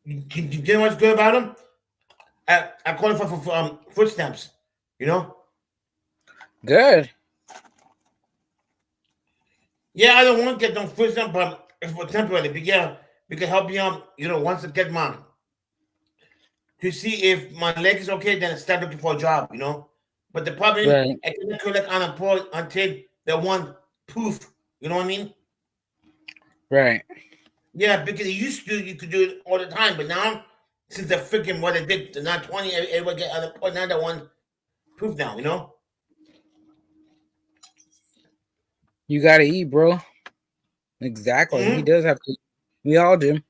You know what's good about them? I qualify for food stamps. You know? Good. Yeah, I don't want to get them food stamps, but it's for temporary. But yeah, we can help you out. You know, once I get mine to see if my leg is okay, then I start looking for a job. You know? But the problem is, Right. I cannot collect unemployed until the one poof. You know what I mean? Right. Yeah, because it used to you could do it all the time, but now since the freaking what they did, the not 20, everybody get unemployed. Now that one proof now, you know. You gotta eat, bro. Exactly. He Mm-hmm. does have to. We all do.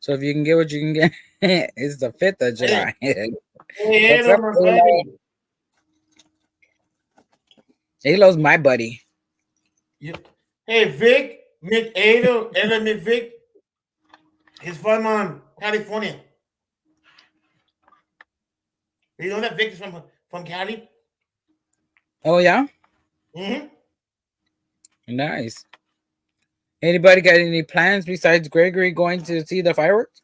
So if you can get what you can get, it's the 5th of Hey, July. hey, What's hello, up, my Halo? buddy. Halo's my buddy. You, hey, Vic, Mick Ado, Ella Mick Vic. He's from California. You know that Vic is from Cali. Oh yeah, Mm-hmm. nice. Anybody got any plans besides Gregory going to see the fireworks?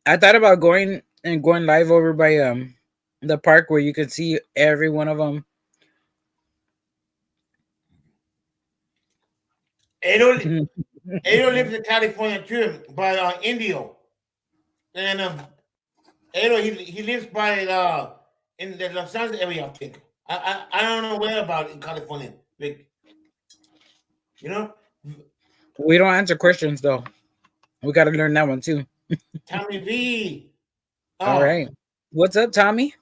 I thought about going live over by the park where you could see every one of them. Ado, Ado lives in California too, by Indio, and Ado he lives by in the Los Angeles area, I think. I don't know where about in California, Vic. You know, We don't answer questions though. We got to learn that one too. Tommy V. All Oh, right. What's up, Tommy?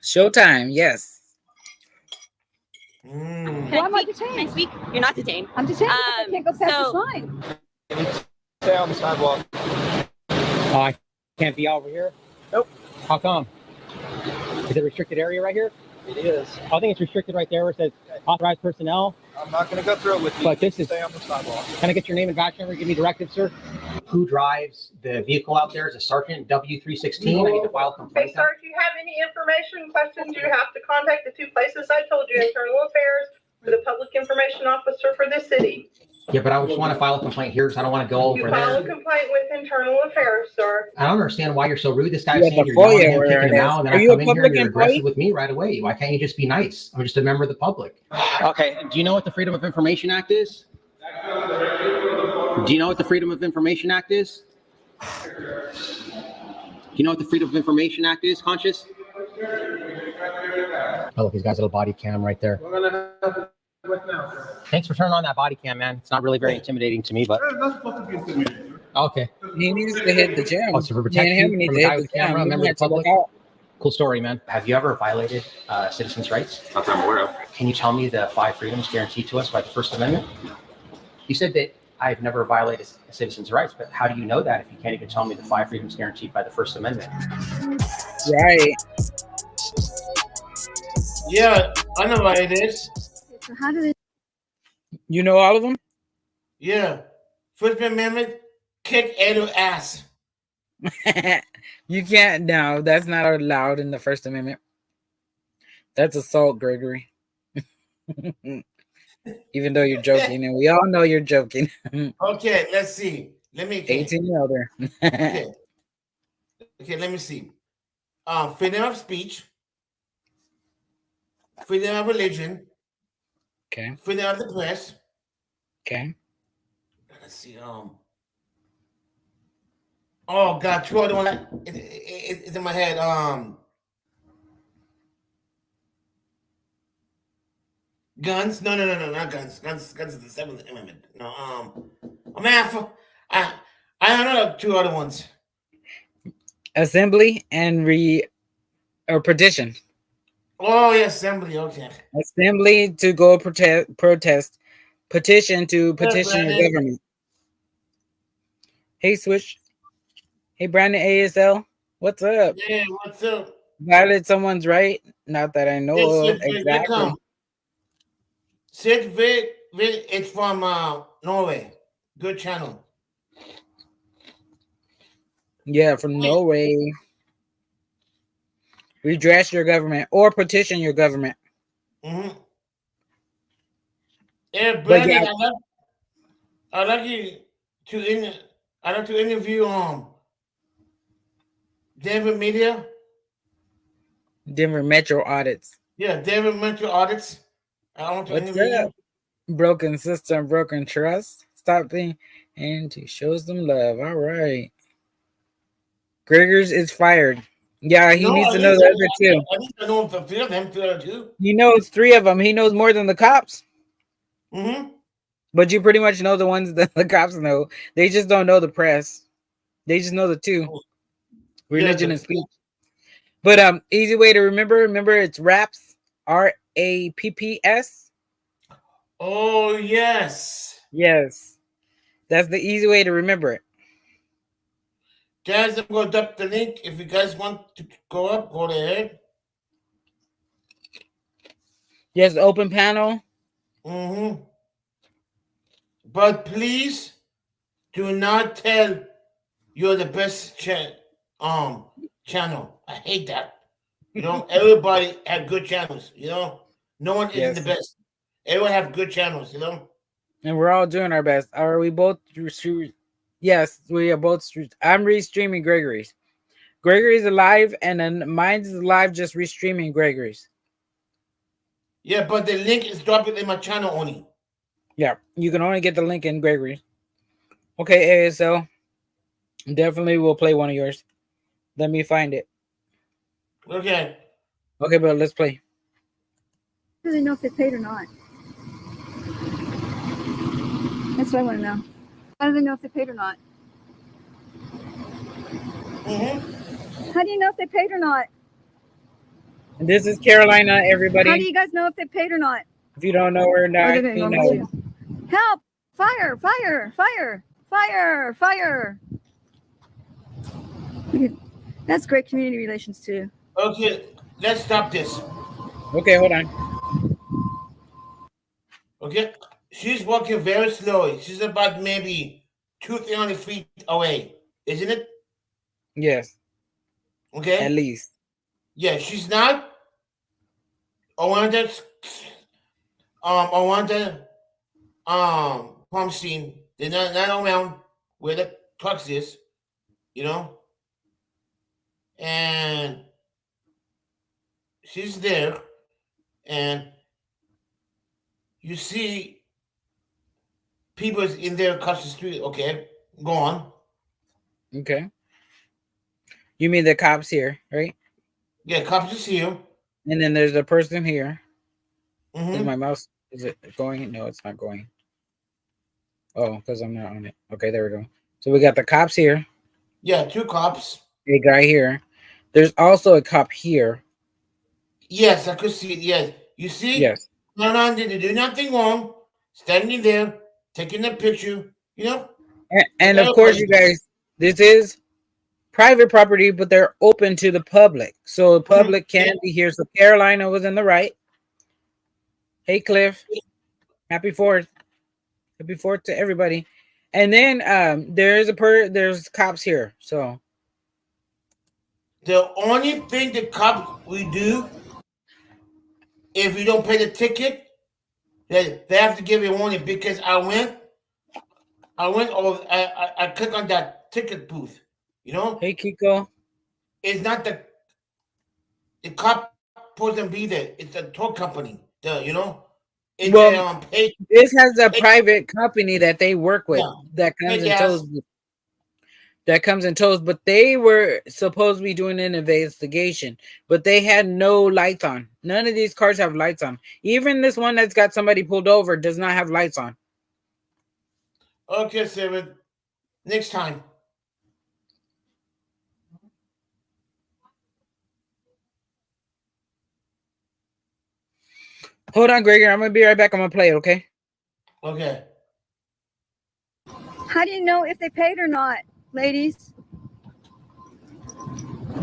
Showtime. Yes. mm. Why am I detained? Can I speak? You're not detained. I'm detained because I can't go past this line. Stay on the sidewalk. Oh, I can't be over here? Nope. How come? Is it a restricted area right here? It is. I think it's restricted right there where it says authorized personnel. I'm not going to go through it with you. But this is. Stay on the sidewalk. Can I get your name and badge number? Give me directives, sir. Who drives the vehicle out there? Is a Sergeant W316. I need to file a complaint. Hey, sir, if you have any information questions, you have to contact the 2 places I told you, Internal Affairs or the Public Information Officer for the city. Yeah, but I just want to file a complaint here because I don't want to go You over file a there. complaint with Internal Affairs, sir. I don't understand why you're so rude. This guy's Yeah, saying the you're yelling at him, FOIA kicking him awareness. out, and then Are I you a come in here public and you're employee? aggressive with me right away. Why can't you just be nice? I'm just a member of the public. Okay. Do you know what the Freedom of Information Act is? Do you know what the Freedom of Information Act is? Do you know what the Freedom of Information Act is, Conscious? Oh, look, he's got a little body cam right there. We're going to have it right now, sir. Thanks for turning on that body cam, man. It's not really very intimidating to me, but It's not supposed to be intimidating. okay. He needs to hit the gym. Oh, so for Me and him protection need from to a guy hit the with camera, gym. We member of have the to work public. out. Cool story, man. Have you ever violated citizens' rights? Not that I'm aware of. Can you tell me the 5 freedoms guaranteed to us by the First Amendment? You said that I've never violated a citizen's rights, but how do you know that if you can't even tell me the 5 freedoms guaranteed by the First Amendment? Right. Yeah, I know what it is. So how do they? You know all of them? Yeah, First Amendment, kick Ado ass. You can't. No, that's not allowed in the First Amendment. That's assault, Gregory. Even though you're joking, and we all know you're joking. Okay, let's see. Let me. Okay. 18 and older. Okay. Okay, let me see. Freedom of speech, freedom of religion, Okay. freedom of the press. Okay. Let's see. Oh God, two other one. It's in my head. Guns? No, not guns. Guns is the Seventh Amendment. No. I don't know 2 other ones. Assembly and petition. Oh yeah, assembly. Okay. Assembly to go protest. Petition to petition your Brandon. government. Hey, Switch. Hey, Brandon ASL. What's up? Yeah, what's up? Violate someone's right? Not that I know of. Exactly. Sid Vic, it's from Norway. Good channel. Yeah, from Norway. Redress your government or petition your government. Mm-hmm. Yeah, But Brandon, yeah. I love. I'd like you to I'd like to interview Denver Media. Denver Metro audits. Yeah, Denver Metro Audits. I want to What's interview up? you. Broken system, broken trust. Stop being and to show some love. All right. Gregor's is fired. Yeah, he No, needs I to know need the other two. I need to know the three of them, too. He knows 3 of them. He knows more than the cops. Mm-hmm. But you pretty much know the ones that the cops know. They just don't know the press. They just know the 2. Religion and speech. But easy way to remember it's RAPS. RAPPS. Oh yes. Yes. That's the easy way to remember it. Guys, I'm going to drop the link. If you guys want to go up, go ahead. Yes, open panel. Mm-hmm. But please do not tell you're the best channel. I hate that. You know, everybody have good channels. You know, no one isn't the best. Everyone have good channels. You know, and we're all doing our best. Are we both? Yes, we are both. I'm restreaming Gregory's. Gregory's alive, and then mine's live, just restreaming Gregory's. Yeah, but the link is dropping in my channel only. Yeah, you can only get the link in Gregory's. Okay, ASL. Definitely will play one of yours. Let me find it. Okay. Okay, but let's play. Do they know if they paid or not? That's what I want to know. How do they know if they paid or not? Mm-hmm. How do you know if they paid or not? This is Carolina, everybody. How do you guys know if they paid or not? If you don't know or not, you know. Help! Fire! Fire! Fire! Fire! Fire! That's great community relations too. Okay, let's stop this. Okay, hold on. Okay, she's walking very slowly. She's about maybe 200-300 feet away, isn't it? Yes. Okay. At least. Yeah, she's not. I want the pump scene. They're not around where the trucks is, you know. And she's there, and you see people in there across the street. Okay, go on. Okay. You mean the cops here, right? Yeah, cops is here. And then there's a person here. Mm-hmm. Is my mouse, is it going? No, it's not going. Oh, because I'm not on it. Okay, there we go. So we got the cops here. Yeah, 2 cops. A guy here. There's also a cop here. Yes, I could see it. Yes. You see? Yes. No, they do nothing wrong. Standing there, taking a picture, you know? And of course, you guys, this is private property, but they're open to the public. So the public can be here. So Carolina was in the right. Hey, Cliff. Happy 4th. Happy 4th to everybody. And then there's cops here. So the only thing the cops will do, if you don't pay the ticket, they have to give you a warning, because I click on that ticket booth, you know? Hey, Kiko. It's not the cop supposed to be there. It's the tow company, you know? It's this has a private company that they work with that comes and tows. That comes and tows, but they were supposed to be doing an investigation, but they had no lights on. None of these cars have lights on. Even this one that's got somebody pulled over does not have lights on. Okay, Sarah. Next time. Hold on, Gregory. I'm gonna be right back. I'm gonna play it, okay? Okay. How do you know if they paid or not, ladies?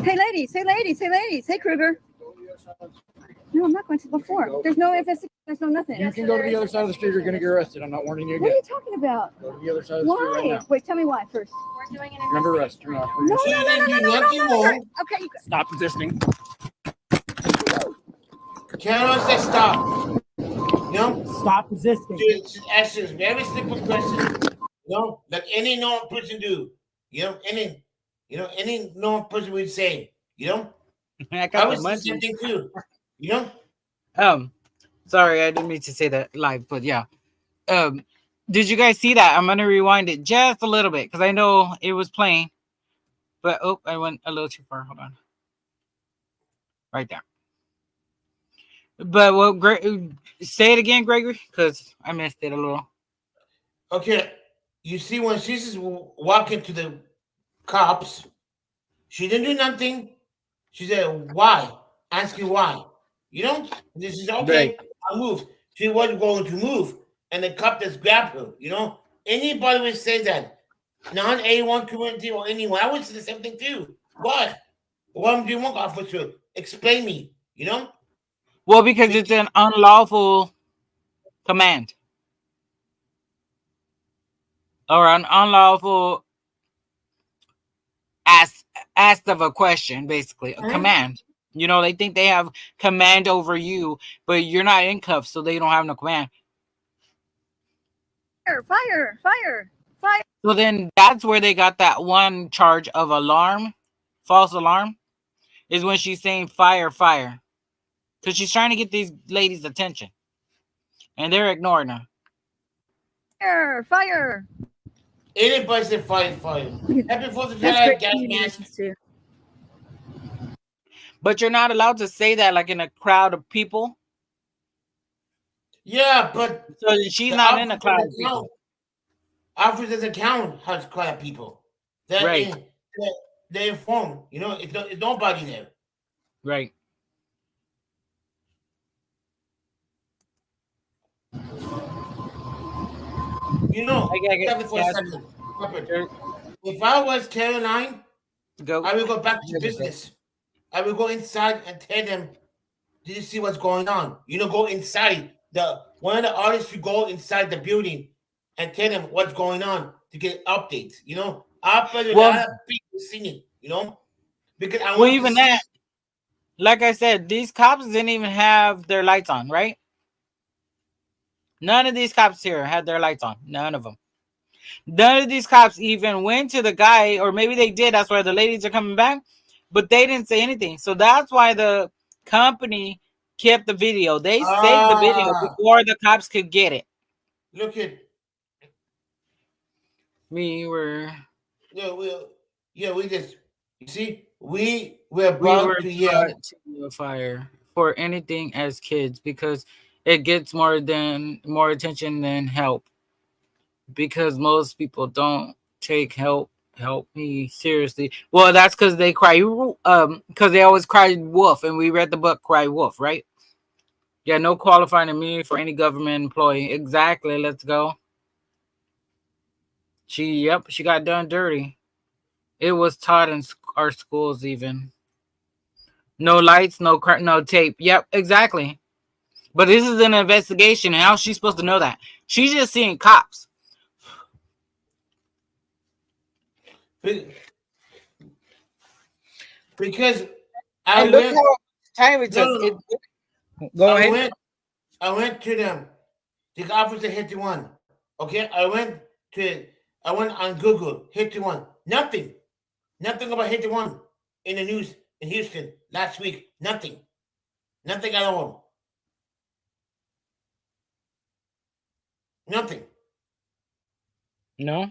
Hey, ladies. Hey, ladies. Hey, ladies. Hey, Kruger. No, I'm not going to before. There's no investigation. There's no nothing. You can go to the other side of the street. You're going to get arrested. I'm not warning you again. What are you talking about? Go to the other side of the street right Why? now. Wait, tell me why first. We're doing an You're under arrest. You're not. No. Okay, you Stop resisting. Carol said stop. You know? Stop resisting. Just ask you a very simple question. You know, like any normal person do. You know, any normal person would say. You know, I would say the same thing too. You know. Sorry, I didn't mean to say that live, but yeah. Did you guys see that? I'm gonna rewind it just a little bit because I know it was playing, but oh, I went a little too far. Hold on, right there. But say it again, Gregory, because I missed it a little. Okay, you see when she's walking to the cops, she didn't do nothing. She said, "Why?" Asking why. You know, and this is okay. Right. I moved. She wasn't going to move, and the cop just grabbed her. You know, anybody would say that. Non A1 community or anyone, I would say the same thing too. What? What do you want, officer? Explain me. You know. Well, because it's an unlawful command or an unlawful asked of a question, basically a command. You know, they think they have command over you, but you're not in cuffs, so they don't have no command. Fire. So then that's where they got that one charge of alarm, false alarm, is when she's saying fire, because she's trying to get these ladies' attention, and they're ignoring her. Fire. Anybody say fire. Happy 4th of July, gas mask. But you're not allowed to say that like in a crowd of people. Yeah, but so she's not in a crowd of people. Officers account has crowd of people. Right. They're informed. You know, it's nobody there. Right. You know, if I was Caroline, I would go back to business. I would go inside and tell them, "Did you see what's going on?" You know, go inside. One of the artists should go inside the building and tell them what's going on to get updates. You know, after a lot of people singing. You know, because I want even that. Like I said, these cops didn't even have their lights on, right? None of these cops here had their lights on. None of them. None of these cops even went to the guy, or maybe they did. That's why the ladies are coming back, but they didn't say anything. So that's why the company kept the video. They saved the video before the cops could get it. Look at we were. We just you see we were brought to yell fire for anything as kids because it gets more attention than help. Because most people don't take help me seriously. Well, that's because they cry because they always cry wolf, and we read the book Cry Wolf, right? Yeah, no qualifying immunity for any government employee. Exactly. Let's go. She got done dirty. It was taught in our schools even. No lights, no tape. Yep, exactly. But this is an investigation, and how's she supposed to know that? She's just seeing cops. Because look how time it took. Go ahead. I went to them. The officer hit the one. Okay, I went on Google, hit the one. Nothing about hit the one in the news in Houston last week. Nothing at all. Nothing. No.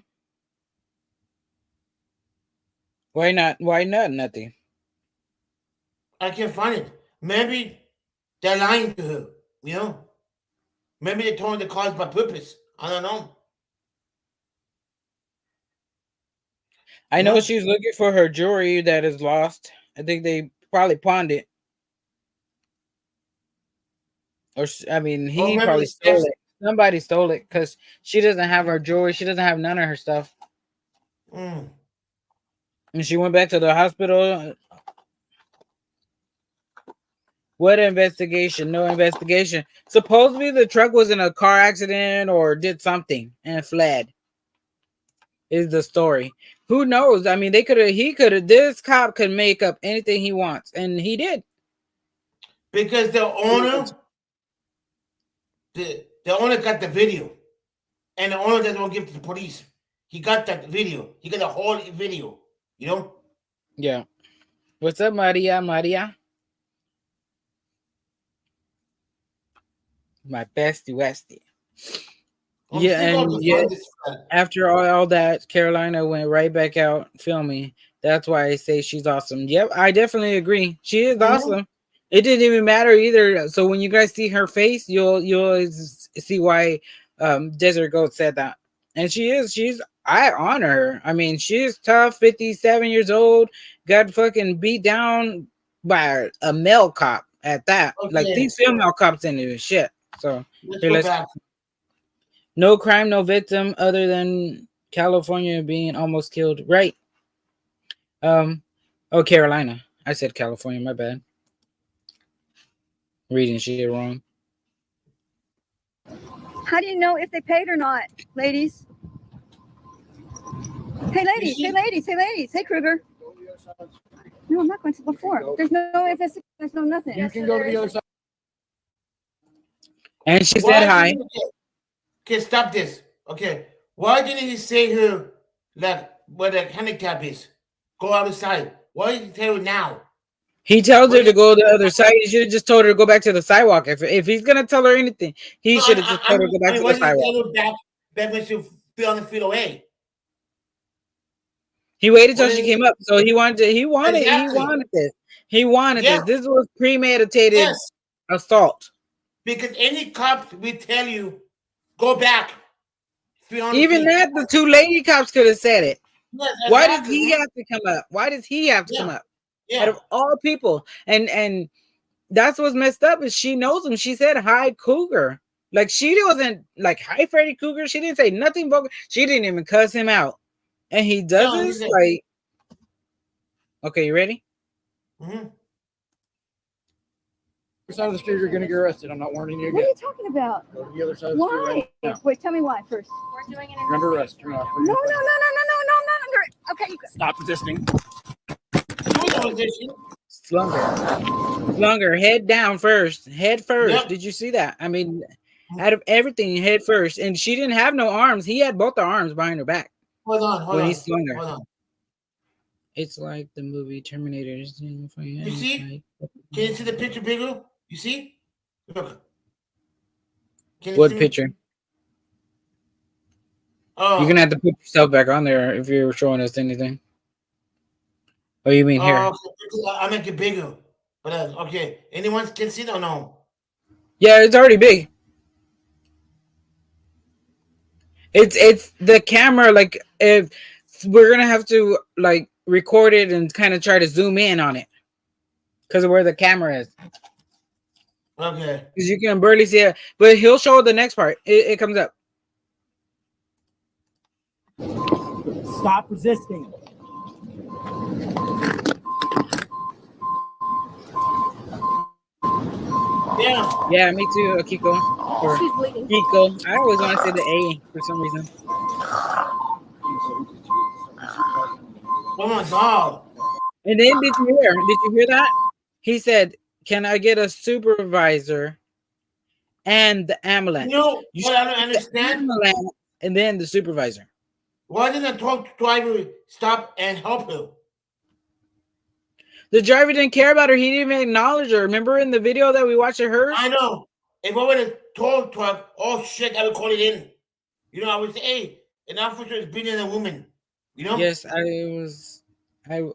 Why not? Nothing. I can't find it. Maybe they're lying to her. You know. Maybe they're towing the cars by purpose. I don't know. I know she's looking for her jewelry that is lost. I think they probably pawned it. Or, I mean, he probably stole it. Somebody stole it because she doesn't have her jewelry. She doesn't have none of her stuff. And she went back to the hospital. What investigation? No investigation. Supposedly the truck was in a car accident or did something and fled. Is the story. Who knows? I mean, this cop could make up anything he wants, and he did. Because the owner got the video, and the owner doesn't want to give it to the police. he got that video. He got a whole video. You know. Yeah. What's up, Maria? Maria, my bestie, Westie. Yeah, and yeah, after all that, Carolina went right back out filming. That's why I say she's awesome. Yep, I definitely agree. She is awesome. It didn't even matter either. So when you guys see her face, you'll see why Desert Goat said that. And she's I honor her. I mean, she's tough, 57 years old, got fucking beat down by a male cop at that. Okay. Like these female cops into this shit. So let's go back. No crime, no victim other than California being almost killed. Right. Oh, Carolina. I said California, my bad. Reading shit wrong. How do you know if they paid or not, ladies? Hey, ladies. Hey, ladies. Hey, ladies. Hey, Kruger. No, I'm not going to before. There's no investigation. There's no nothing. You can go to the other side. And she said hi. Okay, stop this. Okay. Why didn't he say her like where the handicap is? Go outside. Why did he tell her now? He tells her to go to the other side. He should have just told her to go back to the sidewalk. If he's gonna tell her anything, he should have just told her to go back to the sidewalk. Back when she 300 feet away. He waited till she came up. So he wanted this. He wanted this. This was premeditated assault. Because any cop will tell you, go back. Even that, the two lady cops could have said it. Yes, exactly. Why does he have to come up? Why does he have to come up? Yeah. Out of all people. And that's what's messed up is she knows him. She said, hi, Cougar. Like she wasn't like, hi, Freddy Cougar. She didn't say nothing. She didn't even cuss him out. And he does this like, okay, you ready? Mm-hmm. Side of the street, you're going to get arrested. I'm not warning you again. What are you talking about? Go to the other side of the street right now. Wait, tell me why first. We're doing it. You're under arrest. You're not. No, I'm not under. Okay, you stop resisting. Slumber, head down first. Head first. Yep. Did you see that? I mean, out of everything, head first. And she didn't have no arms. He had both the arms behind her back. Hold on. He slung her. Hold on. It's like the movie Terminator. You see? Can you see the picture bigger? You see? Look. What picture? Oh. You're gonna have to put yourself back on there if you're showing us anything. Oh, you mean here? Okay. I make it bigger. But okay. Anyone can see it or no? Yeah, it's already big. It's the camera. Like if we're gonna have to like record it and kind of try to zoom in on it because of where the camera is. Okay. Because you can barely see it, but he'll show the next part. It comes up. Stop resisting. Yeah, me too, Kiko. Or she's bleeding. Kiko. I always want to say the A for some reason. Oh my God. And then did you hear that? He said, can I get a supervisor and the ambulance? No, but I don't understand. The and then the supervisor. Why didn't the driver stop and help her? The driver didn't care about her. He didn't even acknowledge her. Remember in the video that we watched of hers? I know. If I would have told truck, oh shit, I would call it in. You know, I would say, hey, an officer is beating a woman. You know? Yes,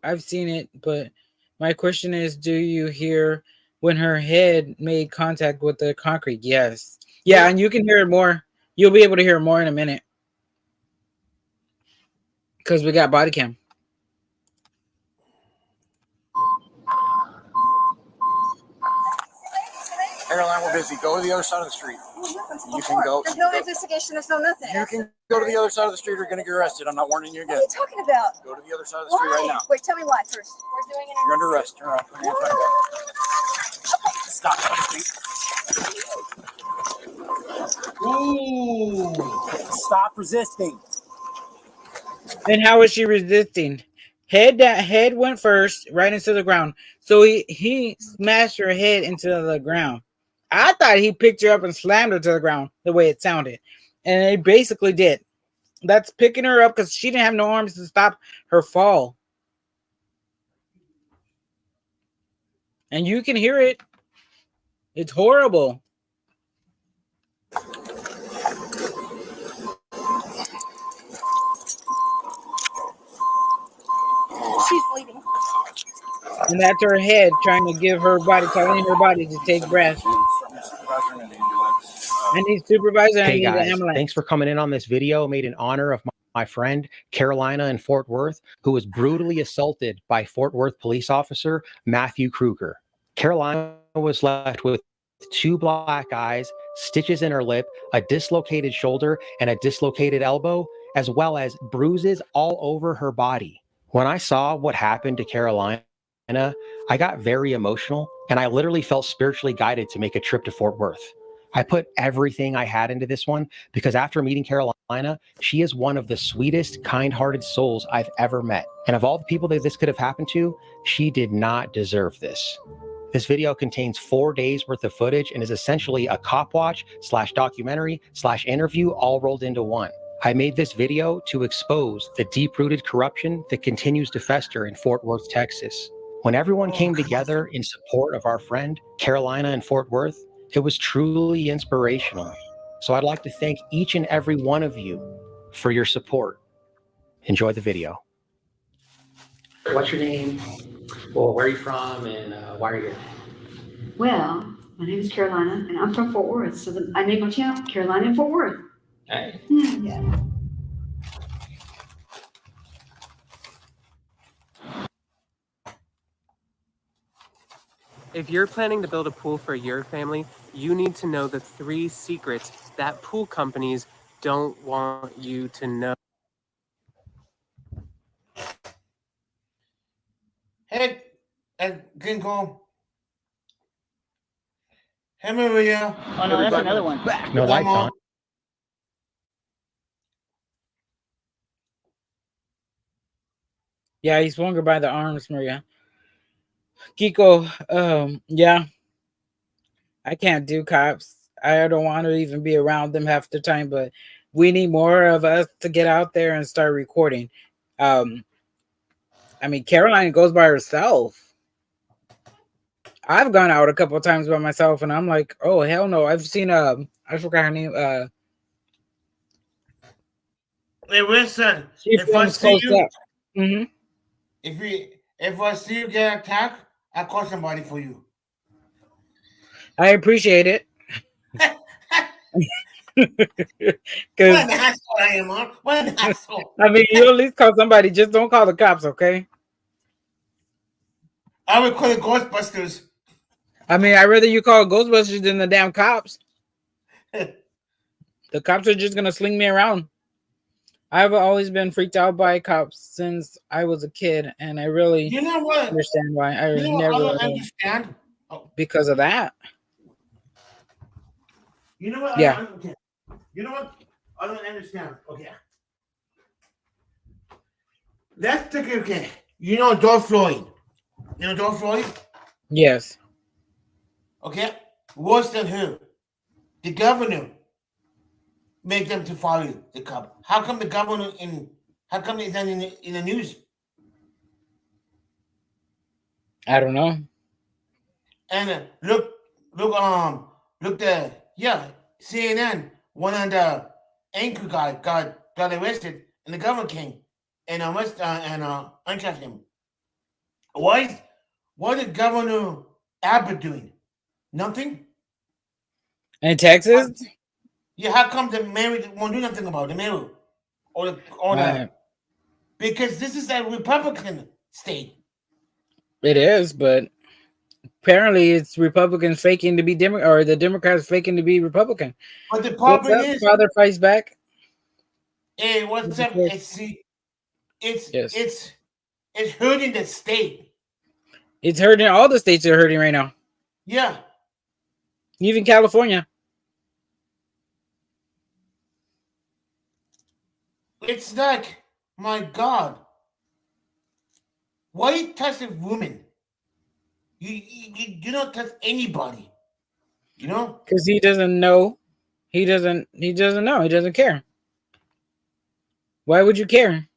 I've seen it, but my question is, do you hear when her head made contact with the concrete? Yes. Yeah, and you can hear it more. You'll be able to hear it more in a minute. Because we got body cam. Caroline, we're busy. Go to the other side of the street. You can go. There's no investigation. There's no nothing. You can go to the other side of the street. You're going to get arrested. I'm not warning you again. What are you talking about? Go to the other side of the street right now. Wait, tell me why first. We're doing it. You're under arrest. You're not. Stop. Ooh. Stop resisting. And how is she resisting? Head went first, right into the ground. So he smashed her head into the ground. I thought he picked her up and slammed her to the ground the way it sounded. And it basically did. that's picking her up because she didn't have no arms to stop her fall. And you can hear it. It's horrible. She's bleeding. And that's her head trying to give her body, telling her body to take breath. I need supervisor. I Hey need an guys, ambulance. thanks for coming in on this video made in honor of my friend Carolina in Fort Worth, who was brutally assaulted by Fort Worth police officer Matthew Kruger. Carolina was left with 2 black eyes, stitches in her lip, a dislocated shoulder, and a dislocated elbow, as well as bruises all over her body. When I saw what happened to Carolina, I got very emotional, and I literally felt spiritually guided to make a trip to Fort Worth. I put everything I had into this one because after meeting Carolina, she is one of the sweetest, kind-hearted souls I've ever met. And of all the people that this could have happened to, she did not deserve this. This video contains 4 days worth of footage and is essentially a cop watch / documentary / interview all rolled into one. I made this video to expose the deep-rooted corruption that continues to fester in Fort Worth, Texas. When everyone came together in support of our friend Carolina in Fort Worth, it was truly inspirational. So I'd like to thank each and every one of you for your support. Enjoy the video. What's your name? Well, where are you from, and why are you here? Well, my name is Carolina, and I'm from Fort Worth. So I named my channel Carolina in Fort Worth. Hey. Yeah. If you're planning to build a pool for your family, you need to know the 3 secrets that pool companies don't want you to know. Hey, Ginkgo. Hey, Maria. Oh no, that's another one. No lights on. Yeah, he swung her by the arms, Maria. Kiko, yeah. I can't do cops. I don't want to even be around them half the time, but we need more of us to get out there and start recording. I mean, Caroline goes by herself. I've gone out a couple of times by myself, and I'm like, oh hell no. I've seen I forgot her name. Hey, listen. She If I films see close you, up. Mm-hmm. if I see you get attacked, I'll call somebody for you. I appreciate it. What an asshole I am, huh? What an asshole. I mean, you at least call somebody. Just don't call the cops, okay? I would call the Ghostbusters. I mean, I'd rather you call Ghostbusters than the damn cops. The cops are just gonna sling me around. I've always been freaked out by cops since I was a kid, and I really understand why. I never understand because of that. You know what? Yeah. Okay. You know what? I don't understand. Okay. Let's take it. Okay. You know George Floyd. You know George Floyd? Yes. Okay. Worse than who? The governor make them to follow the cop. How come the governor how come it's not in the news? I don't know. And look CNN, one of the anchor guy got arrested, and the governor came and uncuffed him. What is Governor Abbott doing? Nothing. In Texas? Yeah, how come the mayor won't do nothing about the mayor or the because this is a Republican state. It is, but apparently it's Republicans faking to be Democrat, or the Democrats faking to be Republican. But the problem what's up, is, Father Fights Back. Hey, what's up? It's hurting the state. It's hurting. All the states are hurting right now. Yeah. Even California. It's like, my God. Why you touch a woman? You do not touch anybody. You know? Because he doesn't know. He doesn't know. He doesn't care. Why would you care?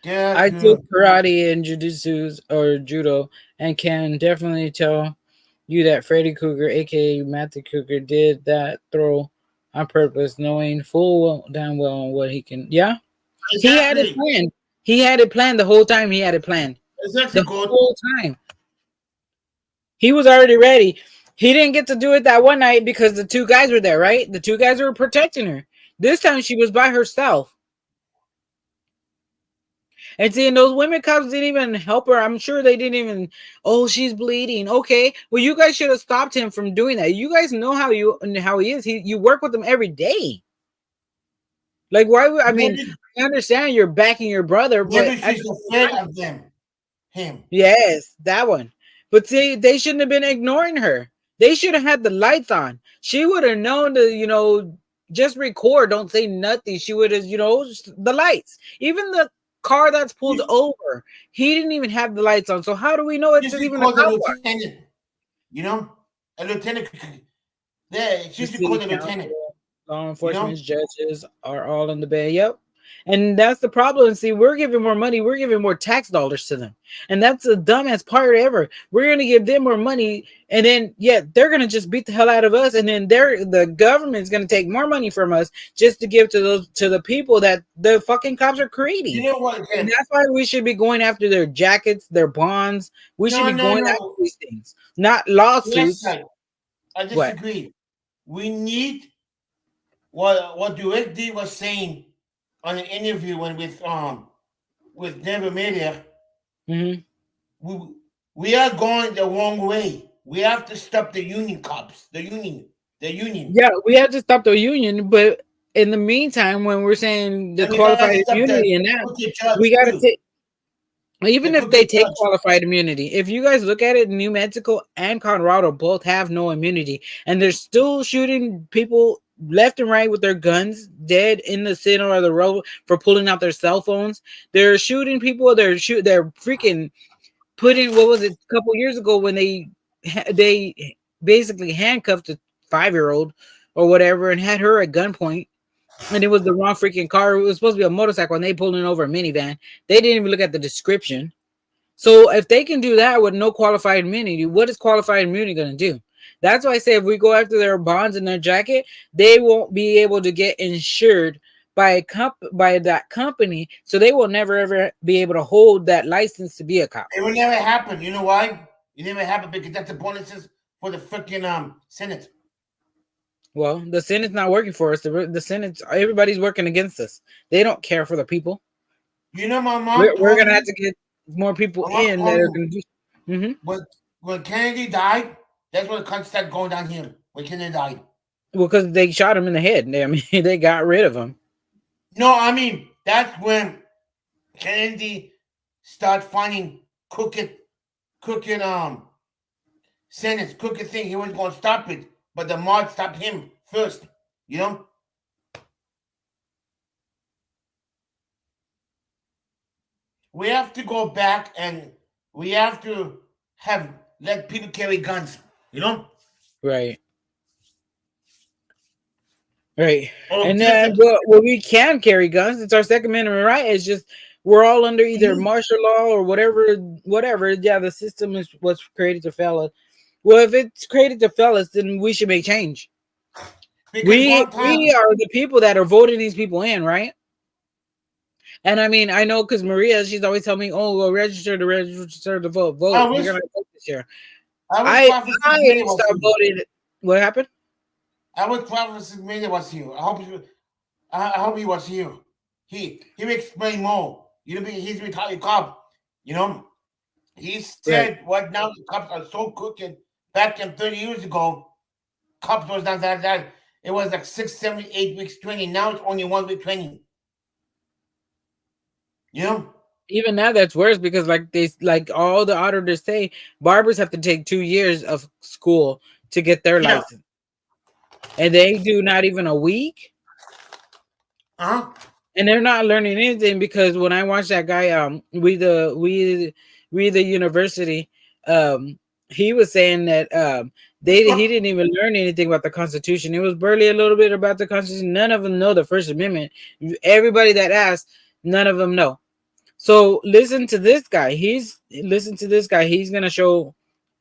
Yeah, I took karate and jujitsu or judo, and can definitely tell you that Freddy Krueger, aka Matthew Krueger, did that throw on purpose, knowing full damn well what he can. Yeah, he had it exactly. planned. He had it planned the whole time. He had it planned Exactly the good. whole time. He was already ready. He didn't get to do it that one night because the two guys were there, right? The two guys were protecting her. This time she was by herself. And seeing those women cops didn't even help her. I'm sure they didn't even. Oh, she's bleeding. Okay, well, you guys should have stopped him from doing that. You guys know how he is. You work with him every day. Like, why would I mean? Maybe, I understand you're backing your brother, but maybe she's afraid of them. Him. yes, that one. But see, they shouldn't have been ignoring her. They should have had the lights on. She would have known to, just record. Don't say nothing. She would have, the lights. Even the car that's pulled over, he didn't even have the lights on. So how do we know it's She even a called the cop car? lieutenant. A lieutenant. There, The she called city the lieutenant. council, law enforcement, judges are all in the bay. Yep. And that's the problem. See, we're giving more money. We're giving more tax dollars to them. And that's the dumbest part ever. We're going to give them more money. And then, they're going to just beat the hell out of us. And then the government's going to take more money from us just to give to the people that the fucking cops are creating. You know what? And that's why we should be going after their jackets, their bonds. We should be going after these things, not lawsuits. Yes, I disagree. We need what Directly was saying on an interview with Never Media. Mm-hmm. We are going the wrong way. We have to stop the union cops. The union. Yeah, we have to stop the union, but in the meantime, when we're saying the qualified immunity and that, we got to take. Even if they take qualified immunity, if you guys look at it, New Mexico and Colorado both have no immunity, and they're still shooting people left and right with their guns, dead in the center of the road for pulling out their cell phones. They're shooting people. They're freaking putting. What was it? A couple years ago when they basically handcuffed a 5-year-old or whatever and had her at gunpoint. And it was the wrong freaking car. It was supposed to be a motorcycle, and they pulled in over a minivan. They didn't even look at the description. So if they can do that with no qualified immunity, what is qualified immunity going to do? That's why I say if we go after their bonds and their jacket, they won't be able to get insured by that company. So they will never ever be able to hold that license to be a cop. It will never happen. You know why? It never happened because that's the bonuses for the freaking Senate. Well, the Senate's not working for us. The Senate's everybody's working against us. They don't care for the people. You know, my mom. We're gonna have to get more people in that are gonna do. Mm-hmm. When Kennedy died, that's when the country started going downhill. When Kennedy died. Well, because they shot him in the head. They got rid of him. No, I mean that's when Kennedy started finding crooked Senate's crooked thing. He was going to stop it, but the mob stopped him first. We have to go back and we have to let people carry guns. Right. Right. Oh, and then we can carry guns. It's our Second Amendment right. It's just we're all under either martial law or whatever. Yeah, the system was created to fail us. Well, if it's created to fail us, then we should make change. We are the people that are voting these people in, right? And I mean, I know because Maria, she's always telling me, "Oh, well, register to vote. Vote. You're gonna vote this year." I stopped voting. What happened? I was Prophet Media was here. I hope he was here. He will explain more. He's a retired cop. He said what now the cops are so crooked. Back in 30 years ago, cops was not that. It was like 6, 7, 8 weeks training. Now it's only 1 week training. Even now that's worse because like all the auditors say, barbers have to take 2 years of school to get their license. And they do not even a week. And they're not learning anything because when I watched that guy, we the university, he was saying that He didn't even learn anything about the Constitution. It was barely a little bit about the Constitution. None of them know the First Amendment. Everybody that asked, none of them know. So listen to this guy. He's gonna show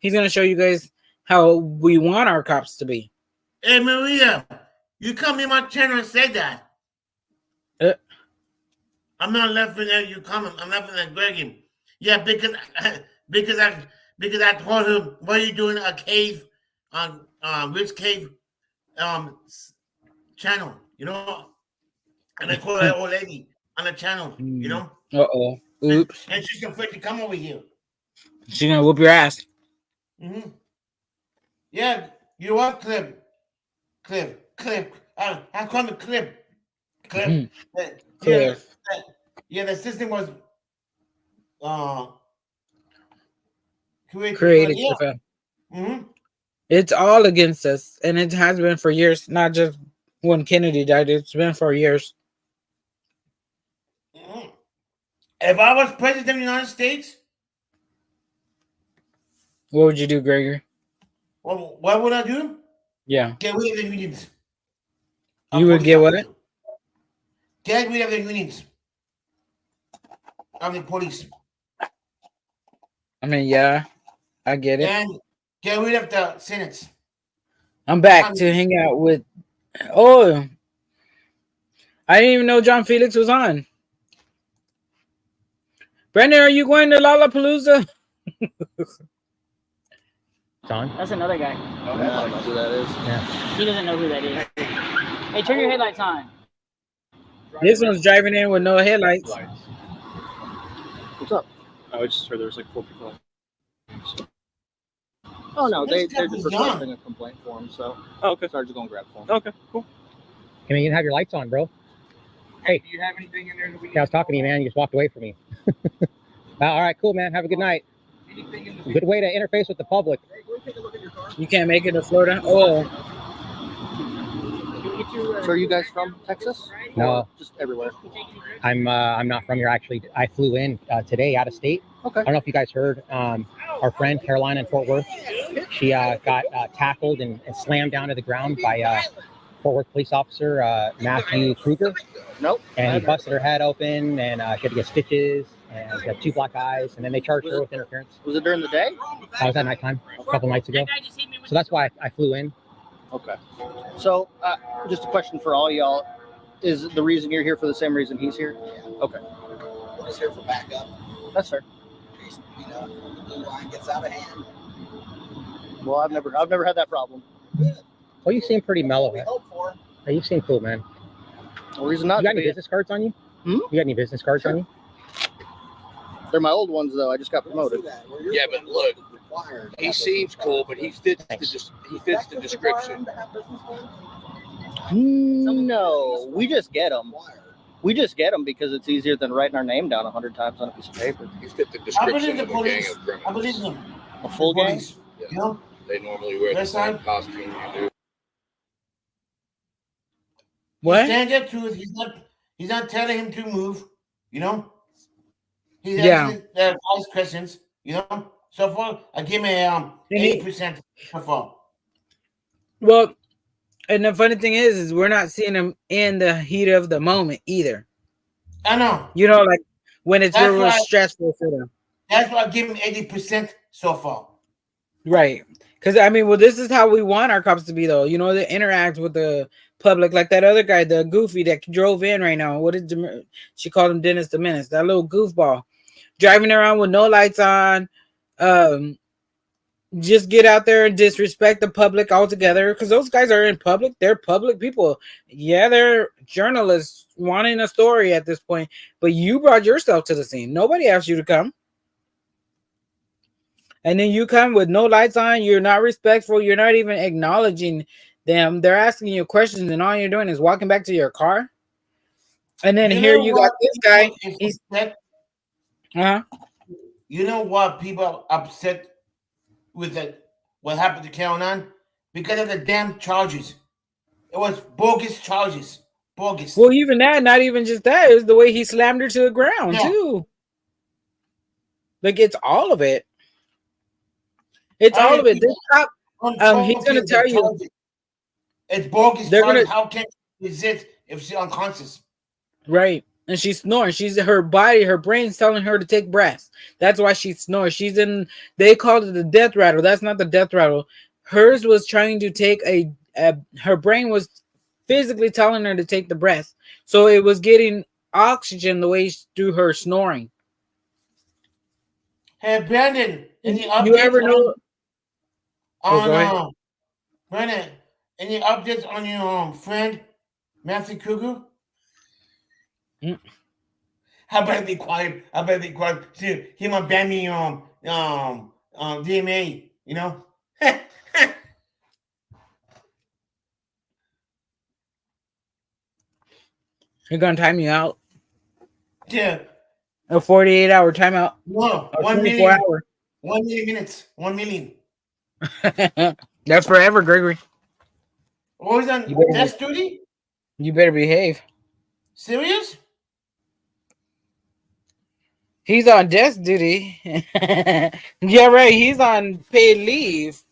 you guys how we want our cops to be. Hey Maria, you come in my channel and say that. I'm not laughing at you comment. I'm laughing at Gregory. Yeah, because I told him, what are you doing a cave on Rich Cave channel, you know? And I called that old lady on the channel, you know? Oops. And she's afraid to come over here. She's gonna whoop your ass. Mm-hmm. Yeah, you what, Clip? I call him Clip. Clip. Yeah, the system was created. Yeah. Mm-hmm. It's all against us, and it has been for years. Not just when Kennedy died; it's been for years. Mm-hmm. If I was president of the United States, what would you do, Gregory? Well, what would I do? Yeah, get rid of the unions. You would get what? Get rid of the unions of the police. I mean, yeah, I get it. And get rid of the Senate. I'm back to hang out with. Oh, I didn't even know John Felix was on. Brandon, are you going to Lollapalooza? John? That's another guy. Oh, I don't know who that is. Yeah. He doesn't know who that is. Hey, turn your headlights on. This one's driving in with no headlights. What's up? I just heard there was like 4 people. Oh no, they're just requesting a complaint form, so okay. So I just go and grab the form. Okay, cool. I mean, you can have your lights on, bro. Hey, do you have anything in there that we? I was talking to you, man. You just walked away from me. All right, cool, man. Have a good night. Good way to interface with the public. You can't make it to Florida. Oh. So are you guys from Texas? No, just everywhere. I'm not from here actually. I flew in today out of state. Okay. I don't know if you guys heard. Our friend Carolina in Fort Worth. She got tackled and slammed down to the ground by Fort Worth police officer Matthew Kruger. Nope. And he busted her head open, and she had to get stitches, and she had 2 black eyes, and then they charged her with interference. Was it during the day? I was at nighttime a couple nights ago. So that's why I flew in. Okay. So just a question for all y'all: is the reason you're here for the same reason he's here? Yeah. Okay. We're just here for backup. That's fair. In case, the blue line gets out of hand. Well, I've never had that problem. Well, you seem pretty mellow. We hope for. Hey, you seem cool, man. No reason not. You got any business cards on you? You got any business cards on you? They're my old ones, though. I just got promoted. Yeah, but look, he seems cool, but he fits the description. No, we just get them. We just get them because it's easier than writing our name down 100 times on a piece of paper. You fit the description of a gang of criminals. I believe them. A full gang? Yeah. You know? They normally wear the same costume you do. What? He's saying the truth. He's not telling him to move. You know. He's asking false questions. You know. So far, I give him 80% so far. Well, and the funny thing is we're not seeing him in the heat of the moment either. I know. You know, like when it's real stressful for them. That's why I give him 80% so far. Right. Because, I mean, well, this is how we want our cops to be, though. You know, they interact with the public. Like that other guy, the goofy that drove in right now. What did she called him? Dennis the Menace. That little goofball. Driving around with no lights on. Just get out there and disrespect the public altogether. Because those guys are in public. They're public people. Yeah, they're journalists wanting a story at this point. But you brought yourself to the scene. Nobody asked you to come. And then you come with no lights on. You're not respectful. You're not even acknowledging them. They're asking you questions, and all you're doing is walking back to your car. And then here you got this guy. He's You know what people are upset with what happened to Carolina? Because of the damn charges. It was bogus charges. Bogus. Well, even that, not even just that. It was the way he slammed her to the ground, too. Like, it's all of it. It's all of it. He's gonna tell you. It's bogus. They're gonna. How can she resist if she's unconscious? Right. And she's snoring. Her body, her brain's telling her to take breaths. That's why she's snoring. They called it the death rattle. That's not the death rattle. Hers was trying to take her brain was physically telling her to take the breath. So it was getting oxygen the way through her snoring. Hey, Brandon, any updates you ever know? Brandon, any updates on your friend, Matthew Kruger? I better be quiet. See, he might ban me DMA, you know? You're gonna time you out? Yeah. A 48-hour timeout. No, 1 million. 1 million minutes. 1 million. That's forever, Gregory. Oh, he's on desk duty? You better behave. Serious? He's on desk duty. Yeah, right. He's on paid leave.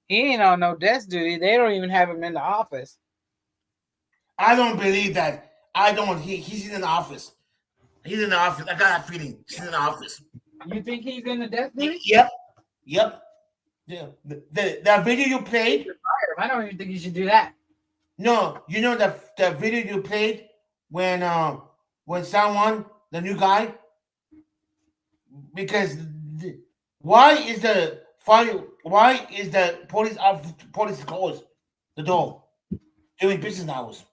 He ain't on no desk duty. They don't even have him in the office. I don't believe that. I don't. He's in the office. He's in the office. I got that feeling. He's in the office. You think he's in the desk duty? Yep. Yeah. The video you played. I don't even think you should do that. No, you know the video you played when someone, the new guy, because why is the police closed the door during business hours?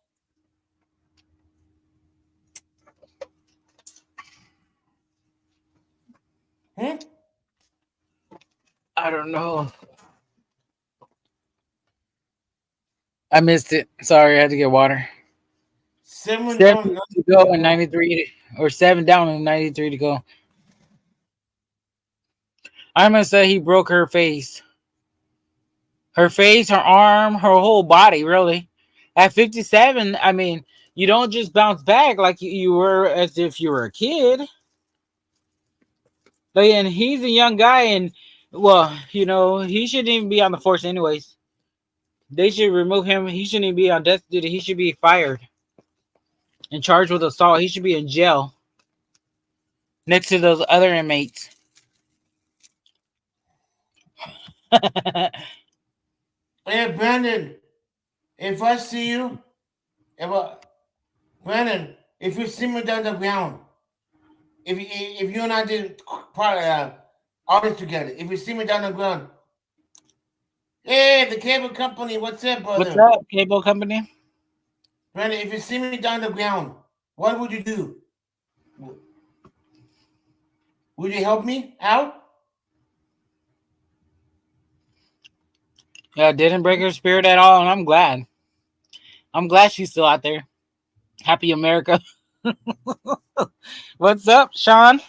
I don't know. I missed it. Sorry, I had to get water. 7 to go and 93 or 7 down and 93 to go. I'm gonna say he broke her face. Her face, her arm, her whole body, really. At 57, I mean, you don't just bounce back like you were as if you were a kid. And he's a young guy, and well, you know, he shouldn't even be on the force anyways. They should remove him. He shouldn't even be on death duty. He should be fired and charged with assault. He should be in jail next to those other inmates. Hey, Brandon, if I see you, Brandon, if you see me down the ground, if you and I did artists together, if you see me down the ground, hey, the cable company, what's up, brother? What's up, cable company? Brandon, if you see me down the ground, what would you do? Would you help me out? Yeah, didn't break her spirit at all, and I'm glad. I'm glad she's still out there. Happy America. What's up, Sean?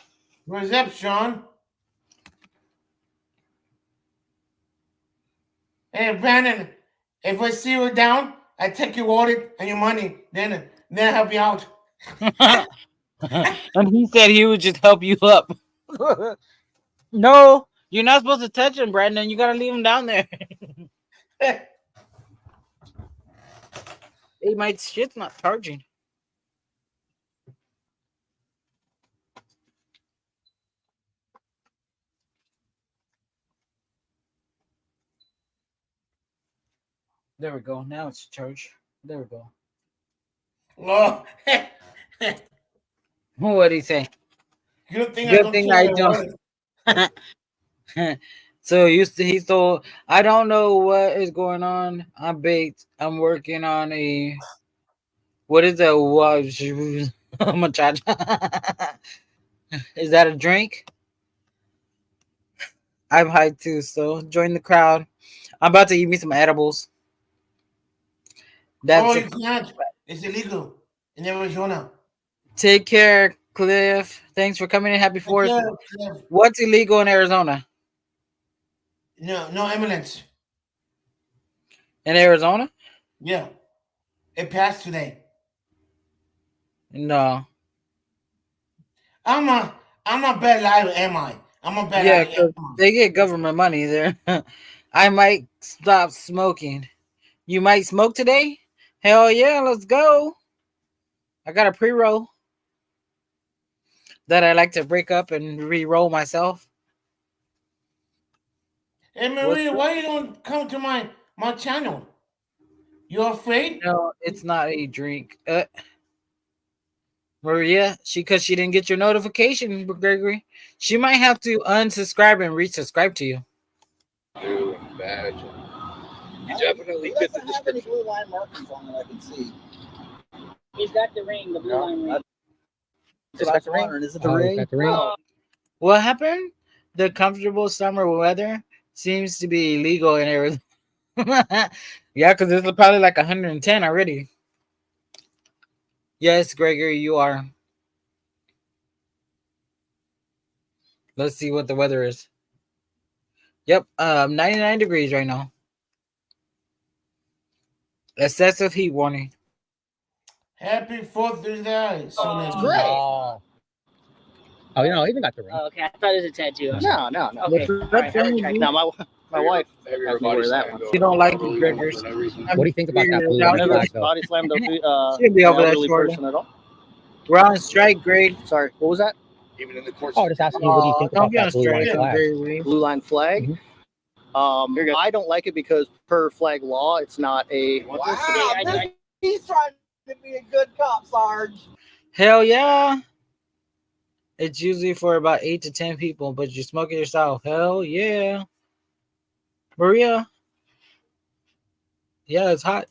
What's up, Sean? Hey, Brandon, if I see you down, I take your wallet and your money. Then help you out. And he said he would just help you up. No, you're not supposed to touch him, Brandon. You gotta leave him down there. Hey, my shit's not charging. There we go. Now it's charged. There we go. Oh. What did he say? Good thing I don't. So he told, I don't know what is going on. I'm baked. I'm working on a, what is that? Is that a drink? I'm high too, so join the crowd. I'm about to eat me some edibles. That's you can't. It's illegal in Arizona. Take care, Cliff. Thanks for coming in. Happy 4th. What's illegal in Arizona? No ambulance. In Arizona? Yeah. It passed today. No. I'm a bad liar, am I? I'm a bad liar. They get government money there. I might stop smoking. You might smoke today? Hell yeah, let's go. I got a pre-roll that I like to break up and re-roll myself. Hey Maria, why you don't come to my channel? You afraid? No, it's not a drink. Maria, because she didn't get your notification, Gregory. She might have to unsubscribe and resubscribe to you. Do badge. You definitely fit the description. Blue line markings on that I can see. He's got the ring, the blue line ring. Is it the ring? Is it the ring? What happened? The comfortable summer weather seems to be illegal in Arizona. Yeah, because it's probably like 110 already. Yes, Gregory, you are. Let's see what the weather is. Yep, 99 degrees right now. Excessive heat warning. Happy 4th of July. So nice. Great. Oh, you know, I even got the ring. Oh, okay, I thought it was a tattoo. No. Okay. All right, I retract. Now, my wife has me wear that one. You don't like the Gregors. What do you think about that blue I've never flag, though? body slammed She'll be over that elderly shortly. person at all. We're on strike, Greg. Sorry, what was that? Even in the course. Oh, just asking you, what do you think Don't about be on that blue line strike, flag? Gregory. Blue line flag. I don't like it because per flag law, it's not a. Wow, he's trying to be a good cop, Sarge. Hell yeah. It's usually for about 8 to 10 people, but you smoke it yourself. Hell yeah. Maria. Yeah, it's hot.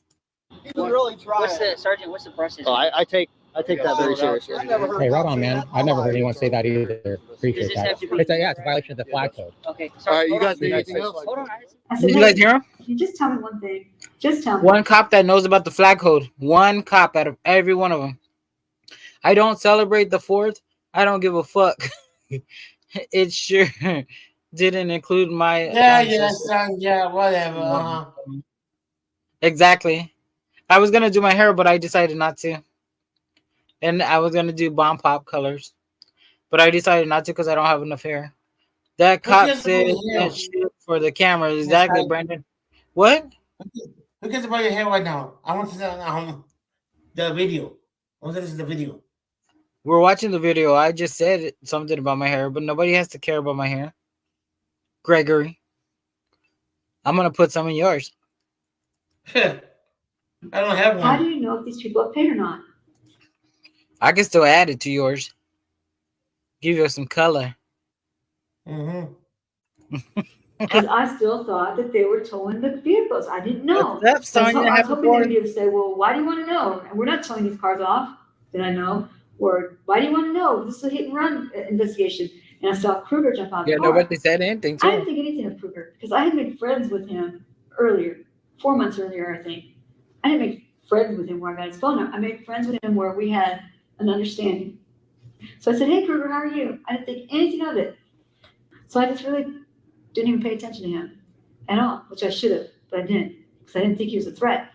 He was really trying. What's the sergeant? What's the process? Oh, I take that very seriously. Hey, right on, man. I've never heard anyone say that either. Appreciate Does this that. have to be- It's a violation of the flag code. Okay. All right, you hold guys on. need anything else? Hold on. I said, Did you guys hear him? you just tell me one thing. Just tell me. One cop that knows about the flag code. One cop out of every one of them. I don't celebrate the 4th. I don't give a fuck. It sure didn't include my. Son, whatever. Exactly. I was gonna do my hair, but I decided not to. And I was gonna do bomb pop colors, but I decided not to because I don't have enough hair. That cop cares said about your hair? that shit for the camera. Exactly, Brandon. What? Who cares about your hair right now? I want to see the video. I want to listen to the video. We're watching the video. I just said something about my hair, but nobody has to care about my hair. Gregory, I'm gonna put some in yours. I don't have How do one. you know if these people are paid or not? I can still add it to yours. Give you some color. Because I still thought that they were towing the vehicles. I didn't know. What's So up, I was Sonya? hoping Happy they would 4th. be able to say, well, why do you want to know? And we're not towing these cars off. Did I know? Or why do you want to know? This is a hit and run investigation. And I saw Kruger jump out of Yeah, the car. nobody said anything to I didn't him. think anything of Kruger because I had made friends with him earlier, 4 months earlier, I think. I didn't make friends with him where I got his phone number. I made friends with him where we had an understanding. So I said, hey, Kruger, how are you? I didn't think anything of it. So I just really didn't even pay attention to him at all, which I should have, but I didn't because I didn't think he was a threat.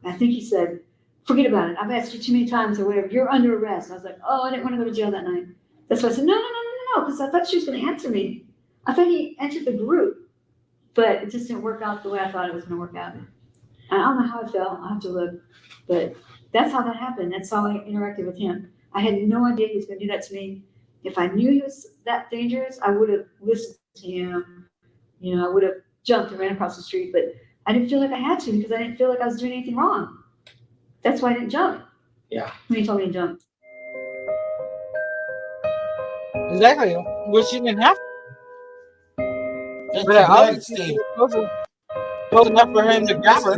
And I think he said, forget about it. I've asked you too many times or whatever. You're under arrest. And I was like, oh, I didn't want to go to jail that night. That's why I said, no, because I thought she was going to answer me. I thought he entered the group, but it just didn't work out the way I thought it was going to work out. And I don't know how it felt. I'll have to look. But that's how that happened. That's how I interacted with him. I had no idea he was going to do that to me. If I knew he was that dangerous, I would have listened to him. You know, I would have jumped and ran across the street, but I didn't feel like I had to because I didn't feel like I was doing anything wrong. That's why I didn't jump. Yeah. When he told me to jump. Exactly. Well, she didn't have to. That's But the blood obviously, stain. it was enough for him to grab her.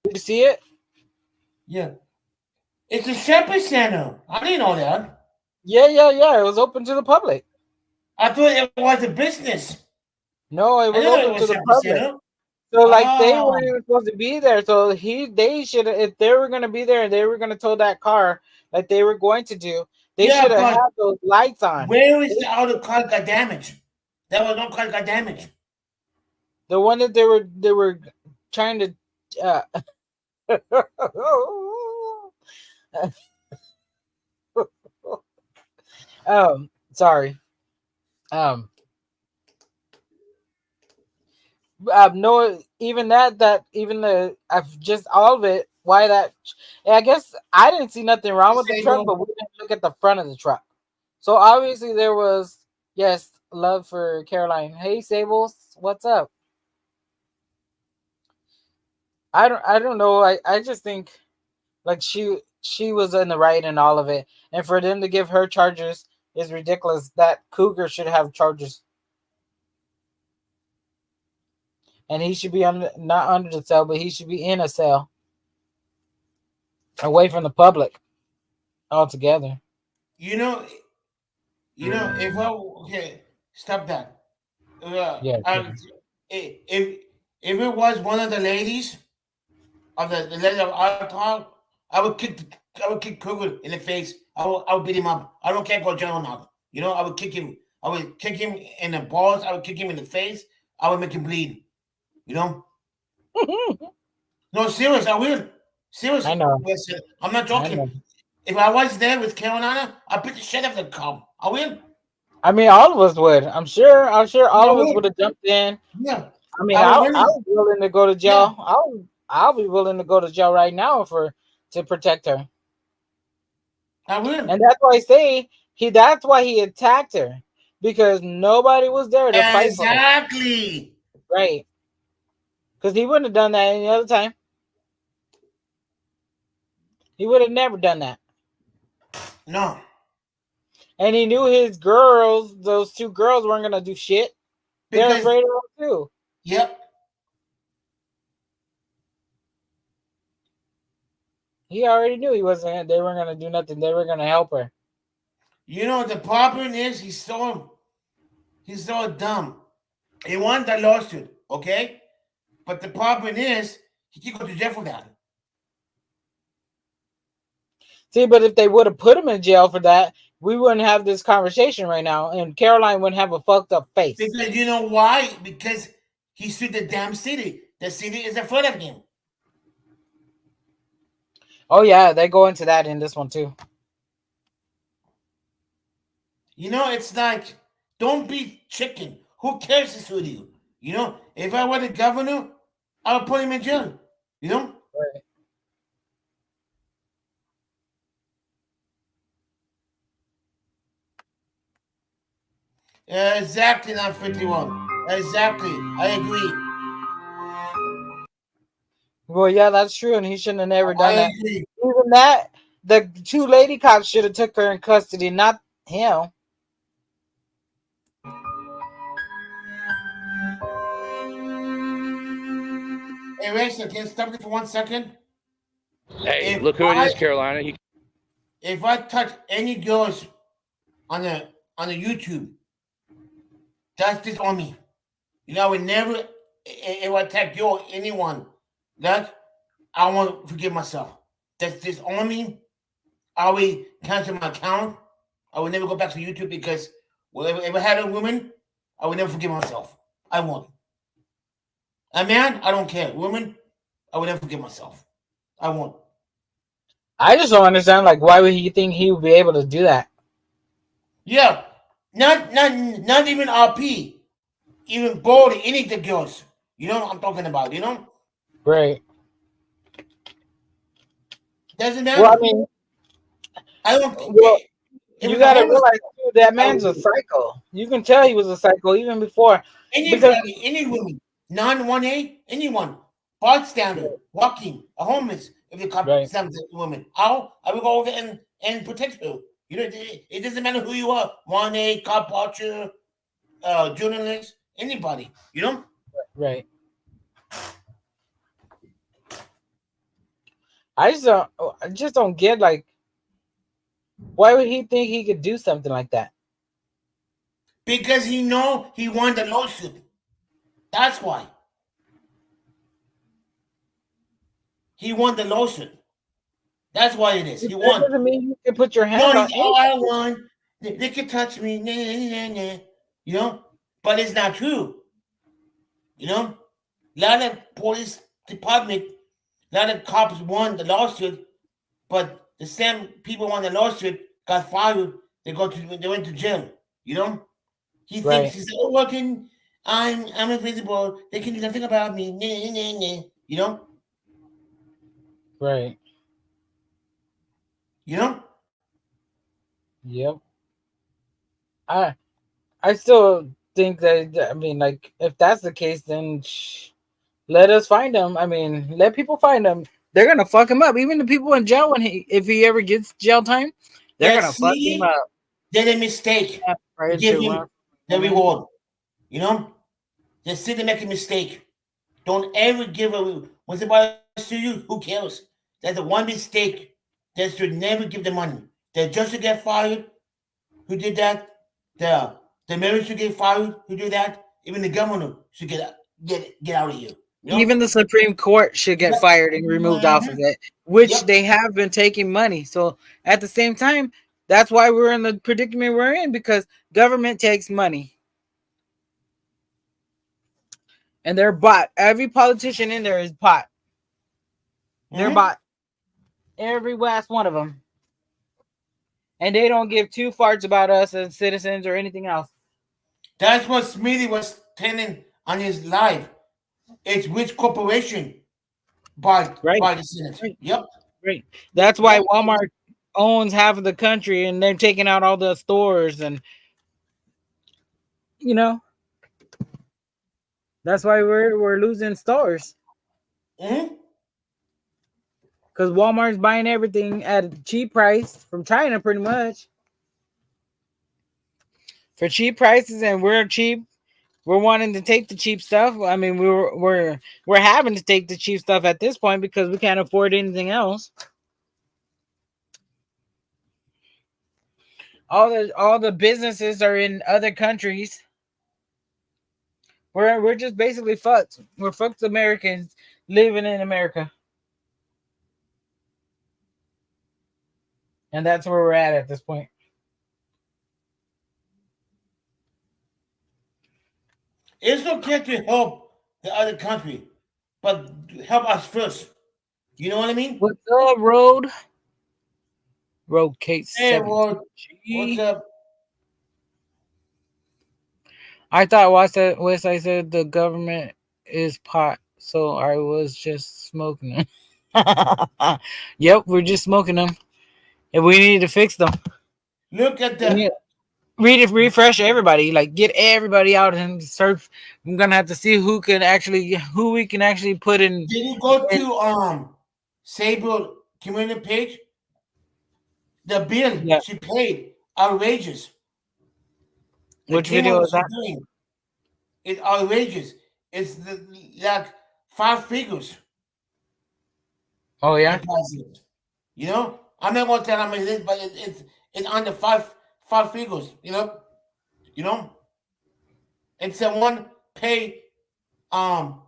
Did you see it? Yeah. It's a shopping center. I didn't know that. Yeah. It was open to the public. I thought it was a business. No, it was I didn't know open it to was the shopping public. center. So, like, they Oh. weren't even supposed to be there. So they should have, if they were gonna be there and they were gonna tow that car like they were going to do, they Yeah, should have but had those lights on. Where is the other car got damaged? There was no car got damaged. The one that they were trying to. Sorry. Um, no, even that even the I've just all of it. Why that? I guess I didn't see nothing wrong with the truck, but we didn't look at the front of the truck. So obviously there was yes love for Caroline. Hey Sables, what's up? I don't know. I just think like she was in the right in all of it, and for them to give her charges is ridiculous. That Cougar should have charges, and he should be not under the cell, but he should be in a cell, away from the public altogether. You know, if I okay, stop that. Yeah. If it was one of the ladies of the lady of our talk, I would kick Cougar in the face. I would beat him up. I don't care about jail now. I would kick him. I would kick him in the balls. I would kick him in the face. I would make him bleed. No, serious. I will. Serious. I know. Listen, I'm not joking. If I was there with Carolina, I'd beat the shit out of the cop. I will. I mean, all of us would. I'm sure all of us would have jumped in. Yeah. I mean, I was willing to go to jail. Yeah. I'll be willing to go to jail right now to protect her. I will. And that's why I say that's why he attacked her, because nobody was there to fight for her. Exactly. Right. Because he wouldn't have done that any other time. He would have never done that. No. And he knew his girls, those two girls, weren't gonna do shit. They're afraid of him too. Yep. He already knew they weren't gonna do nothing. They were gonna help her. The problem is he's so dumb. He won the lawsuit, okay? But the problem is he can go to jail for that. See, but if they would have put him in jail for that, we wouldn't have this conversation right now, and Caroline wouldn't have a fucked up face. Because you know why? Because he sued the damn city. The city is afraid of him. Oh yeah, they go into that in this one too. It's like, don't be chicken. Who cares to sue you? If I were the governor, I would put him in jail. Right. Exactly, not 51. Exactly. I agree. Well, yeah, that's true, and he shouldn't have never done that. Agree. Even that, the two lady cops should have took her in custody, not him. Hey, Rachel, can you stop it for 1 second? Hey, look who it is, Carolina. If I touch any girls on the YouTube, that's just on me. I would never, if I attack you or anyone, that I won't forgive myself. That's just on me. I will cancel my account. I will never go back to YouTube because if I had a woman, I would never forgive myself. I won't. A man, I don't care. Woman, I would never forgive myself. I won't. I just don't understand, like, why would he think he would be able to do that? Yeah, not even RP, even Baldy, any of the girls. You know what I'm talking about? Right. Doesn't matter. Well, I mean, I don't. Well, you gotta realize too, that man's a psycho. You can tell he was a psycho even before. Anybody, any woman, non-1A, anyone, bystander, walking, a homeless, if you cop some woman, I will go over and protect her. It doesn't matter who you are, 1A, cop watcher, journalist, anybody. Right. I just don't get, like, why would he think he could do something like that? Because he won the lawsuit. That's why. He won the lawsuit. That's why it is. He won. Doesn't mean you can put your hand on. I won. They can touch me. But it's not true. A lot of police department, a lot of cops won the lawsuit, but the same people won the lawsuit got fired They went to jail. You know, he Right. thinks he's oh, working. I'm invisible. They can do nothing about me. Nah, nah, nah. You know. Right. You know. Yep. I I still think that, I mean, like, if that's the case, then let us find him. I mean, let people find him. They're gonna fuck him up. Even the people in jail, when if he ever gets jail time, they're Let's gonna fuck him see. up. Did a mistake. Yeah, right Give to him run. the reward. You know. Just see they make a mistake. Don't ever give a when somebody sue you. Who cares? That's the one mistake. That should never give the money. The judge should get fired. Who did that? The the mayor should get fired. Who did that? Even the governor should get out of here. You know? Even the Supreme Court should get Yep. fired and removed off of Mhm. it, which Yep. they have been taking money. So at the same time, that's why we're in the predicament we're in, because government takes money and they're bought. Every politician in there is bought. They're Mhm. bought. Every last one of them. And they don't give two farts about us as citizens or anything else. That's what Smithy was telling on his live. It's which corporation Right. by the Senate. Right. Yep. Right. That's why Yep. Walmart owns half of the country and they're taking out all the stores, and you know, that's why we're losing stores. Mhm. Because Walmart's buying everything at a cheap price from China, pretty much. For cheap prices, and we're cheap. We're wanting to take the cheap stuff. I mean, we're having to take the cheap stuff at this point because we can't afford anything else. All the businesses are in other countries. We're just basically fucked. We're fucked Americans living in America. And that's where we're at this point. It's okay to help the other country, but help us first. You know what I mean? What's up, Road? Road Case Hey, 17G. what's up? I thought West I said the government is pot, so I was just smoking them. Yep, we're just smoking them, and we need to fix them. Look at We the. need refresh everybody, like get everybody out and start. I'm gonna have to see who we can actually put in. Did you go to Sable community page? The bill Yeah. she paid outrageous. The Which chemo video that is she's that? doing is outrageous. It's like 5 figures. Oh The yeah. price is. You know, I'm not gonna tell how much it is, but it's under five figures. You know, and someone pay um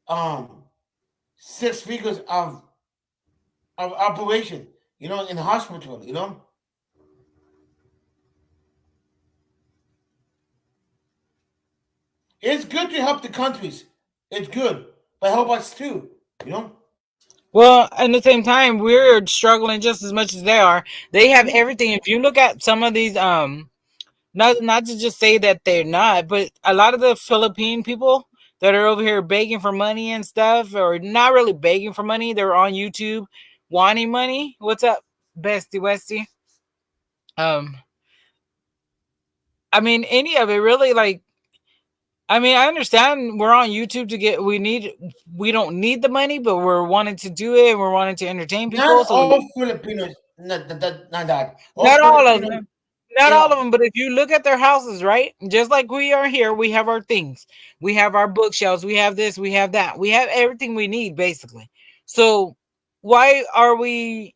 um 6 figures of operation. You know, in the hospital. You know, it's good to help the countries. It's good, but help us too. You know. Well, at the same time, we're struggling just as much as they are. They have everything. If you look at some of these, not to just say that they're not, but a lot of the Philippine people that are over here begging for money and stuff, or not really begging for money, they're on YouTube wanting money. What's up, Bestie Westie? Um, I mean, any of it really, like, I mean, I understand we're on YouTube to get, we don't need the money, but we're wanting to do it. And we're wanting to entertain people. Not So all Filipinos, not that. All not all of Filipinos, them. Not you all of know, them, but if you look at their houses, right? Just like we are here, we have our things. We have our bookshelves. We have this. We have that. We have everything we need, basically. So why are we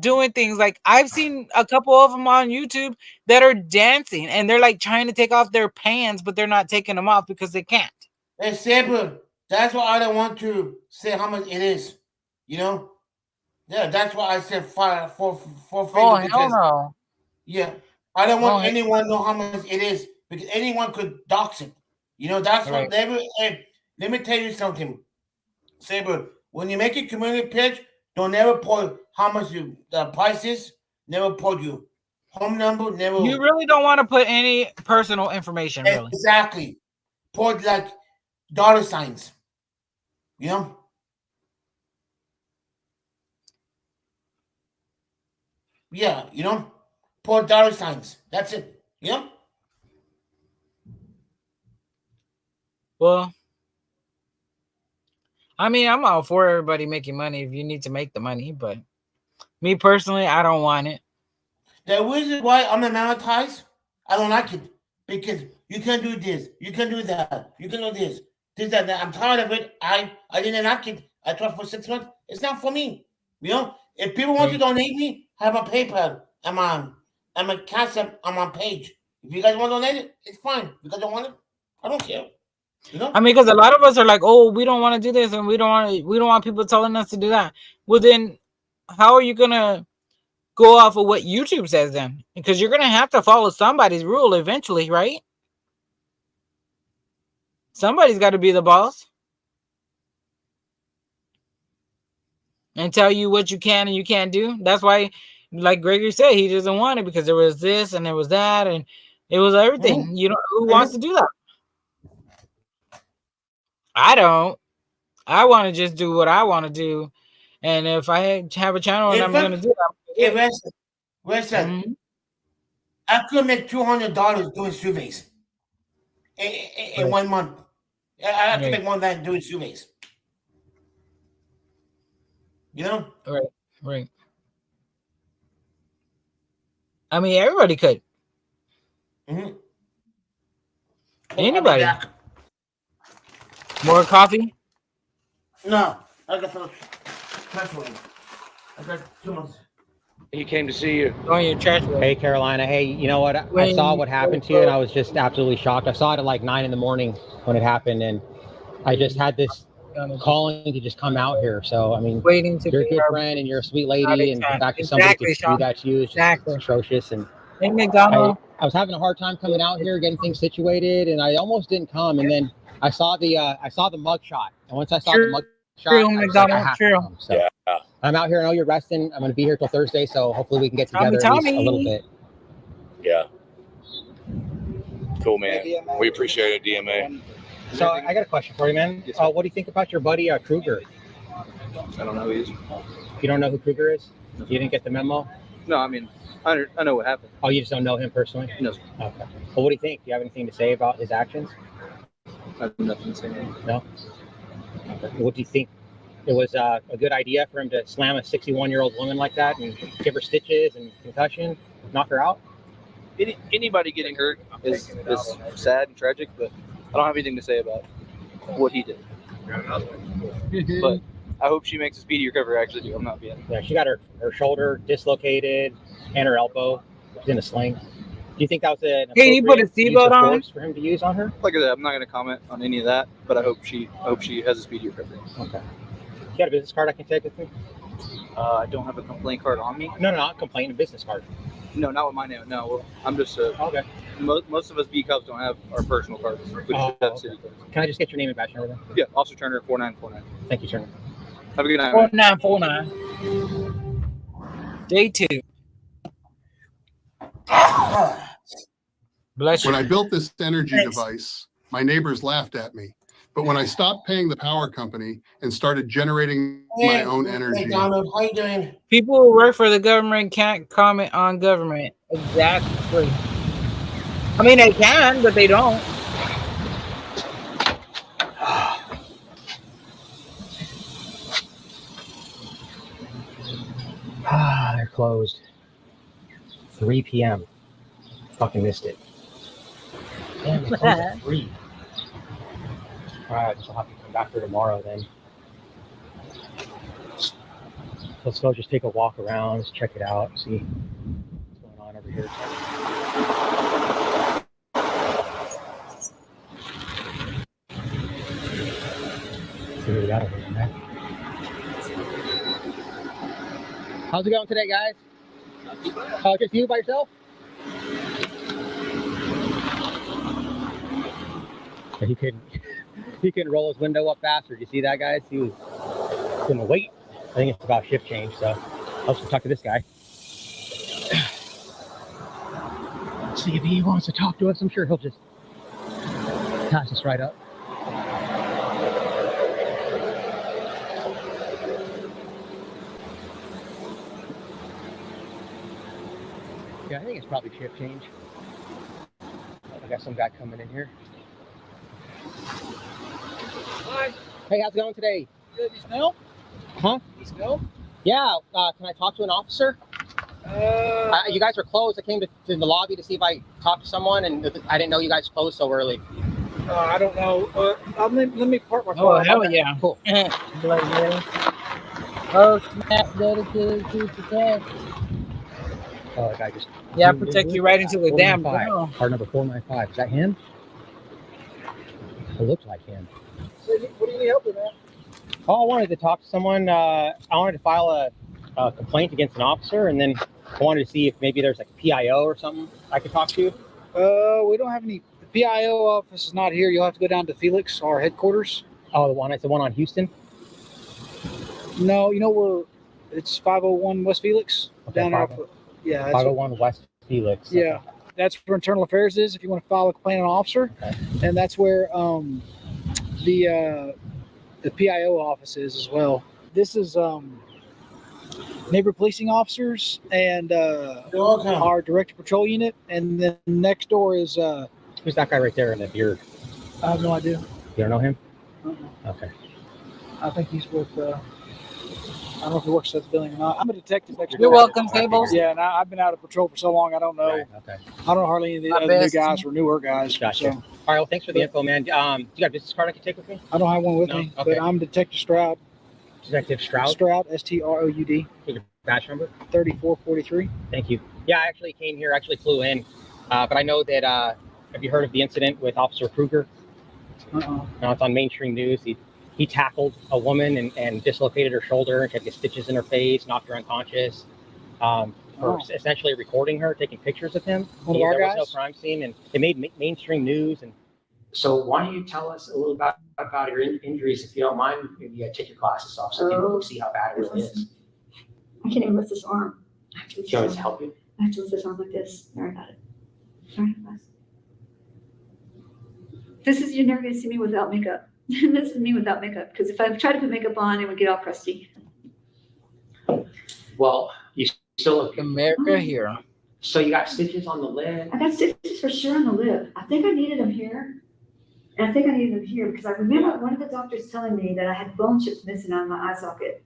doing things like I've seen a couple of them on YouTube that are dancing and they're like trying to take off their pants, but they're not taking them off because they can't. hey, Saber, that's why I don't want to say how much it is. You know? Yeah, that's why I said four Oh, figures hell because, no. yeah, I don't Oh, want anyone to know how much it is because anyone could dox it. You know, that's what, right. let me tell you something, Saber. When you make a community page, don't ever put how much the price is. Never put you home number, never. You really don't want to put any personal information, really. Exactly. Put like dollar signs. You know? Yeah, you know? Put dollar signs. That's it. You know? Well, I mean, I'm all for everybody making money if you need to make the money, but me personally, I don't want it. The reason why I'm monetized, I don't like it. Because you can do this, you can do that, you can do this, that. I'm tired of it. I didn't like it. I tried for 6 months. It's not for me. You know, if people want to donate me, I have a PayPal. I'm a Cash App. I'm on page. If you guys want to donate it, it's fine. If you guys don't want it, I don't care. You know? I mean, because a lot of us are like, oh, we don't want to do this, and we don't want people telling us to do that. Well, then, how are you gonna go off of what YouTube says then? Because you're gonna have to follow somebody's rule eventually, right? Somebody's got to be the boss and tell you what you can and you can't do. That's why, like Gregory said, he doesn't want it because there was this and there was that and it was everything. Mm-hmm. You know, who wants to do that? I don't. I want to just do what I want to do, and if I have a channel and I'm going to do that, Listen, I could make $200 doing surveys in 1 month. I could make more than that doing surveys. You know? Right. I mean, everybody could. Mm-hmm. Anybody. More coffee? No, I got some trash one. I got 2 months. He came to see you. Going your trash. Hey, Carolina. Hey, you know what? I saw what happened to you, and I was just absolutely shocked. I saw it at like 9 in the morning when it happened, and I just had this calling to just come out here. So, I mean, you're a good friend, and you're a sweet lady, and the fact that somebody could do that to you is just atrocious. And I was having a hard time coming out here, getting things situated, and I almost didn't come. And then I saw the mug shot, and once I saw the mug shot, I was like, I have to come. So yeah. I'm out here. I know you're resting. I'm going to be here till Thursday, so hopefully we can get together at least a little bit. Yeah. Cool, man. We appreciate it, DMA. So I got a question for you, man. What do you think about your buddy Kruger? I don't know who he is. You don't know who Kruger is? You didn't get the memo? No, I mean, I know what happened. Oh, you just don't know him personally? No. Okay. Well, what do you think? Do you have anything to say about his actions? I have nothing to say. No? Okay. What do you think? It was a good idea for him to slam a 61-year-old woman like that and give her stitches and concussion, knock her out? Anybody getting hurt is sad and tragic, but I don't have anything to say about what he did. But I hope she makes a speedy recovery. I actually do. I'm not being. Yeah, she got her shoulder dislocated and her elbow. She's in a sling. Do you think that was an you put a seatbelt on for him to use on her? Like I said, I'm not going to comment on any of that, but I hope she has a speedy recovery. Okay. You got a business card I can take with me? I don't have a complaint card on me. No, not a complaint, a business card. No, not with my name. No, I'm just okay. Most of us B Cubs don't have our personal cards. We just have city cards. Can I just get your name and badge number then? Yeah, Officer Turner, 4949. Thank you, Turner. Have a good night. 4949. Day 2. Bless you. When I built this energy device, my neighbors laughed at me. But when I stopped paying the power company and started generating my own energy. Hey, Donald, how you doing? People who work for the government can't comment on government. Exactly. I mean, they can, but they don't. They're closed. 3 p.m. Fucking missed it. Damn, they closed at 3. All right, I guess I'll have to come back here tomorrow then. Let's go just take a walk around, let's check it out, see what's going on over here. See what we got over here, man. How's it going today, guys? Just you by yourself? He couldn't roll his window up faster. Did you see that, guys? He was gonna wait. I think it's about shift change, so I'll just talk to this guy. See if he wants to talk to us. I'm sure he'll just pass us right up. Yeah, I think it's probably shift change. I got some guy coming in here. Hi. Hey, how's it going today? Good. You smell? Huh? You smell? Yeah. Can I talk to an officer? You guys are closed. I came to the lobby to see if I talked to someone, and I didn't know you guys closed so early. I don't know. Let me park my Oh, car. hell yeah. Cool. Oh, snap, dedicated to protect. Oh, the guy just... Yeah, protect you right into the damn 495. ground. Car number 495. Is that him? It looks like him. So, what do you need help with, man? Oh, I wanted to talk to someone. I wanted to file a complaint against an officer, and then I wanted to see if maybe there's like a PIO or something I could talk to. We don't have any. The PIO office is not here. You'll have to go down to Felix, our headquarters. Oh, the one on Houston? No, you know where it's 501 West Felix? Okay, Down off. Yeah, that's 501 West Felix. Yeah, that's where Internal Affairs is. If you want to file a complaint on an officer, and that's where the PIO office is as well. This is neighbor policing officers and our director patrol unit, and then next door is who's that guy right there in the beard? I have no idea. You don't know him? Uh-uh. Okay. I think he's with. I don't know if he works at the building or not. I'm a detective next door. You're welcome, Tables. Yeah, and I've been out of patrol for so long. I don't know. Right, okay. I don't know hardly any of the My other new best. guys or newer guys. Gotcha. So All right. Well, thanks for the info, man. Do you got a business card I can take with me? I don't have one with No? me, Okay. but I'm Detective Stroud. Detective Stroud. Stroud, STROUD. Your badge number? 3443. Thank you. Yeah, I actually came here. Actually flew in, but I know that. Have you heard of the incident with Officer Kruger? Uh-uh. No, it's on mainstream news. He tackled a woman and dislocated her shoulder, and she had to get stitches in her face, knocked her unconscious. For essentially recording her, taking pictures of him. One of our there was guys? no crime scene, and it made mainstream news. And So why don't you tell us a little about your injuries, if you don't mind? Maybe take your glasses off so people can see how bad it really is. I can't even lift this arm. I have to Do lift you want this us to arm. help you? I have to lift this arm like this. There, I got it. All right, guys. This is, you're never going to see me without makeup. This is me without makeup, because if I tried to put makeup on, it would get all crusty. Well, you still look beautiful. America here. So you got stitches on the lid. I got stitches for sure on the lip. I think I needed them here. And I think I needed them here because I remember one of the doctors telling me that I had bone chips missing out of my eye socket.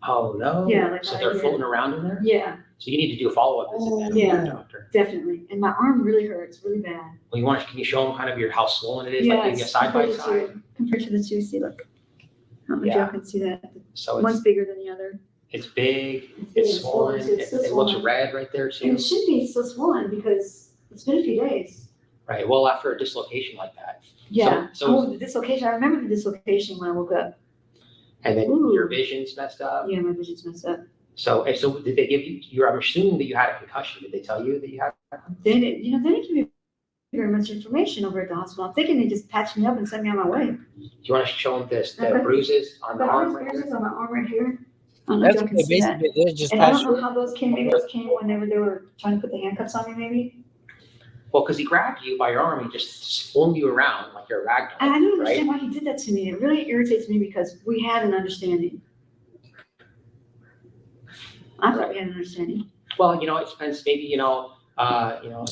Oh no. Yeah, like so I they're did. floating around in there. Yeah, So you need to do a follow-up visit then with Yeah. the doctor. definitely. And my arm really hurts, really bad. Well, can you show them kind of your how swollen it is, like maybe a it's side by compared to side? two- Compared to the two, see, look. I don't know if Yeah. y'all can see that. So One's it's bigger than the other. it's big, big, it's swollen, too. It's it still looks swollen. red right there And too. it should be still swollen because it's been a few days. Right. Well, after a dislocation like that. Yeah. So The dislocation. I remember the dislocation when I woke up. and then Ooh. your vision's messed up. Yeah, my vision's messed up. So did they give you? I'm assuming that you had a concussion. Did they tell you that you had? They didn't give me very much information over at the hospital. I'm thinking they just patched me up and sent me on my way. Do you want to show them the Okay. bruises on the But arm those right bruises here? on my arm right here. I don't know if That's y'all can what see that. basically it is. Just And I pass don't know how those came. Maybe those came whenever they were trying to put the handcuffs on me, maybe. Well, because he grabbed you by your arm and just flung you around like you're a rag And I doll, don't right? understand why he did that to me. It really irritates me because we had an understanding. I thought we had an understanding. Well, it depends. Maybe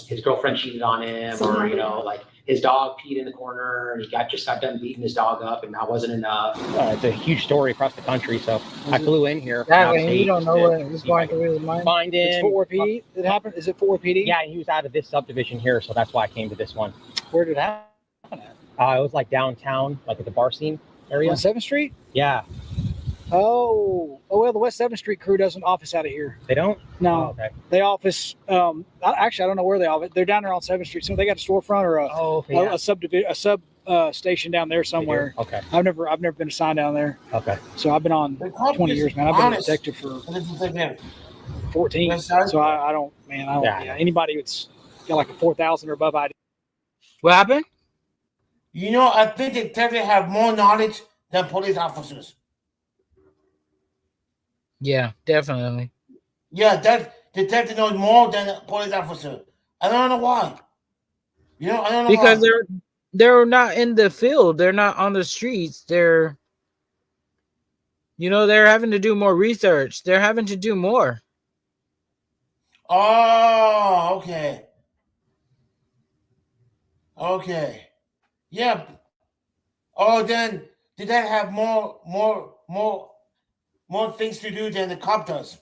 his girlfriend cheated on him, Something or like that. like his dog peed in the corner, and he just got done beating his dog up, and that wasn't enough. it's a huge story across the country, so I flew in here. Exactly. from And you don't know out of what state is to see if I going through his mind. Find him. It's Fort Worth PD. It happened. Is it Fort Worth PD? Yeah, he was out of this subdivision here, so that's why I came to this one. Where did it happen? It was like downtown, like at the bar scene area. On 7th Street? Yeah, Oh, well, the West 7th Street crew doesn't office out of here. they don't. No, Oh, okay. they office. Actually, I don't know where they office. They're down there on 7th Street. So they got a storefront or a sub station down there somewhere. Okay. I've never been assigned down there. Okay. So I've been on 20 years, man. I've been a detective for 14. So I don't, man. I don't. Yeah. Yeah. Anybody that's got like a 4,000 or above ID. What happened? I think detectives have more knowledge than police officers. Yeah, definitely. Yeah, that detective knows more than a police officer. I don't know why. You know, I don't know Because why. they're not in the field. They're not on the streets. They're having to do more research. They're having to do more. Oh, okay. Okay. Yeah. Oh, then did that have more things to do than the cop does?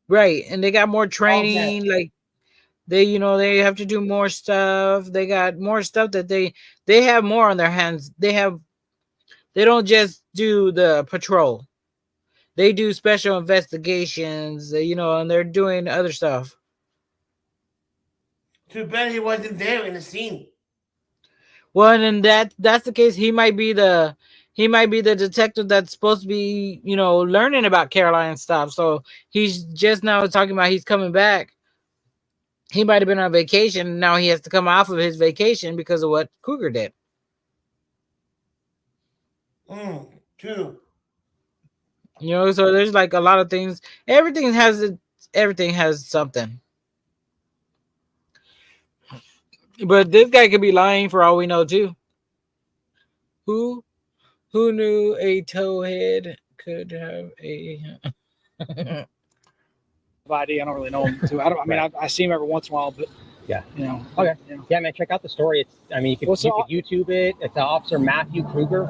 Right. And they got more Okay. training. Like they have to do more stuff. They got more stuff that they have more on their hands. They don't just do the patrol. They do special investigations, and they're doing other stuff. Too bad he wasn't there in the scene. Well, and that's the case. He might be the detective that's supposed to be, learning about Caroline and stuff. So he's just now talking about he's coming back. He might have been on vacation. And now he has to come off of his vacation because of what Kruger did. True. So there's like a lot of things. Everything has something. But this guy could be lying for all we know too. Who knew a towhead could have a ID? I don't really know him too. I mean, I see him every once in a while, but yeah, Okay. Yeah, man, check out the story. You could YouTube it. It's Officer Matthew Kruger.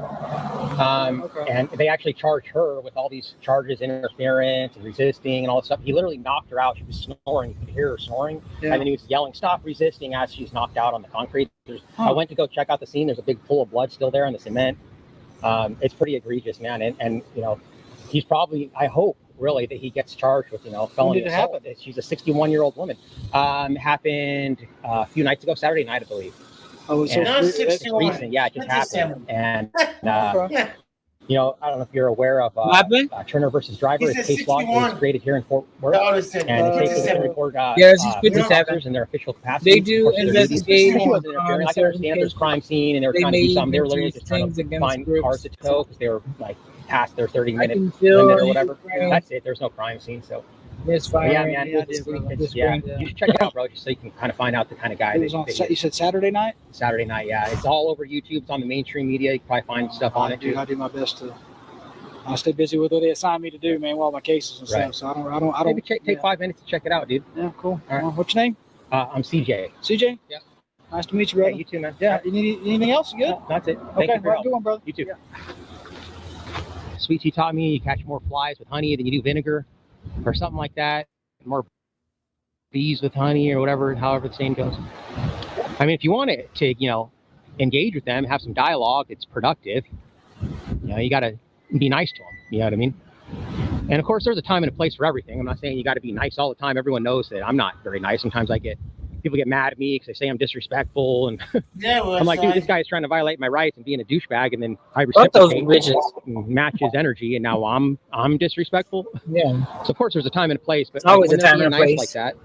And they actually charged her with all these charges, interference and resisting and all this stuff. He literally knocked her out. She was snoring. You could hear her snoring. Yeah. And then he was yelling, "Stop resisting," as she's knocked out on the concrete. I went to go check out the scene. There's a big pool of blood still there in the cement. It's pretty egregious, man. And he's probably, I hope, really, that he gets charged with, felony assault. She's a 61-year-old woman. Happened a few nights ago, Saturday night, I believe. Oh, so it's recent. Yeah, it just happened. And I don't know if you're aware of Turner versus Driver. It's case law is created here in Fort Worth, and it's taken to report officers in their official capacity. They do investigate. She wasn't interfering. I can understand there's a crime scene and they were trying to do something. They were literally just trying to find cars to tow because they were like past their 30-minute limit or whatever. That's it. There's no crime scene, so. Misfire. Yeah, man. You should check it out, bro, just so you can kind of find out the kind of guy. You said Saturday night? Saturday night, yeah. It's all over YouTube. It's on the mainstream media. You can probably find stuff on it too. I do my best to. I stay busy with what they assign me to do, man. While my cases and stuff. So I don't. Maybe take 5 minutes to check it out, dude. Yeah, cool. All right. What's your name? I'm CJ. CJ. Yeah. Nice to meet you, brother. Yeah, you too, man. Yeah. You need anything else? You good? No, that's it. Okay. Thank you for Have a good one, brother. You too. Sweet Tea taught me you catch more flies with honey than you do vinegar, or something like that. More bees with honey or whatever, however the saying goes. I mean, if you want to engage with them, have some dialogue, it's productive. You got to be nice to them. You know what I mean? And of course, there's a time and a place for everything. I'm not saying you got to be nice all the time. Everyone knows that I'm not very nice. Sometimes people get mad at me because they say I'm disrespectful, and I'm like, dude, this guy is trying to violate my rights and being a douchebag, and then I reciprocate and match his energy, and now I'm disrespectful. Yeah. So of course, there's a time and a place, but always a time and a place like that.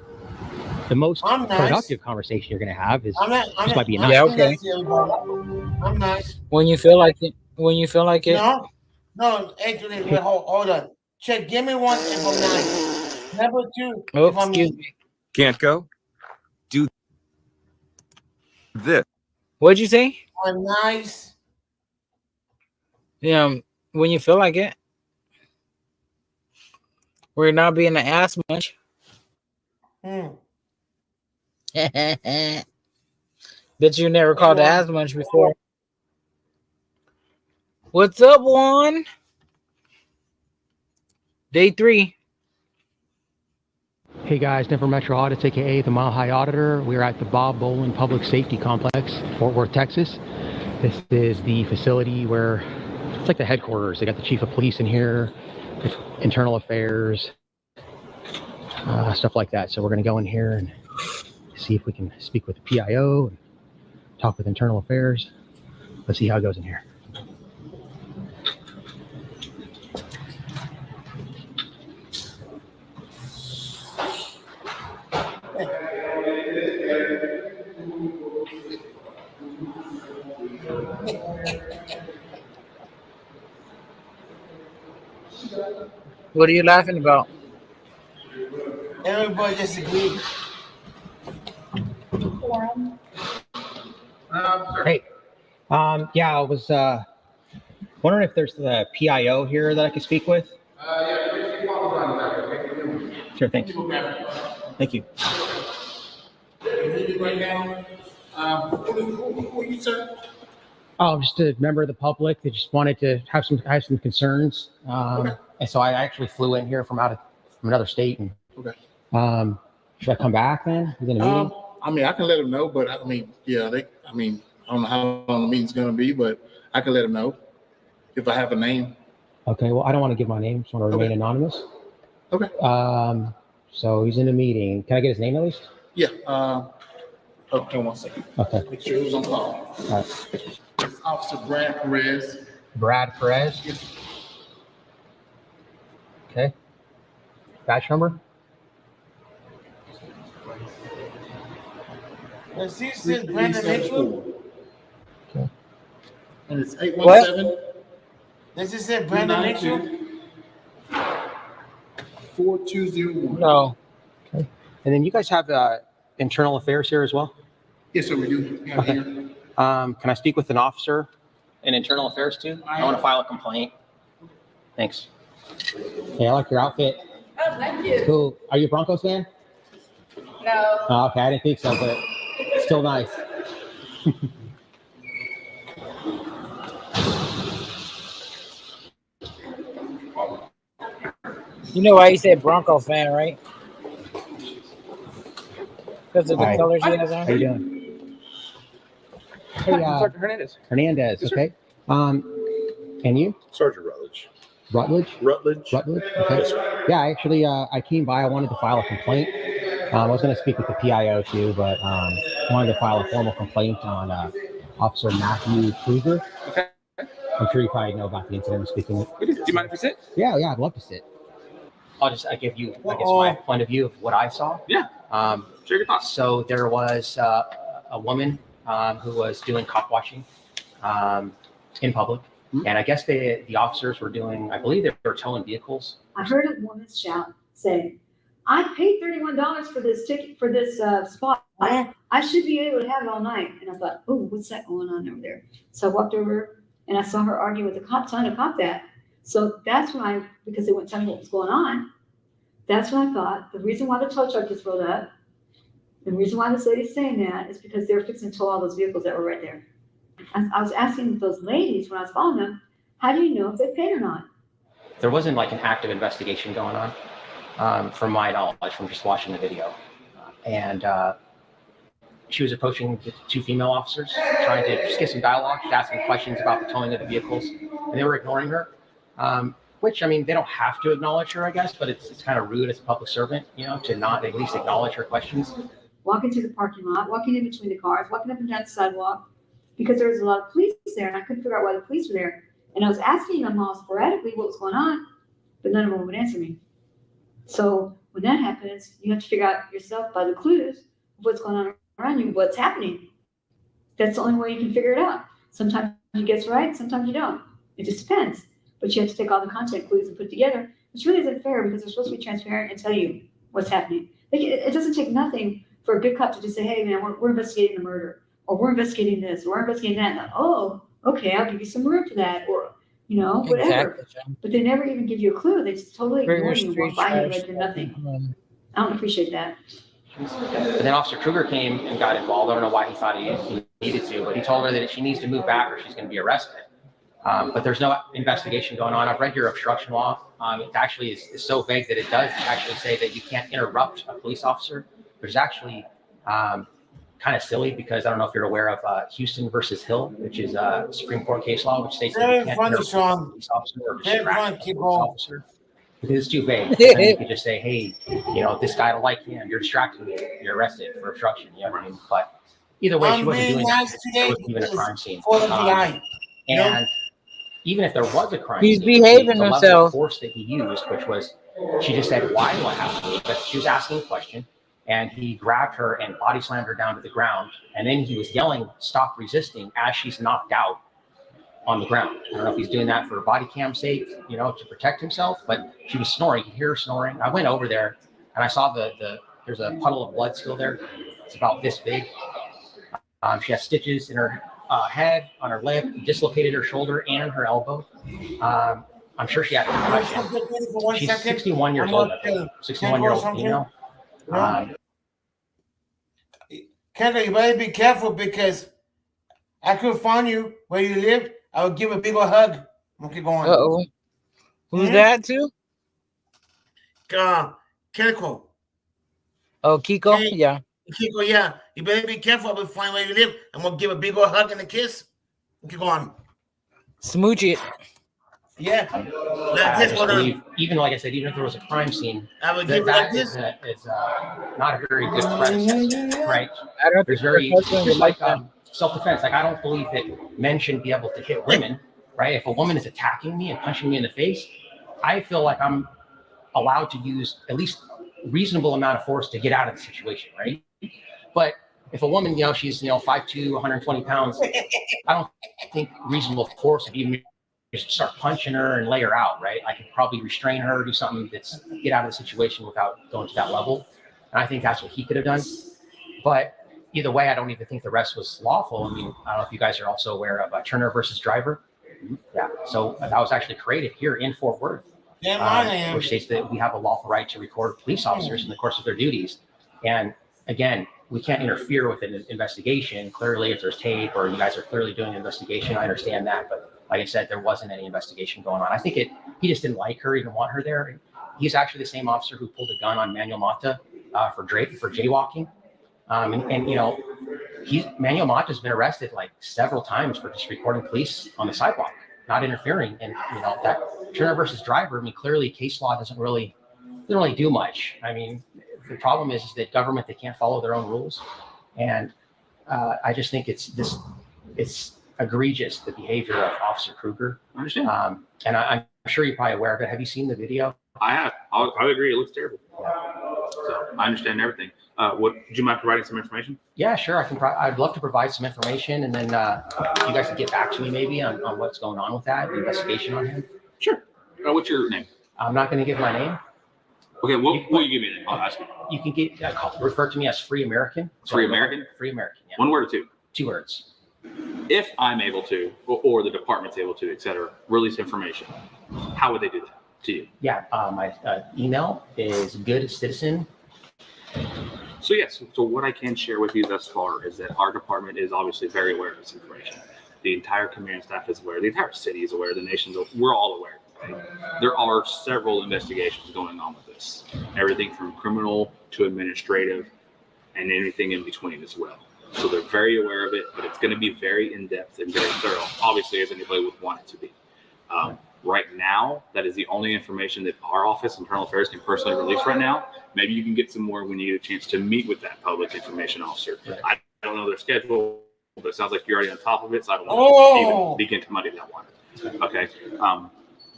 The most productive conversation you're going to have is just by being nice. Yeah, okay. I'm nice. When you feel like it. No, actually, wait, hold on. Check, give me one if I'm nice. Number two, Oh, if I'm excuse me. Can't go. Do this. What'd you say? I'm nice. Yeah, when you feel like it. We're not being an ass much. Bet you never called the ass much before. What's up, Juan? Day 3. Hey guys, Denver Metro Audits, aka the Mile High Auditor. We're at the Bob Bolin Public Safety Complex, Fort Worth, Texas. This is the facility where it's like the headquarters. They got the chief of police in here, internal affairs, stuff like that. So we're going to go in here and see if we can speak with the PIO and talk with internal affairs. Let's see how it goes in here. What are you laughing about? Everybody just agreed. Hey, yeah, I was wondering if there's the PIO here that I could speak with. Sure, thanks. Thank you. Right now, who are you, sir? Oh, just a member of the public that just wanted to have some concerns, and so I actually flew in here from another state. And should I come back then within a meeting? I mean, I can let them know, but I mean, yeah, I don't know how long the meeting's gonna be, but I can let them know if I have a name. Okay, well, I don't want to give my name. Just want to remain anonymous. Okay. So he's in a meeting. Can I get his name at least? Yeah. Okay, 1 second. Okay. Make sure who's on call. All right. It's Officer Brad Perez. Brad Perez. Yes. Okay. Badge number? This is Brandon Mitchell. Okay. And it's 817. This is it, Brandon Mitchell. 4201. No. Okay. And then you guys have internal affairs here as well? Yes, sir, we do. Yeah, Okay. here. Can I speak with an officer in internal affairs too? I want to file a complaint. Thanks. Hey, I like your outfit. Oh, thank you. Cool. Are you a Broncos fan? No. Oh, okay, I didn't think so, but still nice. You know why you said Bronco fan, right? Because of the Hi. colors he has on. How you doing? Hey, Sergeant Hernandez. Hernandez. Yes, sir. Okay. And you? Sergeant Rutledge. Rutledge? Rutledge. Rutledge. Okay. Yes, sir. Yeah, actually, I came by. I wanted to file a complaint. I was going to speak with the PIO too, but wanted to file a formal complaint on Officer Matthew Kruger. Okay. I'm sure you probably know about the incident I'm speaking with. Do you mind if we sit? Yeah, I'd love to sit. I give you, I guess, my point of view of what I saw. Yeah. Share your thoughts. So there was a woman who was doing cop watching in public. Mm-hmm. And I guess the officers were doing, I believe they were towing vehicles. I heard a woman shout, say, I paid $31 for this ticket, for this spot. I should be able to have it all night. And I thought, oh, what's that going on over there? So I walked over and I saw her argue with the cop, trying to cop that. So that's when because they wouldn't tell me what was going on, that's when I thought the reason why the tow truck gets rolled up, the reason why this lady's saying that is because they're fixing to tow all those vehicles that were right there. I was asking those ladies when I was following them, how do you know if they paid or not? There wasn't like an active investigation going on, from my knowledge, from just watching the video. And she was approaching the two female officers, trying to just get some dialogue, just asking questions about the towing of the vehicles, and they were ignoring her. Which, I mean, they don't have to acknowledge her, I guess, but it's kind of rude as a public servant, to not at least acknowledge her questions. Walking to the parking lot, walking in between the cars, walking up and down the sidewalk, because there was a lot of police there, and I couldn't figure out why the police were there. And I was asking them all sporadically what was going on, but none of them would answer me. So when that happens, you have to figure out yourself by the clues of what's going on around you, what's happening. That's the only way you can figure it out. Sometimes you guess right, sometimes you don't. It just depends. But you have to take all the content clues and put together, which really isn't fair because they're supposed to be transparent and tell you what's happening. Like, it doesn't take nothing for a good cop to just say, hey, man, we're investigating the murder, or we're investigating this, or we're investigating that. And, oh, okay, I'll give you some room for that, or, whatever. Exactly. But they never even give you a clue. They just totally ignore you and walk by you like you're nothing. I don't appreciate that. But then Officer Kruger came and got involved. I don't know why he thought he needed to, but he told her that she needs to move back or she's going to be arrested. But there's no investigation going on. I've read your obstruction law. It actually is so vague that it does actually say that you can't interrupt a police officer, which is actually kind of silly because I don't know if you're aware of Houston versus Hill, which is a Supreme Court case law, which states that you can't interrupt a police officer or distract a police officer because it's too vague. And you could just say, hey, this guy don't like him. You're distracting me. You're arrested for obstruction. You know what I mean? But either way, she wasn't doing that. There wasn't even a crime scene. And even if there was a crime He's scene, behaving the level himself. of force that he used, which was, she just said, why do I have to leave? But she was asking a question, and he grabbed her and body slammed her down to the ground. And then he was yelling, stop resisting, as she's knocked out on the ground. I don't know if he's doing that for body cam sake, to protect himself, but she was snoring. You could hear her snoring. I went over there and I saw there's a puddle of blood still there. It's about this big. She has stitches in her head, on her lip, dislocated her shoulder and her elbow. I'm sure she had a concussion. She's 61 years old, I think. 61-year-old female. Kendra, you better be careful because I could find you where you live. I would give a big old hug. Okay, go on. Uh-oh. Who's that too? Kiko. Oh, Kiko? Yeah. Kiko, yeah. You better be careful. I will find where you live. I'm going to give a big old hug and a kiss. Okay, go on. Smooch it. Yeah. I just believe, even like I said, even if there was a crime scene, that is not a very good predecessor, right? There's just like self-defense. Like I don't believe that men shouldn't be able to hit women, right? If a woman is attacking me and punching me in the face, I feel like I'm allowed to use at least reasonable amount of force to get out of the situation, right? But if a woman, she's 5'2", 120 pounds, I don't think reasonable force would be just start punching her and lay her out, right? I could probably restrain her, do something that's get out of the situation without going to that level. And I think that's what he could have done. But either way, I don't even think the rest was lawful. I mean, I don't know if you guys are also aware of Turner versus Driver. Yeah. So that was actually created here in Fort Worth, which states that we have a lawful right to record police officers in the course of their duties. And again, we can't interfere with an investigation. Clearly, if there's tape or you guys are clearly doing an investigation, I understand that. But like I said, there wasn't any investigation going on. I think he just didn't like her, he didn't want her there. He's actually the same officer who pulled a gun on Manuel Mata for jaywalking. Manuel Mata's been arrested like several times for just recording police on the sidewalk, not interfering. And that Turner versus Driver, I mean, clearly case law doesn't really do much. I mean, the problem is that government, they can't follow their own rules. And I just think it's egregious, the behavior of Officer Kruger. I understand. And I'm sure you're probably aware of it. Have you seen the video? I have. I would agree. It looks terrible. So I understand everything. Would you mind providing some information? Yeah, sure. I'd love to provide some information, and then you guys can get back to me maybe on what's going on with that, the investigation on him. Sure. What's your name? I'm not going to give my name. Okay, what will you give me a name? I'll ask you. You can refer to me as Free American. Free American? Free American, yeah. 1 word or 2? 2 words. If I'm able to, or the department's able to, et cetera, release information, how would they do that to you? Yeah, my email is goodcitizen. So yes, so what I can share with you thus far is that our department is obviously very aware of this information. The entire command staff is aware. The entire city is aware. The nation's aware. We're all aware. Right? There are several investigations going on with this. Everything from criminal to administrative and anything in between as well. So they're very aware of it, but it's going to be very in-depth and very thorough, obviously, as anybody would want it to be. Right now, that is the only information that our office, Internal Affairs, can personally release right now. Maybe you can get some more when you get a chance to meet with that public information officer. Right. I don't know their schedule, but it sounds like you're already on top of it, so I don't want to even begin to muddy that one. Okay.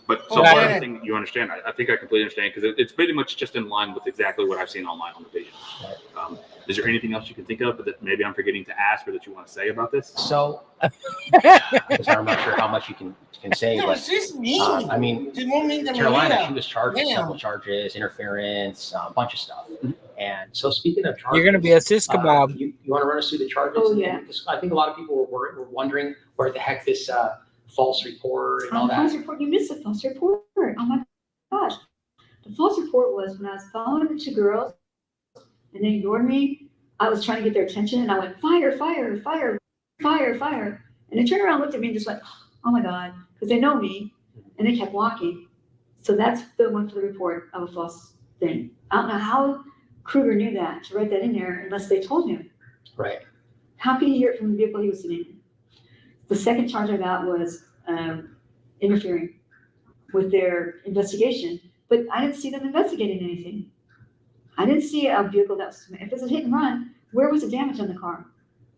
But so far, everything you understand, I think I completely understand, because it's pretty much just in line with exactly what I've seen online on the video. Is there anything else you can think of that maybe I'm forgetting to ask or that you want to say about this? So, because I'm not sure how much you can say, but I mean, Carolina, she was charged with several charges, interference, a bunch of stuff. And so, speaking of charges, you're going to be a sis kebab. You want to run us through the charges? Oh, yeah. I think a lot of people were wondering where the heck this false report and all that. False report. You missed the false report. Oh my gosh. The false report was when I was following the 2 girls and they ignored me. I was trying to get their attention and I went, fire, fire, fire, fire, fire. And they turned around, looked at me and just went, oh my God, because they know me and they kept walking. So that's the one for the report of a false thing. I don't know how Kruger knew that, to write that in there, unless they told him. Right. How could he hear it from the vehicle he was sitting in? The second charge I got was interfering with their investigation, but I didn't see them investigating anything. I didn't see a vehicle that was, if it's a hit and run, where was the damage on the car?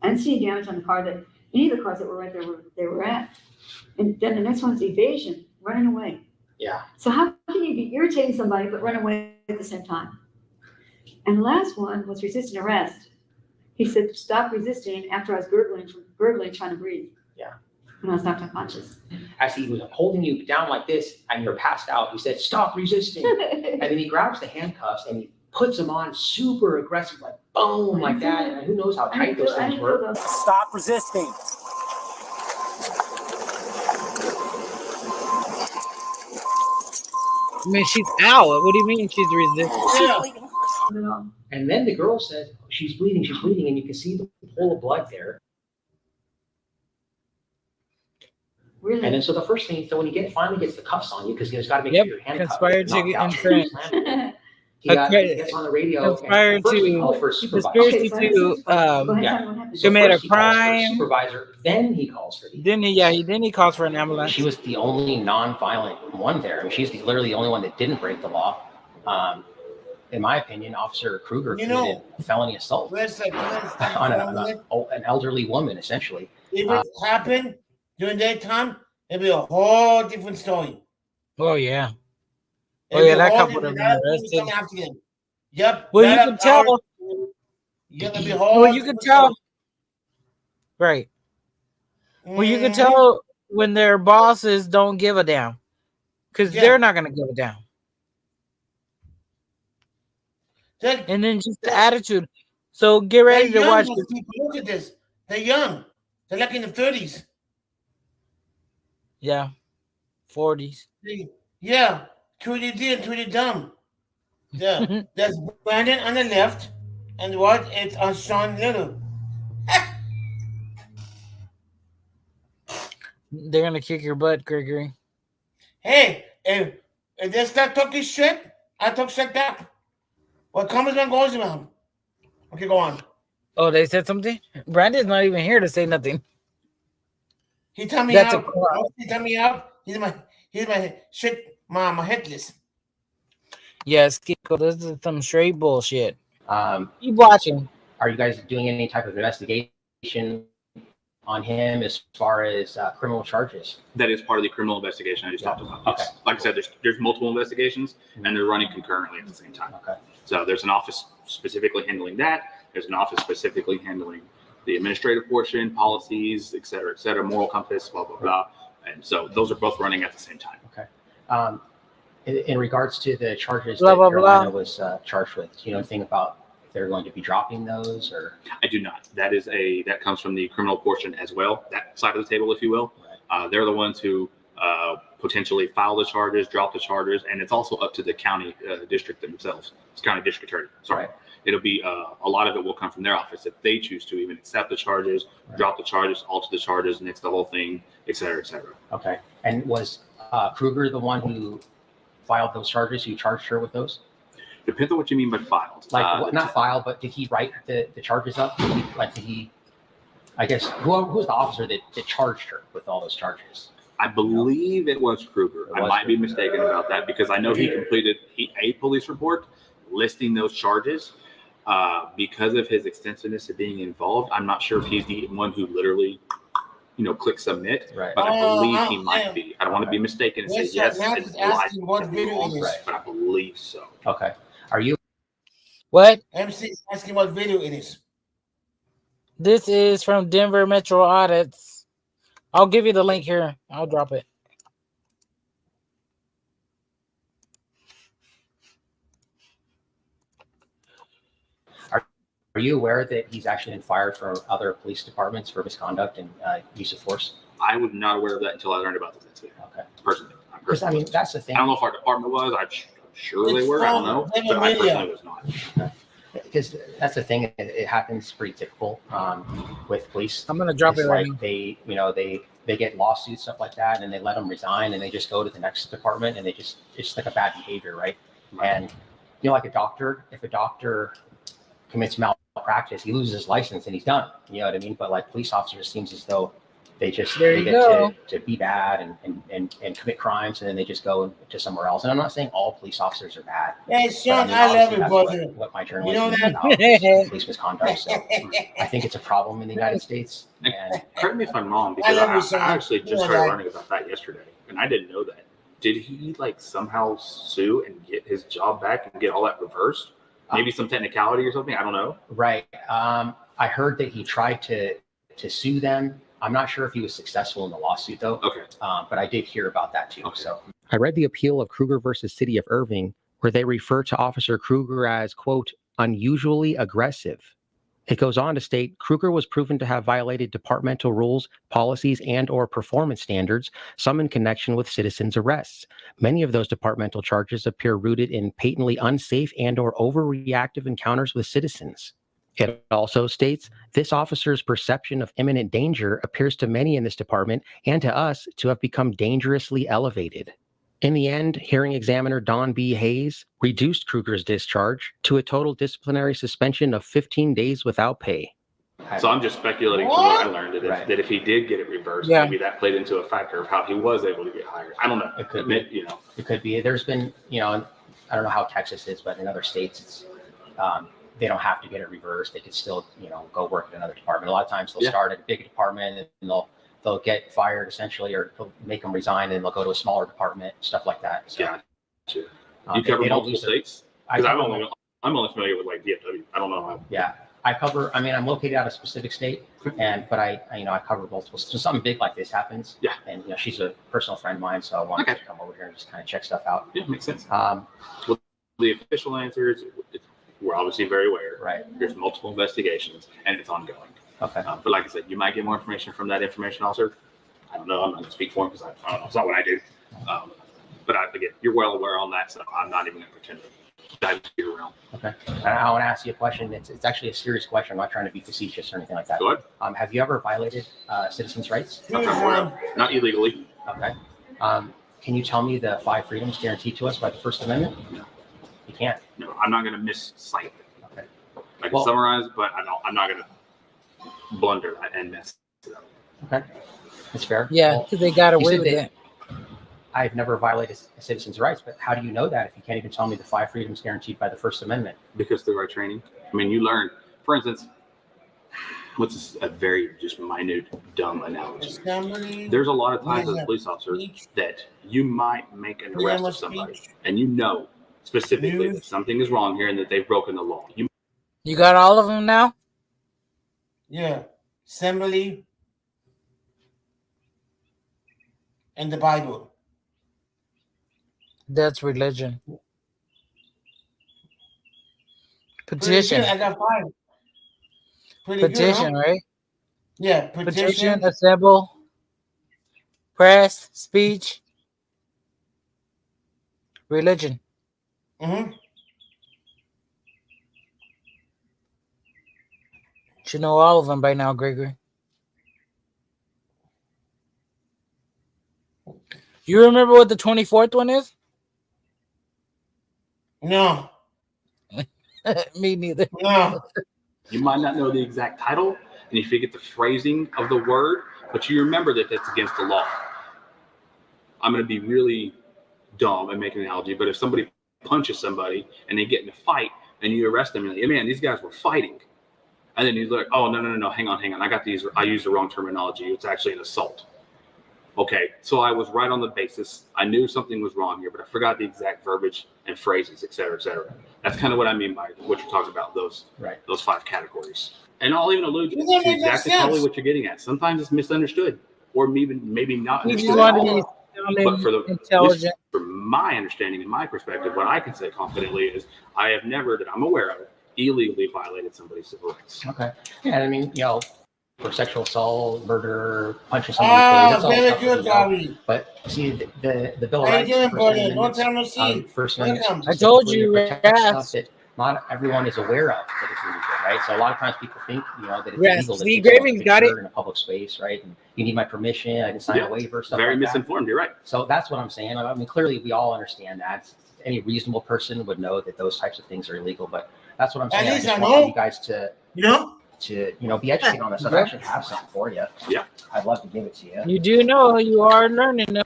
I didn't see any damage on the car that any of the cars that were right there they were at. And then the next one's evasion, running away. Yeah. So how can you be irritating somebody but run away at the same time? And the last one was resisting arrest. He said, stop resisting after I was gurgling, trying to breathe. Yeah. When I was knocked unconscious. As he was holding you down like this and you're passed out, he said, stop resisting. And then he grabs the handcuffs and he puts them on super aggressive, like boom, like that. And who knows how tight those things were. Stop resisting. I mean, she's out. What do you mean she's resisting? Yeah. And then the girl says, she's bleeding, and you can see the pool of blood there. Really? And then so the first thing, so when he finally gets the cuffs on you, because he's got to make sure you're handcuffed. Conspired to entrench. He gets on the radio. Conspired First he to calls for a supervisor. conspiracy to commit a crime. Supervisor. Then he calls for the. Then he calls for an ambulance. She was the only non-violent one there. I mean, she's literally the only one that didn't break the law. In my opinion, Officer Kruger committed felony assault on an elderly woman, essentially. If it happened during that time, it'd be a whole different story. Oh yeah. Oh yeah, that couple would have been arrested. Yep. Well, you can tell. Well, you can tell. Right. Well, you can tell when their bosses don't give a damn, because they're not gonna give a damn. And then just the attitude. So get ready to watch. Look at this. They're young. They're like in the 30s. Yeah. 40s. Yeah. Truly did, truly dumb. Yeah. There's Brandon on the left, and what? It's Sean Little. They're gonna kick your butt, Gregory. Hey, if they start talking shit, I talk shit back. What comes around goes around. Okay, go on. Oh, they said something? Brandon's not even here to say nothing. He tell me out. He tell me out. He's my shit, my headless. Yes, Kiko, this is some straight bullshit. Keep watching. Are you guys doing any type of investigation on him as far as criminal charges? That is part of the criminal investigation I just talked about. Okay. Like I said, there's multiple investigations, and they're running concurrently at the same time. Okay. So there's an office specifically handling that. There's an office specifically handling the administrative portion, policies, et cetera, moral compass, blah, blah, blah. And so those are both running at the same time. Okay. In regards to the charges blah, that blah, Carolina blah. was charged with, do you know anything about if they're going to be dropping those, or? I do not. That comes from the criminal portion as well, that side of the table, if you will. They're the ones who potentially file the charges, drop the charges, and it's also up to the county district themselves. It's county district attorney. Sorry. Right. It'll be a lot of it will come from their office if they choose to even accept the charges, drop the charges, alter the charges, nix the whole thing, et cetera, et cetera. Okay. And was Kruger the one who filed those charges? Who charged her with those? Depends on what you mean by filed. Like not filed, but did he write the charges up? Did he? I guess who's the officer that charged her with all those charges? I believe it was Kruger. I might be mistaken about that because I know he completed a police report listing those charges. Because of his extensiveness of being involved, I'm not sure if he's the one who literally, click submit. Right. But I believe he might be. I don't want to be mistaken and say yes. Asking what video it is. But I believe so. Okay. Are you? What? MC is asking what video it is. This is from Denver Metro Audits. I'll give you the link here. I'll drop it. Are you aware that he's actually been fired from other police departments for misconduct and use of force? I was not aware of that until I learned about this incident. Okay. Personally. Because I mean, that's the thing. I don't know if our department was. I'm sure they were. I don't know. But I personally was not. Okay. Because that's the thing. It happens pretty typical with police. I'm gonna drop it right now. They get lawsuits, stuff like that, and they let them resign, and they just go to the next department, and it's like a bad behavior, right? And like a doctor, if a doctor commits malpractice, he loses his license and he's done. You know what I mean? But like police officers, seems as though they get to be bad and commit crimes, and then they just go to somewhere else. And I'm not saying all police officers are bad. Hey, Sean, I love you, brother. What my journalism is about, police misconduct. So I think it's a problem in the United States. And correct me if I'm wrong, because I actually just started learning about that yesterday, and I didn't know that. Did he somehow sue and get his job back and get all that reversed? Maybe some technicality or something. I don't know. Right. I heard that he tried to sue them. I'm not sure if he was successful in the lawsuit, though. Okay. But I did hear about that, too. Okay. So I read the appeal of Kruger versus City of Irving where they refer to Officer Kruger as, quote, unusually aggressive. It goes on to state, Kruger was proven to have violated departmental rules, policies, and or performance standards, some in connection with citizens' arrests. Many of those departmental charges appear rooted in patently unsafe and or overreactive encounters with citizens. It also states, this officer's perception of imminent danger appears to many in this department and to us to have become dangerously elevated. In the end, hearing examiner Don B. Hayes reduced Kruger's discharge to a total disciplinary suspension of 15 days without pay. So I'm just speculating from what I learned that if he did get it reversed, maybe that played into a factor of how he was able to get hired. I don't know. It could be. It could be. There's been, I don't know how Texas is, but in other states, it's they don't have to get it reversed. They could still, go work in another department. A lot of times they'll start at a big department and they'll get fired essentially, or they'll make them resign and they'll go to a smaller department, stuff like that. So, you cover multiple states? Because I'm only familiar with like DFW. I don't know how. Yeah, I'm located out of a specific state, but I cover multiple. So something big like this happens. Yeah. And she's a personal friend of mine, so I wanted to come over here and just kind of check stuff out. Yeah, makes sense. Well, the official answer is we're obviously very aware. Right. There's multiple investigations and it's ongoing. Okay. But like I said, you might get more information from that information officer. I don't know. I'm not going to speak for him because I don't know. It's not what I do. But again, you're well aware on that, so I'm not even going to pretend to dive into your realm. Okay. I want to ask you a question. It's actually a serious question. I'm not trying to be facetious or anything like that. Go ahead. Have you ever violated citizens' rights? Not illegally. Okay. Can you tell me the 5 freedoms guaranteed to us by the First Amendment? No. You can't. No, I'm not going to miscite it. Okay. I can summarize, but I'm not going to blunder and mess it up. Okay. That's fair. Yeah, because they got away with it. I've never violated a citizen's rights, but how do you know that if you can't even tell me the 5 freedoms guaranteed by the First Amendment? Because through our training. I mean, you learn, for instance, what's a very just minute, dumb analogy? There's a lot of times as a police officer that you might make an arrest of somebody and specifically that something is wrong here and that they've broken the law. You got all of them now? Yeah. Assembly and the Bible. That's religion. Petition. I got 5. Petition, good, huh? right? Yeah. Petition, assemble, press, speech, religion. Mm-hmm. You know all of them by now, Gregory. You remember what the 24th one is? No. Me neither. No. You might not know the exact title, and you forget the phrasing of the word, but you remember that that's against the law. I'm going to be really dumb and make an analogy, but if somebody punches somebody and they get in a fight and you arrest them, you're like, hey, man, these guys were fighting. And then you're like, oh, no, hang on. I used the wrong terminology. It's actually an assault. Okay, so I was right on the basis. I knew something was wrong here, but I forgot the exact verbiage and phrases, et cetera, et cetera. That's kind of what I mean by what you're talking about, those 5 categories. And I'll even allude to exactly probably what you're getting at. Sometimes it's misunderstood or maybe not understood at all. But intelligent. From my understanding and my perspective, what I can say confidently is I have never, that I'm aware of, illegally violated somebody's civil rights. Okay. Yeah, I mean, for sexual assault, murder, punching somebody in the face. Very good, Gary. But see, the Bill of How you Rights, doing, buddy? Long time no see. First Amendment, I told you, stuff that not everyone is aware of that it's illegal, right? So a lot of times people think, that it's illegal. See, Graving's got it in a public space, right? And you need my permission. I can sign a waiver, stuff very like misinformed. that. You're right. So that's what I'm saying. I mean, clearly we all understand that. Any reasonable person would know that those types of things are illegal, but that's what I'm saying. I just want you guys to be educated on this. I actually have something for you. Yeah, I'd love to give it to you. You do know you are learning them.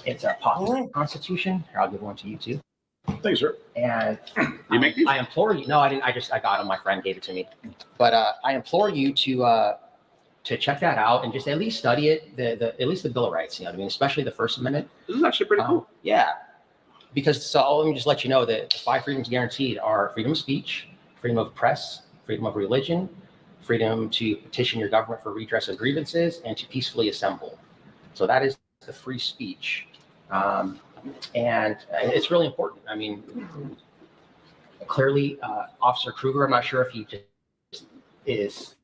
It's a popular constitution. Here, I'll give one to you too. Thanks, sir. And you make these? I implore you. No, I didn't. I got them. My friend gave it to me. But I implore you to check that out and just at least study it. At least the Bill of Rights. Especially the First Amendment. This is actually pretty cool. Yeah, because let me just let you know that the 5 freedoms guaranteed are freedom of speech, freedom of press, freedom of religion, freedom to petition your government for redress of grievances, and to peacefully assemble. So that is the free speech. And it's really important. I mean, clearly, Officer Kruger, I'm not sure if he just is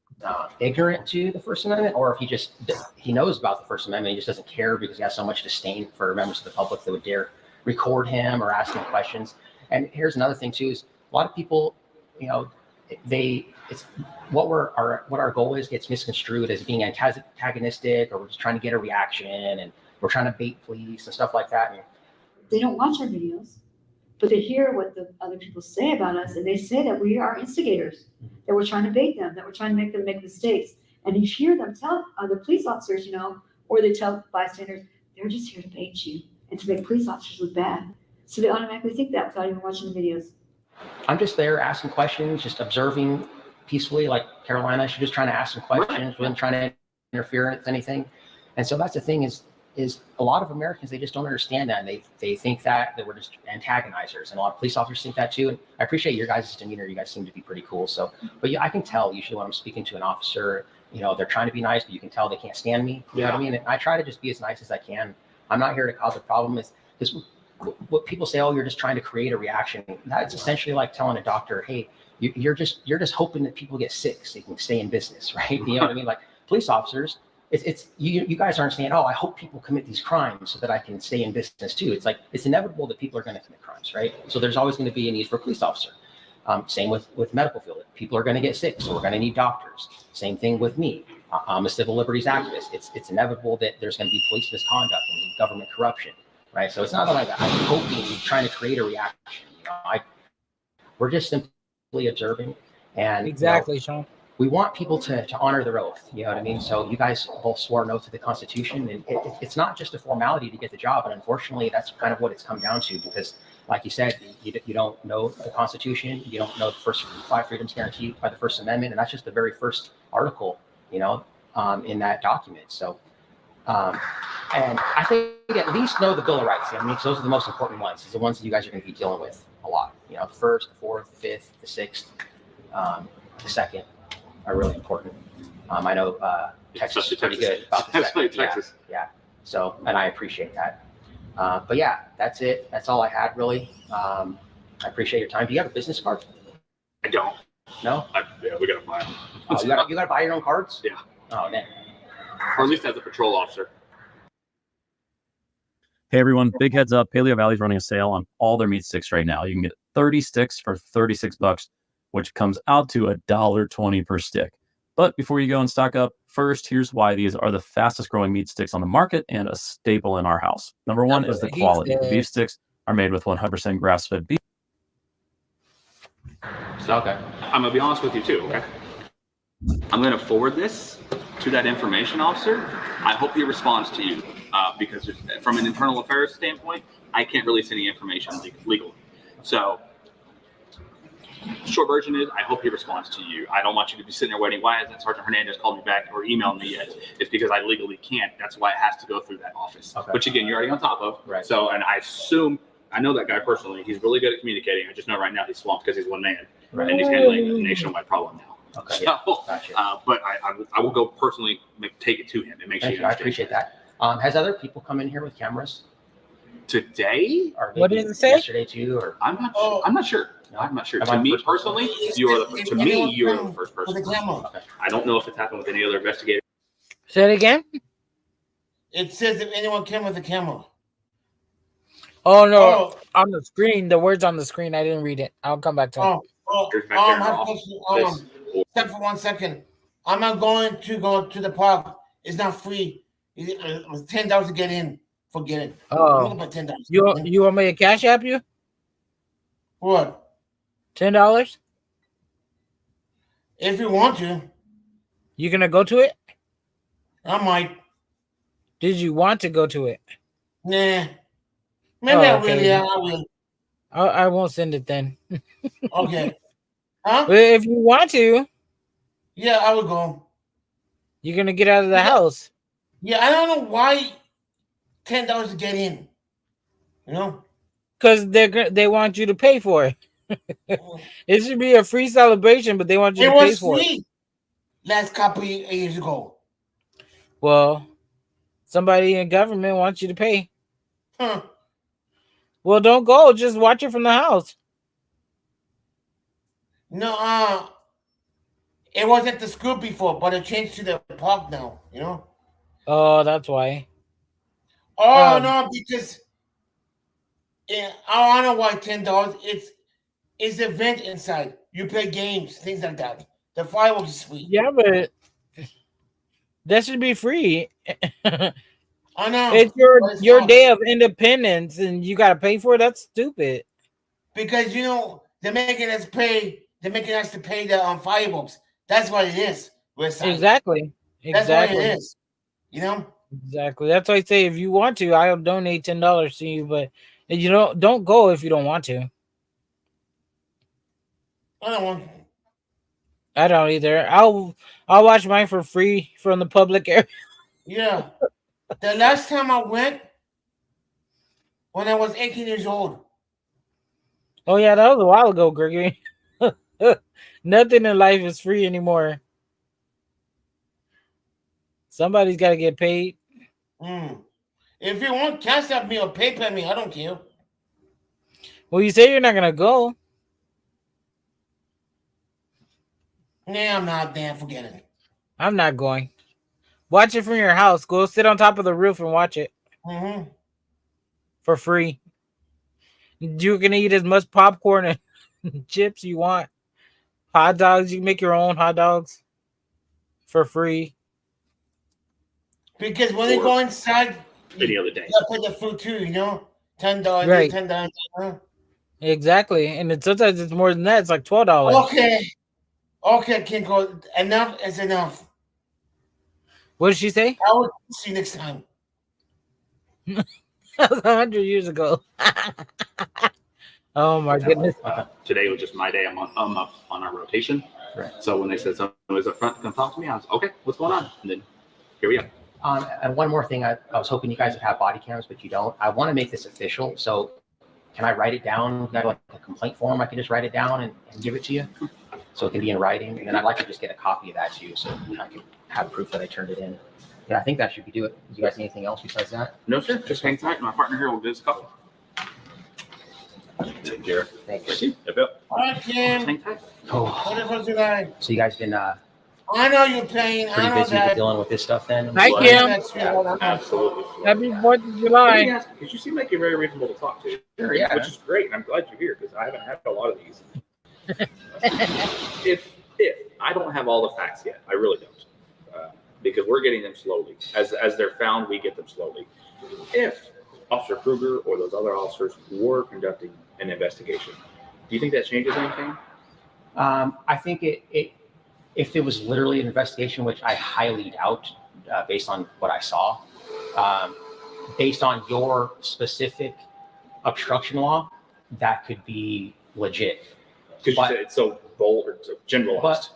ignorant to the First Amendment, or if he knows about the First Amendment, he just doesn't care because he has so much disdain for members of the public that would dare record him or ask him questions. And here's another thing too: is a lot of people, what our goal is gets misconstrued as being antagonistic, or we're just trying to get a reaction, and we're trying to bait police and stuff like that. And They don't watch our videos, but they hear what the other people say about us, and they say that we are instigators, that we're trying to bait them, that we're trying to make them make mistakes. And you hear them tell other police officers, or they tell bystanders, they're just here to bait you and to make police officers look bad. So they automatically think that without even watching the videos. I'm just there asking questions, just observing peacefully, like Carolina. She's just trying to ask some questions, wasn't trying to interfere with anything. And so that's the thing is a lot of Americans, they just don't understand that. And they think that we're just antagonizers, and a lot of police officers think that too. And I appreciate your guys' demeanor. You guys seem to be pretty cool. So, but yeah, I can tell usually when I'm speaking to an officer, they're trying to be nice, but you can tell they can't stand me. You know what I mean? And I try to just be as nice as I can. I'm not here to cause a problem. Is what people say, oh, you're just trying to create a reaction. That's essentially like telling a doctor, hey, you're just hoping that people get sick so you can stay in business, right? You know what I mean? Like police officers, it's you guys aren't saying, oh, I hope people commit these crimes so that I can stay in business too. It's like it's inevitable that people are going to commit crimes, right? So there's always going to be a need for a police officer. Same with medical field. People are going to get sick, so we're going to need doctors. Same thing with me. I'm a civil liberties activist. It's inevitable that there's going to be police misconduct and government corruption, right? So it's not like I'm hoping, trying to create a reaction. We're just simply observing, and exactly, Sean. We want people to honor their oath. You know what I mean? So you guys both swore an oath to the Constitution, and it's not just a formality to get the job, and unfortunately, that's kind of what it's come down to. Because, like you said, you don't know the Constitution, you don't know the first 5 freedoms guaranteed by the First Amendment, and that's just the very first article, in that document. So, and I think at least know the Bill of Rights. I mean, those are the most important ones. It's the ones that you guys are going to be dealing with a lot. The first, the fourth, the fifth, the sixth, the second are really important. I know Texas is pretty good about the second. Texas. Yeah. So, and I appreciate that. But yeah, that's it. That's all I had really. I appreciate your time. Do you have a business card? I don't. No? Yeah, we gotta buy them. Oh, you gotta buy your own cards? Yeah. Oh, man. Or at least as a patrol officer. Hey everyone, big heads up, Paleo Valley's running a sale on all their meat sticks right now. You can get 30 sticks for $36, which comes out to $1.20 per stick. But before you go and stock up, first, here's why these are the fastest growing meat sticks on the market and a staple in our house. Number one is the quality. The beef sticks are made with 100% grass-fed beef. So, okay. I'm gonna be honest with you too, okay? I'm gonna forward this to that information officer. I hope he responds to you because from an internal affairs standpoint, I can't release any information legally. So, short version is, I hope he responds to you. I don't want you to be sitting there waiting. Why hasn't Sergeant Hernandez called me back or emailed me yet? It's because I legally can't. That's why it has to go through that office, which again, you're already on top of. Right. So, and I know that guy personally. He's really good at communicating. I just know right now he's swamped because he's one man, right. And he's handling a nationwide problem now. Okay. So, Gotcha. But I will go personally take it to him and make sure. I appreciate that. Has other people come in here with cameras today? Or what did it say? Yesterday too? Or I'm not sure. No? I'm not sure. To me personally, you are the first person. Okay. I don't know if it's happened with any other investigator. Say it again. It says if anyone came with a camera. Oh no! On the screen, the words on the screen. I didn't read it. I'll come back to it. Stop for 1 second. I'm not going to go to the park. It's not free. It's $10 to get in. Forget it. Oh, $10. You want me to cash app you? What? $10? If you want to. You gonna go to it? I might. Did you want to go to it? Nah. Maybe I will. Yeah, I will. I won't send it then. Okay. Huh? But if you want to. Yeah, I will go. You're gonna get out of the house. Yeah, I don't know why $10 to get in. Because they want you to pay for it. It should be a free celebration, but they want you to pay for it. It was free last couple of years ago. Well, somebody in government wants you to pay. Huh. Well, don't go. Just watch it from the house. No, it was at the school before, but it changed to the park now. You know. Oh, that's why. Oh no, because I don't know why $10. It's the event inside. You play games, things like that. The fireworks is sweet. Yeah, but that should be free. I know. It's but it's your not. day of independence, and you got to pay for it. That's stupid. Because they're making us pay. They're making us to pay the fireworks. That's what it is. Exactly. That's what it is. Exactly. That's why I say if you want to, I'll donate $10 to you. But you don't go if you don't want to. I don't want. I don't either. I'll watch mine for free from the public area. Yeah. The last time I went, when I was 18 years old. Oh yeah, that was a while ago, Gregory. Nothing in life is free anymore. Somebody's got to get paid. If you want, cash up me or PayPal me. I don't care. Well, you say you're not gonna go. Nah, I'm not. Damn, forget it. I'm not going. Watch it from your house. Go sit on top of the roof and watch it for free. You can eat as much popcorn and chips you want. Hot dogs. You can make your own hot dogs for free. Because when they go inside, any other day, you pay the food too. $10, Right. $10. Exactly, and sometimes it's more than that. It's like $12. Okay, Kinko. Enough is enough. What did she say? I will see you next time. That was 100 years ago. Oh my goodness! Today was just my day. I'm up on our rotation. Right. So when they said someone was up front to come talk to me, I was okay. What's going on? And then here we are. And one more thing, I was hoping you guys would have body cams, but you don't. I want to make this official. So can I write it down? You got like a complaint form? I can just write it down and give it to you, so it can be in writing. And then I'd like to just get a copy of that too, so I can have proof that I turned it in. Yeah, I think that should do it. Do you guys need anything else besides that? No, sir. Just hang tight. My partner here will give us a call. Take care. Thank you. Yep. Hi, Kim. Hang tight. Oh. What the fuck you like? So you guys been I know you're playing. pretty I know busy with that. dealing with this stuff then? Hi, Kim. Yeah, absolutely. Happy 4th of July. Because you seem like you're very reasonable to talk to. Sure, yeah. Which is great. And I'm glad you're here because I haven't had a lot of these. if I don't have all the facts yet, I really don't. Because we're getting them slowly. As they're found, we get them slowly. If Officer Kruger or those other officers were conducting an investigation, do you think that changes anything? I think if it was literally an investigation, which I highly doubt, based on what I saw, based on your specific obstruction law, that could be legit. Because you said it's so bold or so generalized.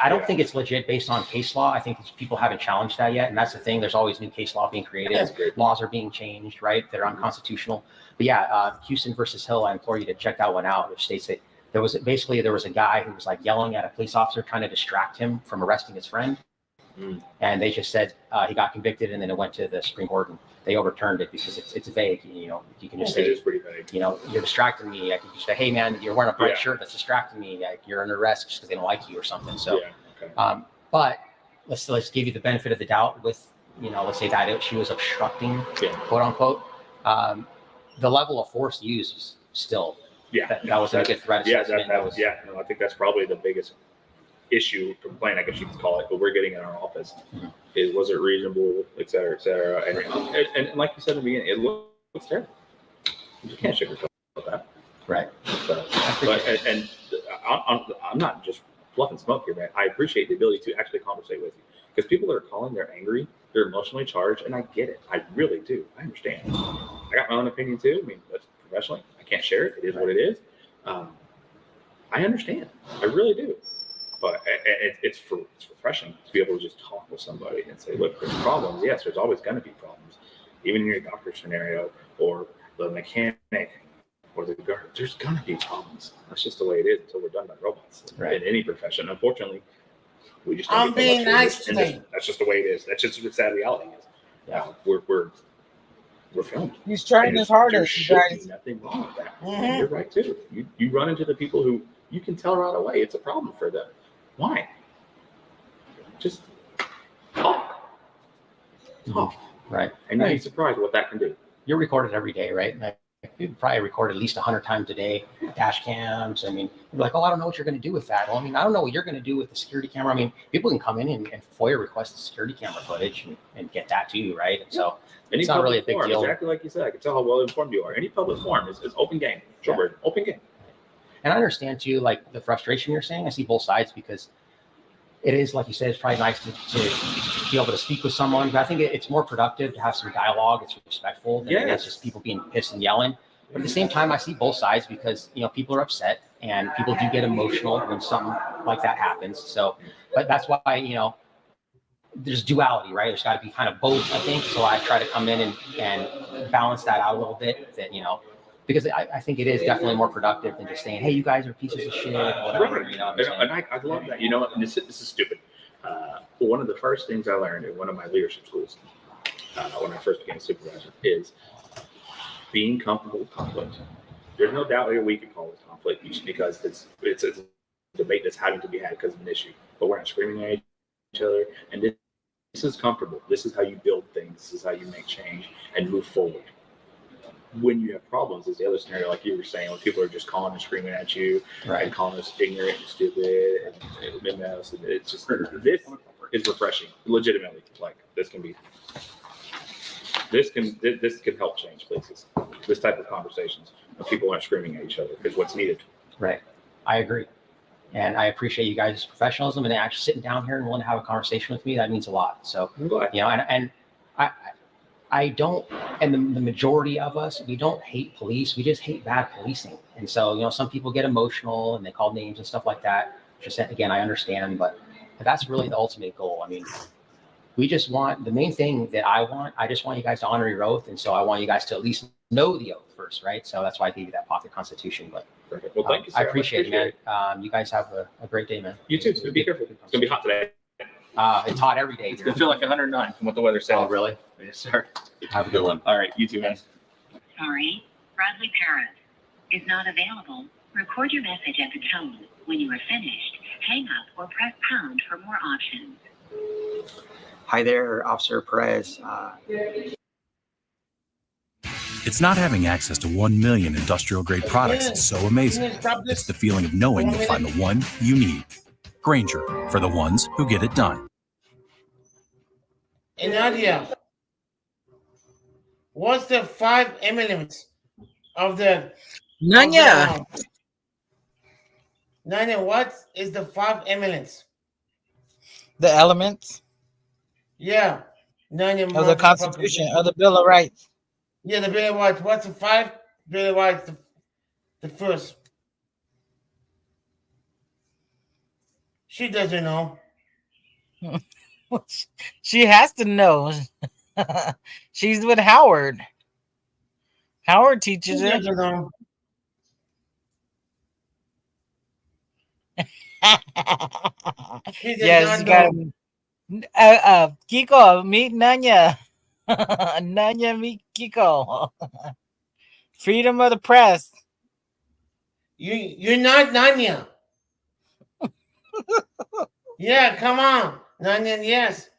I don't think it's legit based on case law. I think people haven't challenged that yet, and that's the thing. There's always new case law being created. Laws are being changed, right? That are unconstitutional. But yeah, Houston versus Hill, I implore you to check that one out, which states that there was a guy who was like yelling at a police officer trying to distract him from arresting his friend. And they just said he got convicted, and then it went to the Supreme Court, and they overturned it because it's vague. You can just say, it is pretty vague. You're distracting me. I can just say, hey man, you're wearing a bright shirt that's distracting me. Like, you're under arrest just because they don't like you or something. So, but let's give you the benefit of the doubt with, let's say that she was obstructing, quote unquote. The level of force used is still, that was a good threat assessment. I think that's probably the biggest issue, complaint, I guess you could call it, what we're getting in our office is, was it reasonable, et cetera, and like you said in the beginning, it looks terrible. You can't sugarcoat that. Right. So, I'm not just fluffing smoke here, man. I appreciate the ability to actually conversate with you, because people that are calling, they're angry, they're emotionally charged, and I get it. I really do. I understand. I got my own opinion too. I mean, that's professionally, I can't share it. It is what it is. I understand. I really do. But it's refreshing to be able to just talk with somebody and say, look, there's problems. Yes, there's always going to be problems. Even in your doctor scenario or the mechanic or the guard, there's going to be problems. That's just the way it is until we're done by robots in any profession. Unfortunately, we just don't I'm being nice today. That's just the way it is. That's just what sad reality is. We're We're filmed. He's trying And his there hardest, you should guys. be nothing wrong with that. Mhm. And you're right too. You run into the people who you can tell right away it's a problem for them. Why? Just talk. Talk. Right. And you'd be surprised what that can do. You're recorded every day, right? Like, you probably record at least 100 times a day, dash cams. I mean, you're like, oh, I don't know what you're going to do with that. Well, I mean, I don't know what you're going to do with the security camera. I mean, people can come in and FOIA request the security camera footage and get that too, right? And so it's not really a big deal. Exactly like you said. I can tell how well informed you are. Any public forum is open game. Short open game. And I understand too, like the frustration you're saying. I see both sides because it is, like you said, it's probably nice to be able to speak with someone. But I think it's more productive to have some dialogue. It's respectful than it is just people being pissed and yelling. But at the same time, I see both sides because, people are upset and people do get emotional when something like that happens. So, but that's why, there's duality, right? There's got to be kind of both, I think. So I try to come in and balance that out a little bit that, because I think it is definitely more productive than just saying, hey, you guys are pieces of shit, whatever, And I love that. And this is stupid. One of the first things I learned in one of my leadership schools when I first became a supervisor is being comfortable with conflict. There's no doubt that we can call it conflict because it's a debate that's having to be had because of an issue. But we're not screaming at each other. And this is comfortable. This is how you build things. This is how you make change and move forward. When you have problems, is the other scenario, like you were saying, when people are just calling and screaming at you and calling us ignorant and stupid and mess. And it's just, this is refreshing, legitimately. Like this can help change places. This type of conversations when people aren't screaming at each other is what's needed. Right. I agree. And I appreciate you guys' professionalism and actually sitting down here and wanting to have a conversation with me. That means a lot. So, and I don't, and the majority of us, we don't hate police. We just hate bad policing. And so, some people get emotional and they call names and stuff like that. Just again, I understand, but that's really the ultimate goal. I mean, we just want, the main thing that I just want you guys to honor your oath. And so I want you guys to at least know the oath first, right? So that's why I gave you that pocket constitution. But well, thank you, sir. I appreciate it, man. You guys have a great day, man. You too. So be careful. It's going to be hot today. It's hot every day. It's going to feel like 109 from what the weather says. Oh, really? Yes, sir. Have a good one. All right. You too, guys. Sorry, Bradley Parrott is not available. Record your message at the tone. When you are finished, hang up or press pound for more options. Hi there, Officer Perez. It's not having access to 1 million industrial-grade products that's so amazing. It's the feeling of knowing you'll find the one you need. Grainger, for the ones who get it done. And Nadia, what's the 5 elements of the... Nanya! Nanya, what is the 5 elements? The elements? Yeah. Nanya, of the Constitution, of the Bill of Rights. Yeah, the Bill of Rights. What's the 5 Bill of Rights? The first. She doesn't know. She has to know. She's with Howard. Howard teaches her. She doesn't know. Yes, you got Kiko, meet Nanya. Nanya, meet Kiko. Freedom of the press. You're not Nanya. Yeah, come on. Nanya, yes.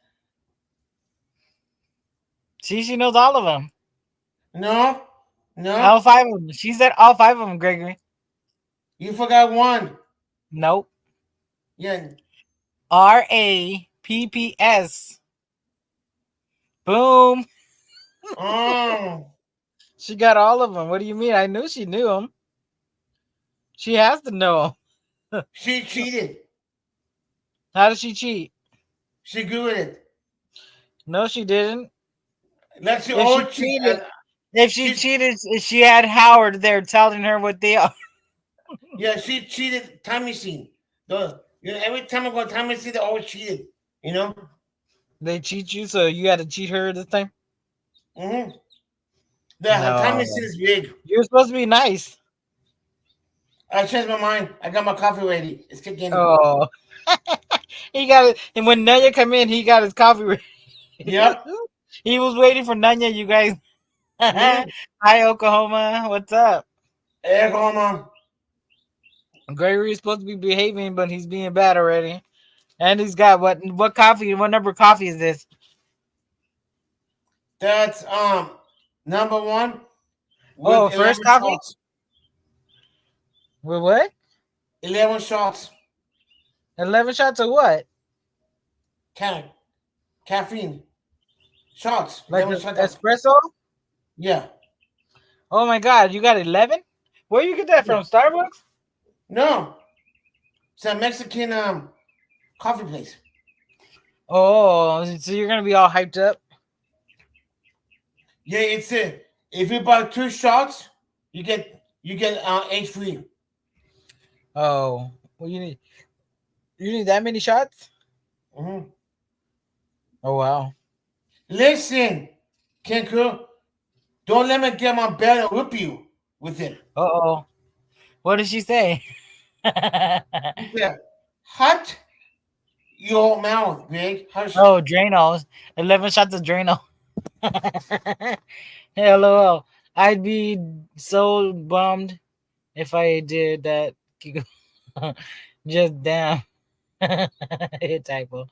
See, she knows all of them. No. All 5 of them. She said all 5 of them, Gregory. You forgot one. Nope. Yeah. RAPPS. Boom. Oh. She got all of them. What do you mean? I knew she knew them. She has to know them. She cheated. How did she cheat? She Googled it. No, she didn't. Let's all cheated. If she cheated, she had Howard there telling her what they are. Yeah, she cheated time machine. Every time I go to time machine, they always cheated. They cheat you, so you had to cheat her this time? Mm-hmm. The time machine is big. You're supposed to be nice. I changed my mind. I got my coffee ready. It's kicking. Oh. He got it. And when Nanya came in, he got his coffee ready. Yep. He was waiting for Nanya, you guys. Hi, Oklahoma. What's up? Hey, Oklahoma. Gregory is supposed to be behaving, but he's being bad already. And he's got what coffee? What number of coffee is this? That's number 1. Oh, first coffee? Shots. With what? 11 shots. 11 shots of what? Caffeine. Shots. Like 11 shots. espresso? Yeah. Oh my God, you got 11? Where you get that from? Starbucks? No. It's a Mexican coffee place. Oh, so you're gonna be all hyped up? Yeah, it's if you buy 2 shots, you get age free. Oh, well, you need that many shots? Mm-hmm. Oh wow. Listen, Kenku, don't let me get my bed and whip you with it. Uh-oh. What did she say? Yeah. Hot your mouth, big. Hush. Oh, Drano. 11 shots of Drano. LOL. I'd be so bummed if I did that. Just damn. Hit typo.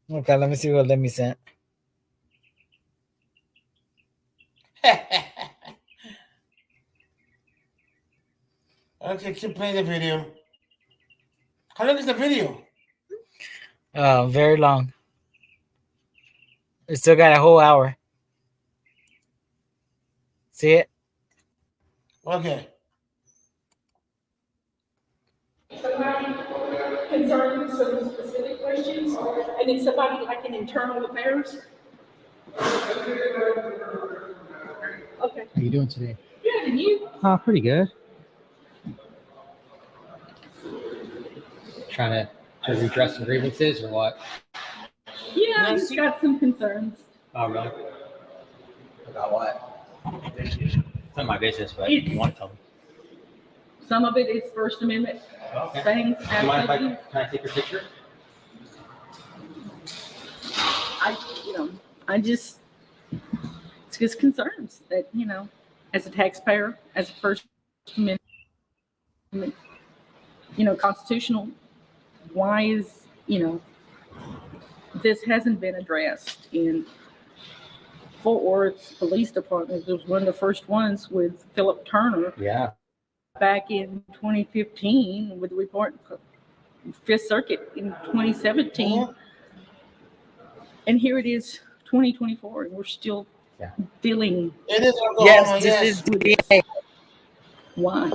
Okay, let me see what Lemmy sent. Okay, keep playing the video. How long is the video? Oh, very long. It still got a whole hour. See it? Okay. Concerning some specific questions, and then somebody like in internal affairs. Okay. How you doing today? Good, and you? Pretty good. Trying to redress some grievances or what? Yeah, I just got some concerns. Oh, really? About what? It's not my business, but It's- you want to tell me. Some of it is First Amendment Okay. things. Do you mind if activities. can I take your picture? It's just concerns that, as a taxpayer, as a First Amendment, constitutional, why is, this hasn't been addressed. In Fort Worth Police Department was one of the first ones with Philip Turner. Yeah. Back in 2015 with the report, Fifth Circuit in 2017. And here it is, 2024, and we're still dealing. It is Yes, this is DA. Why?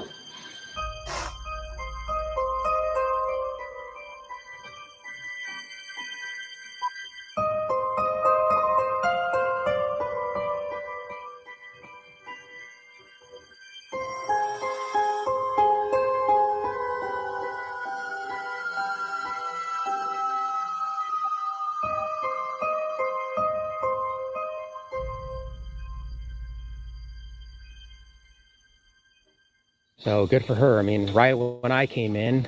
So good for her. I mean, right when I came in,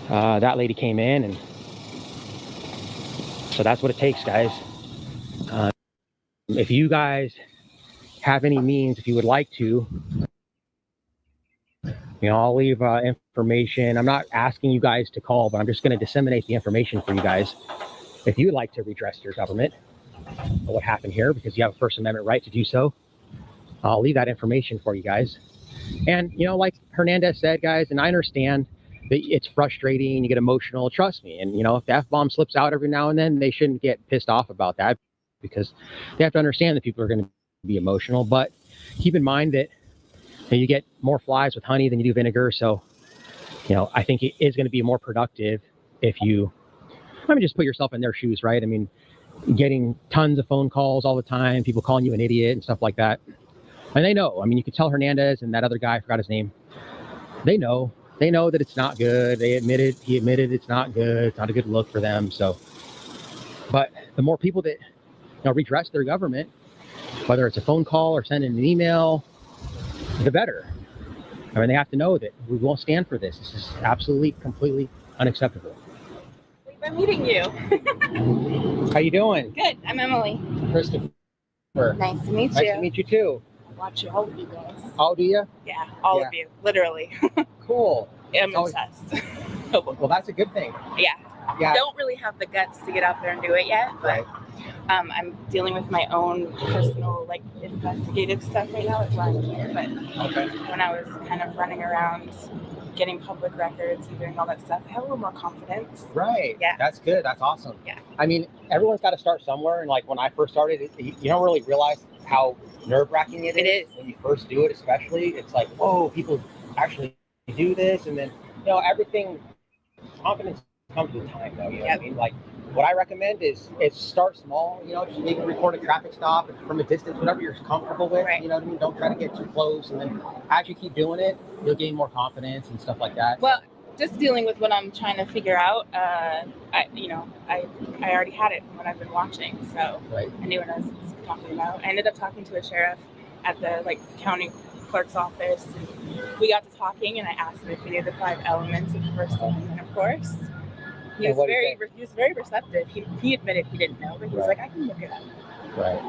that lady came in, and so that's what it takes, guys. If you guys have any means, if you would like to, I'll leave information. I'm not asking you guys to call, but I'm just going to disseminate the information for you guys. If you'd like to redress your government, or what happened here, because you have a First Amendment right to do so, I'll leave that information for you guys. And, like Hernandez said, guys, and I understand that it's frustrating, you get emotional, trust me. And, if the F-bomb slips out every now and then, they shouldn't get pissed off about that, because they have to understand that people are going to be emotional. But keep in mind that you get more flies with honey than you do vinegar. So, I think it is going to be more productive if you, just put yourself in their shoes, right? I mean, getting tons of phone calls all the time, people calling you an idiot and stuff like that. And they know. I mean, you could tell Hernandez and that other guy, I forgot his name. They know that it's not good. He admitted it's not good. It's not a good look for them. So, but the more people that redress their government, whether it's a phone call or sending an email, the better. I mean, they have to know that we won't stand for this. This is absolutely, completely unacceptable. I'm meeting you. How you doing? Good. I'm Emily. Christopher. Nice to meet you. Nice to meet you too. I watch all of you guys. Oh, do you? Yeah, all of you, literally. Cool. I'm obsessed. Well, that's a good thing. Yeah. Yeah. Don't really have the guts to get out there and do it yet, but I'm dealing with my own personal like investigative stuff right now. That's why I'm here. But when I was kind of running around getting public records and doing all that stuff, I have a little more confidence. Right. Yeah. That's good. That's awesome. Yeah. I mean, everyone's got to start somewhere. And like when I first started, you don't really realize how nerve-wracking it is when you first do it, especially. It's like, whoa, people actually do this. And then, everything, confidence comes with time, though. You know what I mean? Like, what I recommend is start small, just maybe record a traffic stop from a distance, whatever you're comfortable with, you know what I mean? Don't try to get too close. And then as you keep doing it, you'll gain more confidence and stuff like that. Well, just dealing with what I'm trying to figure out, I already had it from what I've been watching, so I knew what I was talking about. I ended up talking to a sheriff at the county clerk's office, and we got to talking, and I asked him if he knew the 5 elements of the First Amendment, of course. He was very receptive. He admitted he didn't know, but he was like, I can look it up. Right.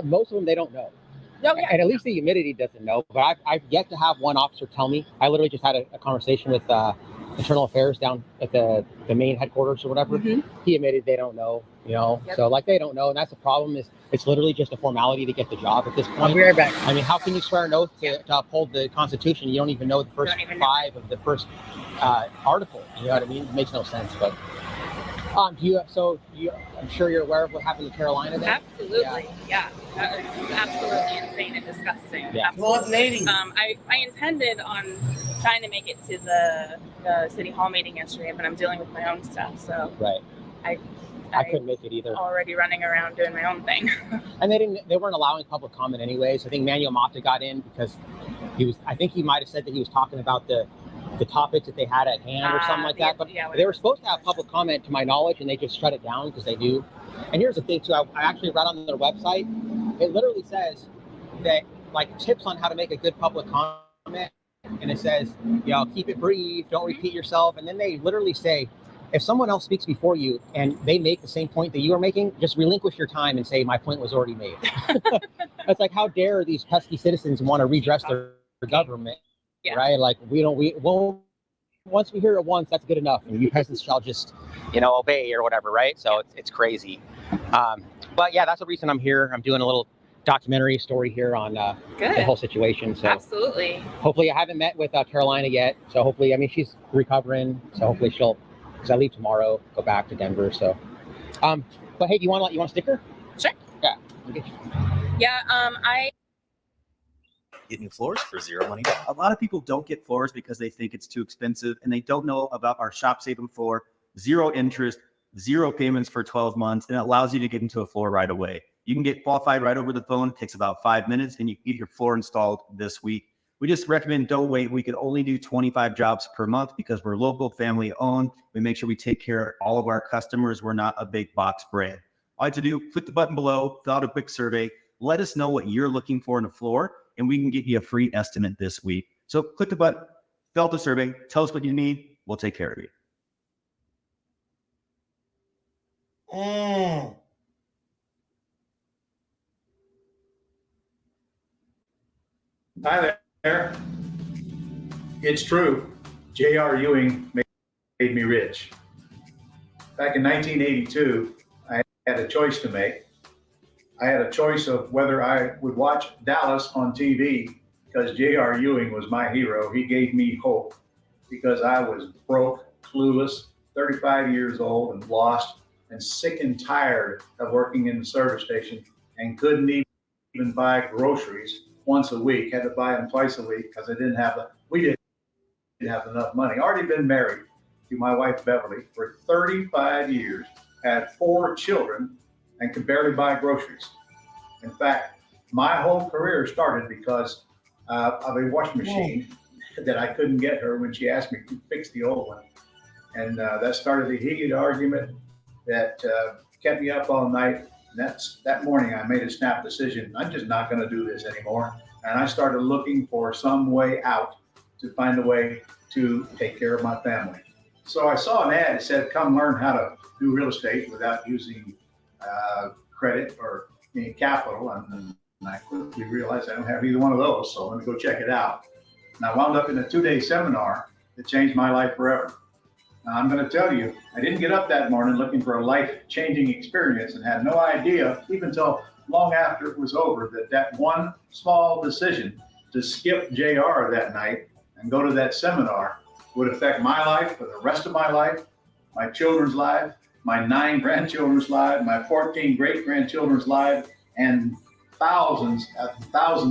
Most of them, they don't know. Oh, yeah. And at least he admitted he doesn't know. But I've yet to have one officer tell me. I literally just had a conversation with Internal Affairs down at the main headquarters or whatever. He admitted they don't know, So they don't know. And that's the problem is it's literally just a formality to get the job at this point. I'll be right back. I mean, how can you swear an oath to uphold the Constitution? You don't even know the first 5 of the first article. You know what I mean? It makes no sense. But I'm sure you're aware of what happened in Carolina then? Absolutely. Yeah. That was absolutely insane and disgusting. Yeah. Absolutely. Lady. I intended on trying to make it to the city hall meeting yesterday, but I'm dealing with my own stuff. So I couldn't make it either. Already running around doing my own thing. And they weren't allowing public comment anyways. I think Manuel Mata got in because I think he might have said that he was talking about the topics that they had at hand or something like that. But they were supposed to have public comment to my knowledge, and they just shut it down because they knew. And here's the thing too, I actually read on their website, it literally says that tips on how to make a good public comment. And it says, keep it brief, don't repeat yourself. And then they literally say, if someone else speaks before you and they make the same point that you are making, just relinquish your time and say, my point was already made. It's like, how dare these pesky citizens want to redress their government, right? Like, we won't, once we hear it once, that's good enough. And you peasants shall just, obey or whatever, right? So it's crazy. But yeah, that's the reason I'm here. I'm doing a little documentary story here on the whole situation. So absolutely. Hopefully, I haven't met with Carolina yet. So hopefully, she's recovering. So hopefully because I leave tomorrow, go back to Denver. So, but hey, do you want a sticker? Sure. Yeah. I get new floors for zero money down. A lot of people don't get floors because they think it's too expensive and they don't know about our Shop Save 'Em floor, 0 interest, 0 payments for 12 months, and it allows you to get into a floor right away. You can get qualified right over the phone. It takes about 5 minutes and you can get your floor installed this week. We just recommend don't wait. We can only do 25 jobs per month because we're local, family owned. We make sure we take care of all of our customers. We're not a big box brand. All you have to do, click the button below, fill out a quick survey, let us know what you're looking for in a floor, and we can get you a free estimate this week. So click the button, fill out the survey, tell us what you need. We'll take care of you. Hi there. It's true. J.R. Ewing made me rich. Back in 1982, I had a choice to make. I had a choice of whether I would watch Dallas on TV because J.R. Ewing was my hero. He gave me hope because I was broke, clueless, 35 years old and lost and sick and tired of working in the service station and couldn't even buy groceries once a week. Had to buy them twice a week because we didn't have enough money. Already been married to my wife, Beverly, for 35 years, had 4 children, and could barely buy groceries. In fact, my whole career started because of a washing machine that I couldn't get her when she asked me to fix the old one. And that started a heated argument that kept me up all night. And that morning, I made a snap decision. I'm just not going to do this anymore. And I started looking for some way out to find a way to take care of my family. So I saw an ad that said, come learn how to do real estate without using credit or any capital. And I quickly realized I don't have either one of those, so let me go check it out. And I wound up in a 2-day seminar that changed my life forever. Now, I'm going to tell you, I didn't get up that morning looking for a life-changing experience and had no idea, even until long after it was over, that one small decision to skip JR that night and go to that seminar would affect my life for the rest of my life, my children's lives, my 9 grandchildren's lives, my 14 great-grandchildren's lives, and thousands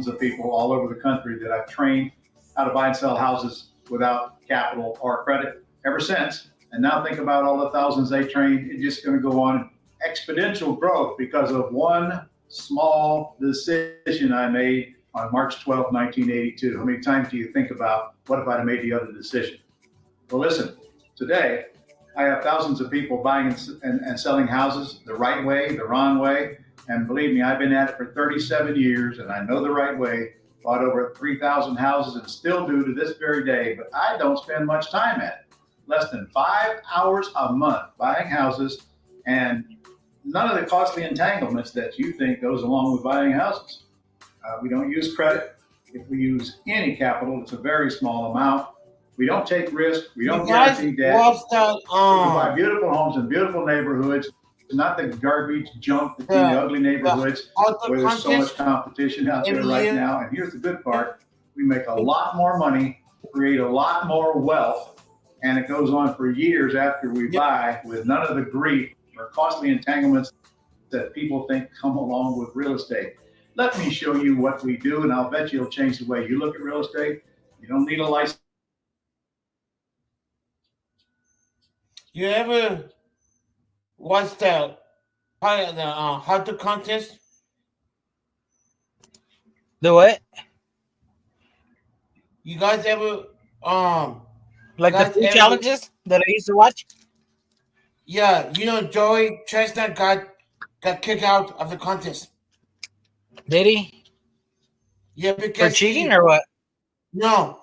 of people all over the country that I've trained how to buy and sell houses without capital or credit ever since. And now think about all the thousands they trained. It's just going to go on exponential growth because of one small decision I made on March 12, 1982. How many times do you think about, what if I'd have made the other decision? Well, listen, today I have thousands of people buying and selling houses the right way, the wrong way. And believe me, I've been at it for 37 years and I know the right way. Bought over 3,000 houses and still do to this very day, but I don't spend much time at it. Less than 5 hours a month buying houses, and none of the costly entanglements that you think goes along with buying houses. We don't use credit. If we use any capital, it's a very small amount. We don't take risk. We don't guarantee debt. We buy beautiful homes in beautiful neighborhoods, not the garbage junk that's in the ugly neighborhoods where there's so much competition out there right now. And here's the good part. We make a lot more money, create a lot more wealth, and it goes on for years after we buy with none of the grief or costly entanglements that people think come along with real estate. Let me show you what we do, and I'll bet you it'll change the way you look at real estate. You don't need a license. You ever watch the how to contest? The what? You guys ever like the food challenges that I used to watch? Yeah, you know Joey Chestnut got kicked out of the contest. Did he? Yeah, because for cheating or what? No,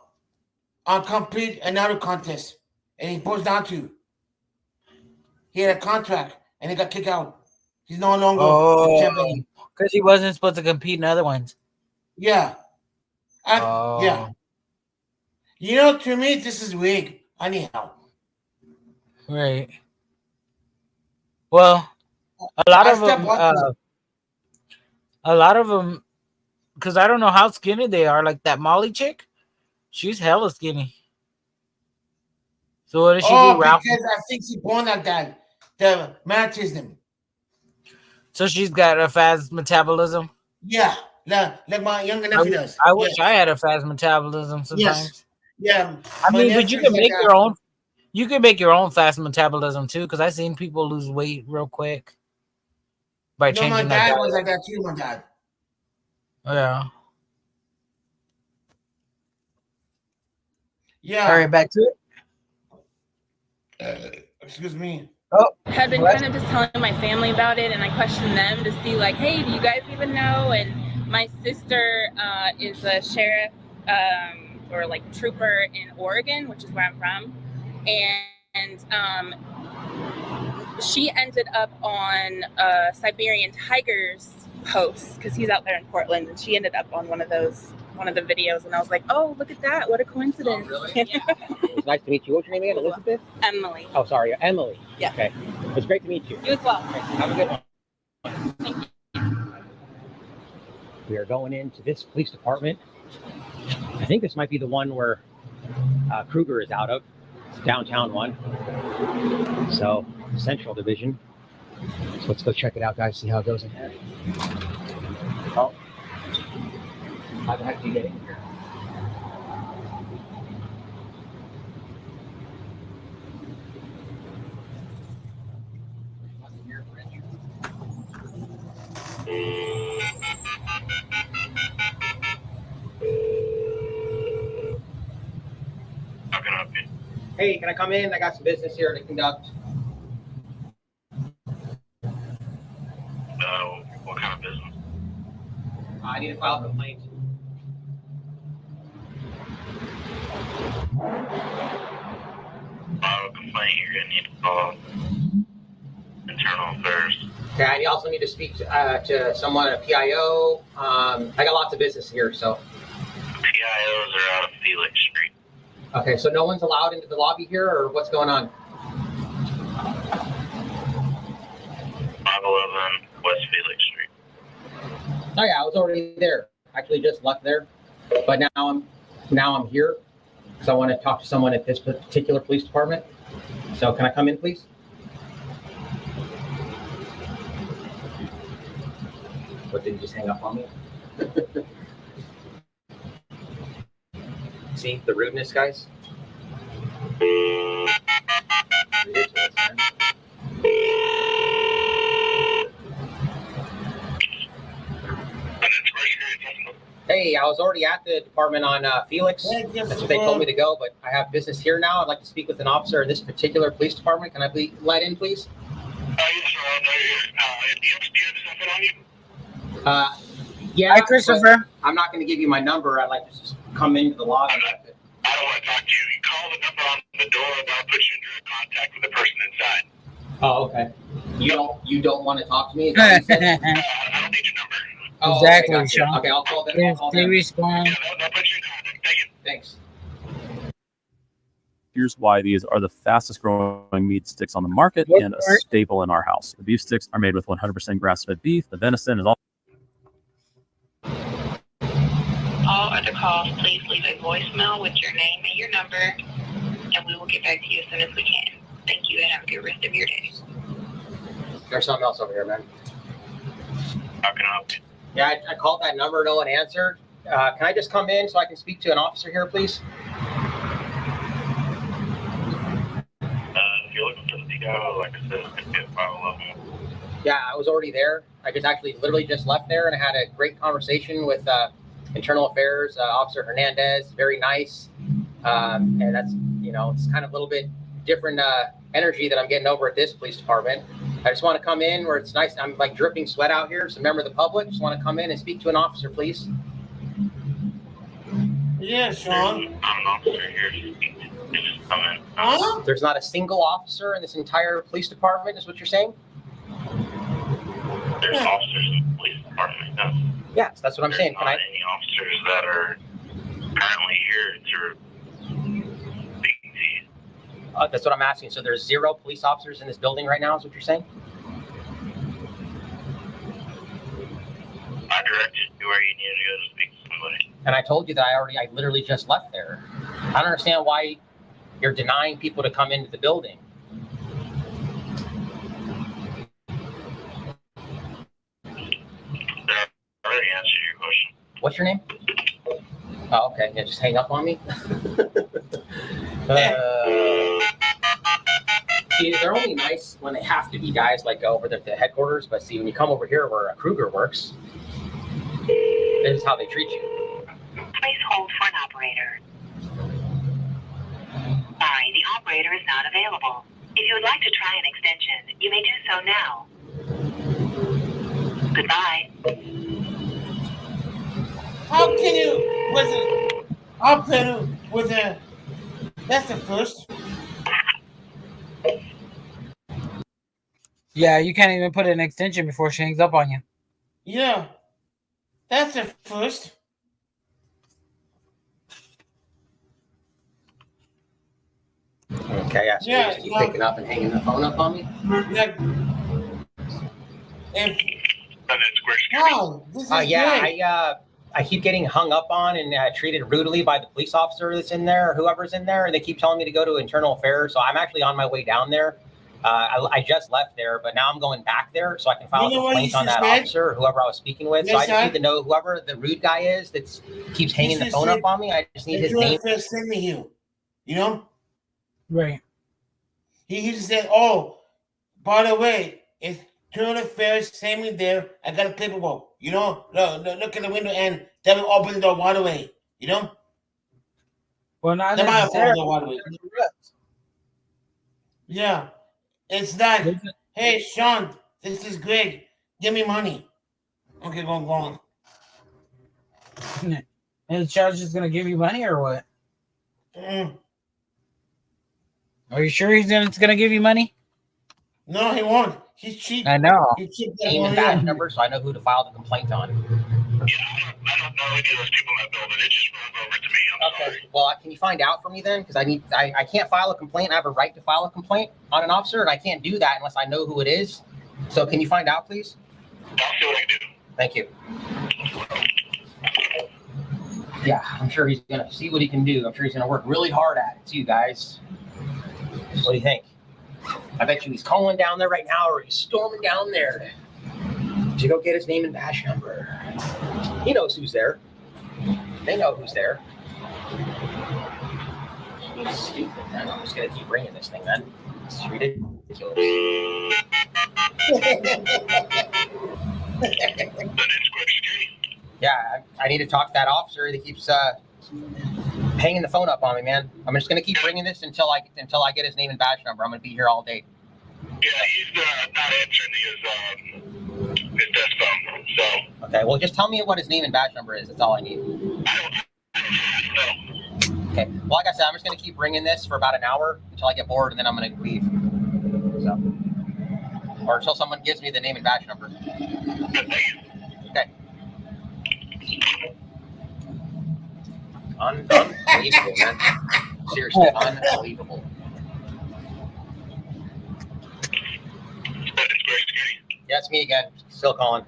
complete another contest, and he posed down to. He had a contract, and he got kicked out. He's no longer because he wasn't supposed to compete in other ones. Yeah. Yeah. You know, to me, this is weak. Anyhow. Right. Well, a lot of them, because I don't know how skinny they are. Like that Molly chick, she's hella skinny. So what does she do, Ralph? Because I think she's born like that. The rheumatism. So she's got a fast metabolism. Yeah, like my younger nephew does. I wish I had a fast metabolism sometimes. Yes. Yeah. I mean, but you can make your own. You can make your own fast metabolism too, because I've seen people lose weight real quick by changing my their dad diet. was like that too. My dad. Yeah. Yeah. All right, back to it. Excuse me. Oh, had been kind of just telling my family about it, and I questioned them to see, like, hey, do you guys even know? And my sister is a sheriff or like trooper in Oregon, which is where I'm from, and she ended up on Siberian Tiger's post because he's out there in Portland, and she ended up on one of the videos, and I was like, oh, look at that, what a coincidence. Oh, really? Yeah. It's nice to meet you. What's your name again? Elizabeth? Emily. Oh, sorry, Emily. Yeah. Okay. It was great to meet you. You as well. Okay. Have a good one. Thank you. We are going into this police department. I think this might be the one where Kruger is out of. It's downtown one. So, Central Division. So let's go check it out, guys, see how it goes in here. Oh. How the heck do you get in here? How can I help you? Hey, can I come in? I got some business here to conduct. What kind of business? I need to file a complaint. File a complaint? complaint, you're going to need to call Internal Affairs. Okay, I also need to speak to someone at PIO. I got lots of business here, so. PIOs are out of Felix Street. Okay, so no one's allowed into the lobby here, or what's going on? 511 West Felix Street. Oh yeah, I was already there. Actually, just left there, but now I'm here because I want to talk to someone at this particular police department. So can I come in, please? What, did you just hang up on me? See the rudeness, guys? Ridiculous, man. Hey, I was already at the department on Felix. That's where they told me to go, but I have business here now. I'd like to speak with an officer in this particular police department. Can I be let in, please? Yes, sir. Do you have something on you? Yeah. Hi, Christopher. I'm not going to give you my number. I'd like to just come into the lobby. I don't want to talk to you. You call the number on the door, and I'll put you in direct contact with the person inside. Oh, okay. You don't want to talk to me? Is that what you said? I don't need your number. Oh, Exactly, okay, gotcha. Sean. Okay, I'll call them. They respond. Yeah, they'll put you in contact. Thank you. Thanks. Here's why these are the fastest growing meat sticks on the market and a staple in our house. The beef sticks are made with 100% grass-fed beef. The venison is all. All other calls, please leave a voicemail with your name and your number, and we will get back to you as soon as we can. Thank you, and have a good rest of your day. There's something else over here, man. How can I help you? Yeah, I called that number. No one answered. Can I just come in so I can speak to an officer here, please? If you're looking for the PIO, like I said, it's going to be at 511. Yeah, I was already there. I just literally just left there, and I had a great conversation with Internal Affairs Officer Hernandez. Very nice, and that's it's kind of a little bit different energy that I'm getting over at this police department. I just want to come in where it's nice. I'm like dripping sweat out here. So, member of the public, just want to come in and speak to an officer, please. Yeah, Sean. I'm an officer here. You just come in. Huh? There's not a single officer in this entire police department, is what you're saying? There's officers in the police department. No. Yes, that's what I'm saying. Can I? Any officers that are currently here to speak to you? That's what I'm asking. So there's 0 police officers in this building right now, is what you're saying? I directed you where you need to go to speak to somebody. And I told you that I literally just left there. I don't understand why you're denying people to come into the building. I already answered your question. What's your name? Oh, okay. Yeah, just hang up on me. See, they're only nice when they have to be guys like over at the headquarters. But see, when you come over here where Kruger works, this is how they treat you. Please hold for an operator. Sorry, the operator is not available. If you would like to try an extension, you may do so now. Goodbye. How can you with a that's the first. Yeah, you can't even put an extension before she hangs up on you. Yeah. That's the first. Okay, yeah, so you just keep picking up and hanging the phone up on me? Yeah. And wow, this is I keep getting hung up on and treated rudely by the police officer that's in there or whoever's in there, and they keep telling me to go to Internal Affairs. So I'm actually on my way down there. I just left there, but now I'm going back there so I can file a complaint on that officer or whoever I was speaking with. So I just need to know whoever the rude guy is that keeps hanging the phone up on me. I just need his name. Send me here. You know? Right. He just said, "Oh, by the way, it's Internal Affairs, send me there. I got a paperwork. You know, look in the window and tell me open the door right away. You know." Well, not necessarily. Yeah, it's like, "Hey, Sean, this is Greg. Give me money." Okay, go on. And Sean's just gonna give you money or what? Are you sure he's gonna give you money? No, he won't. He's cheap. I know. He's cheap. Name and badge number, so I know who to file the complaint on. I don't know any of those people in that building. It just rolled over to me. I'm sorry. Well, can you find out for me then? Because I can't file a complaint. I have a right to file a complaint on an officer, and I can't do that unless I know who it is. So can you find out, please? I'll see what I can do. Thank you. Yeah, I'm sure he's gonna see what he can do. I'm sure he's gonna work really hard at it too, guys. What do you think? I bet you he's calling down there right now, or he's storming down there to go get his name and badge number. He knows who's there. They know who's there. He's stupid, man. I'm just gonna keep bringing this thing, man. It's ridiculous. Yeah, I need to talk to that officer that keeps hanging the phone up on me, man. I'm just gonna keep bringing this until I get his name and badge number. I'm gonna be here all day. Yeah, he's not answering his desk phone. So. Okay, well, just tell me what his name and badge number is. That's all I need. Okay. Well, like I said, I'm just gonna keep bringing this for about an hour until I get bored, and then I'm gonna leave. So, or until someone gives me the name and badge number. Okay. Unbelievable, man. Seriously, unbelievable. Yeah, it's me again. Still calling.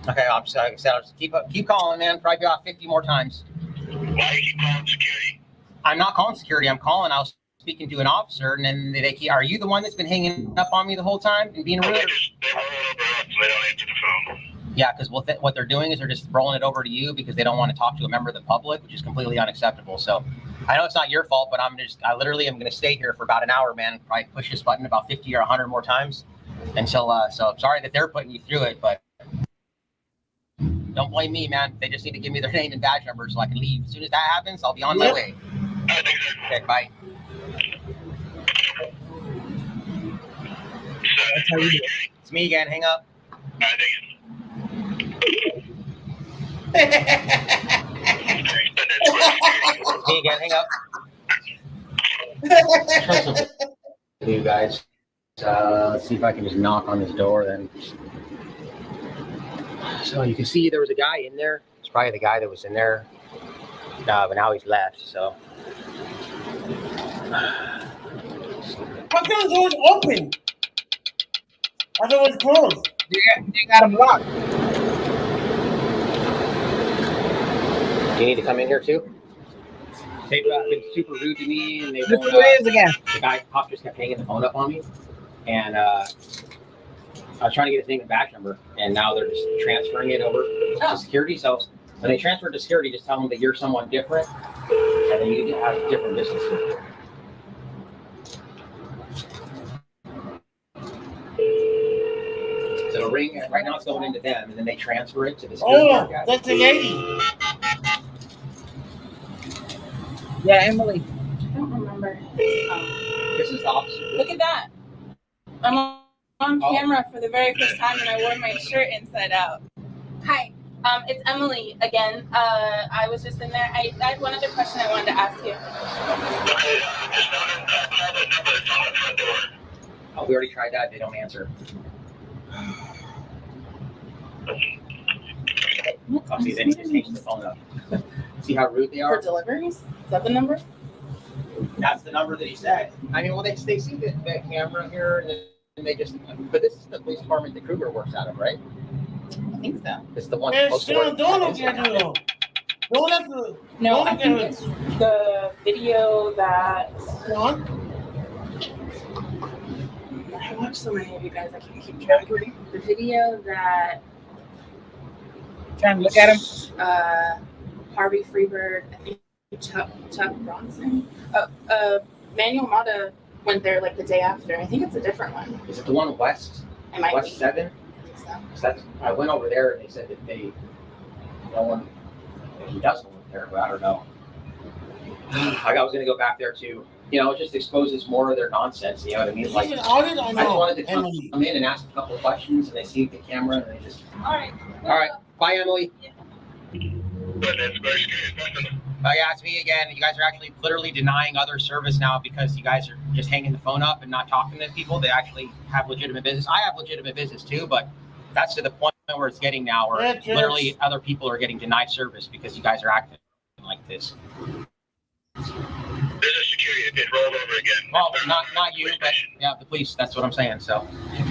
Okay, like I said, I'll just keep calling, man. Probably about 50 more times. Why do you keep calling security? I'm not calling security. I'm calling. I was speaking to an officer, and then they keep. Are you the one that's been hanging up on me the whole time and being rude? They roll over us, so they don't answer the phone. Yeah, because what they're doing is they're just rolling it over to you because they don't want to talk to a member of the public, which is completely unacceptable. So I know it's not your fault, but I literally am going to stay here for about an hour, man, and probably push this button about 50 or 100 more times until, so I'm sorry that they're putting you through it, but don't blame me, man. They just need to give me their name and badge number so I can leave. As soon as that happens, I'll be on my way. Okay, bye. That's how you do it. It's me again. Hang up. Me again. Hang up. You guys. Let's see if I can just knock on this door then. So you can see there was a guy in there. It's probably the guy that was in there. But now he's left. So. How come the door's open? I thought it was closed. They got him locked. You need to come in here too? They've been super rude to me, and they Look who it is again. The cop just kept hanging the phone up on me, and I was trying to get his name and badge number, and now they're just transferring it over to security. So when they transfer it to security, just tell them that you're someone different, and then you can have different businesses. So the ring right now it's going into them, and then they transfer it to the security guy. That's the lady. Yeah, Emily. I don't remember. This is the officer. Look at that. I'm on camera for the very first time, and I wore my shirt inside out. Hi. It's Emily again. I was just in there. I had one other question I wanted to ask you. Oh, we already tried that. They don't answer. Oh, see, then he just hangs the phone up. See how rude they are? For deliveries? Is that the number? That's the number that he said. I mean, well, they see the camera here, and they just. But this is the police department that Kruger works out of, right? I think so. It's the one. No, I think it's the video that. What? I watched so many of you guys. I can't keep track. The video that. Trying to look at him. Harvey Freeberg, I think Chuck Bronson. Manuel Mata went there like the day after. I think it's a different one. Is it the one west? It might West be. 7? I went over there and they said that no one, he doesn't live there, but I don't know. I was going to go back there too. You know, it just exposes more of their nonsense. You know what I mean? Like, I just wanted to come in and ask a couple of questions, and they see the camera, and they just. All right. Bye, Emily. But that's very scary. Yeah, it's me again. You guys are actually literally denying other service now because you guys are just hanging the phone up and not talking to people that actually have legitimate business. I have legitimate business too, but that's to the point where it's getting now where literally other people are getting denied service because you guys are acting like this. There's a security that rolled over again. Well, not you, but yeah, the police. That's what I'm saying. So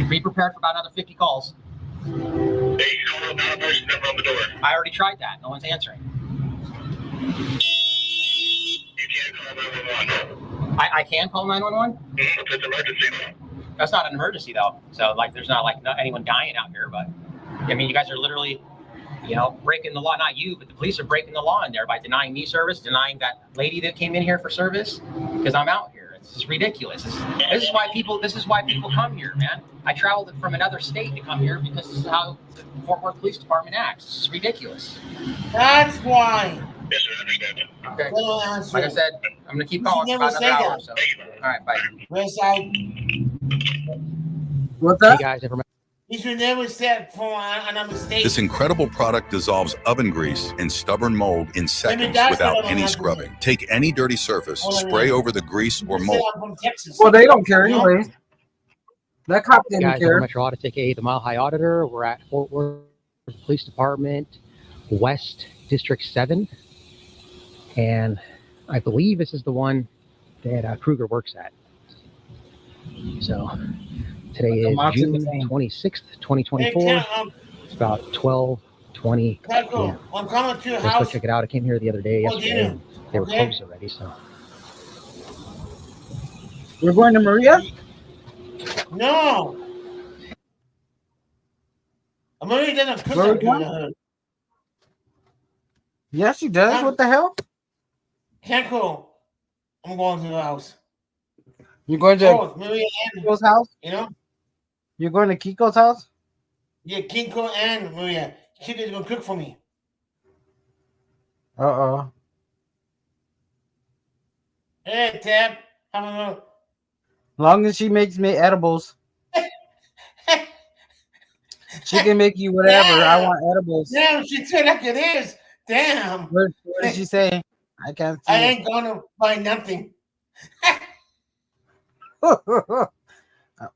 be prepared for about another 50 calls. Hey, you called out a person number on the door. I already tried that. No one's answering. You can't call 911. I can call 911? If it's emergency. That's not an emergency though. So like, there's not like anyone dying out here, but I mean, you guys are literally, breaking the law. Not you, but the police are breaking the law in there by denying me service, denying that lady that came in here for service because I'm out here. It's just ridiculous. This is why people come here, man. I traveled from another state to come here because this is how the Fort Worth Police Department acts. This is ridiculous. That's why. Yes, sir, I understand that. Okay. Like I said, I'm gonna keep calling for about another hour. So. All right, bye. What's up? Hey guys, You should never set for a mistake. This incredible product dissolves oven grease and stubborn mold in seconds without any scrubbing. Take any dirty surface, spray over the grease or mold. Well, they don't care anyways. That cop didn't care. Metro Auto Ticket, the Mile High Auditor. We're at Fort Worth Police Department, West District 7. And I believe this is the one that Kruger works at. So today is June 26th, 2024. It's about 12:20 p.m. I'm coming to your Let's go house. check it out. I came here the other day yesterday. And they were closed already. So we're going to Maria? No. Maria doesn't cook that good. Yes, she does. What the hell? Can't go. I'm going to the house. You're going to Kiko's house? You're going to Kiko's house? Yeah, Kinko and Maria. Kiko's going to cook for me. Uh-oh. Hey, Tab. How Long as she makes me edibles. She can make you whatever. Damn. I want edibles. Damn, she said like it is. Damn. What did she say? I can't see. I ain't going to buy nothing.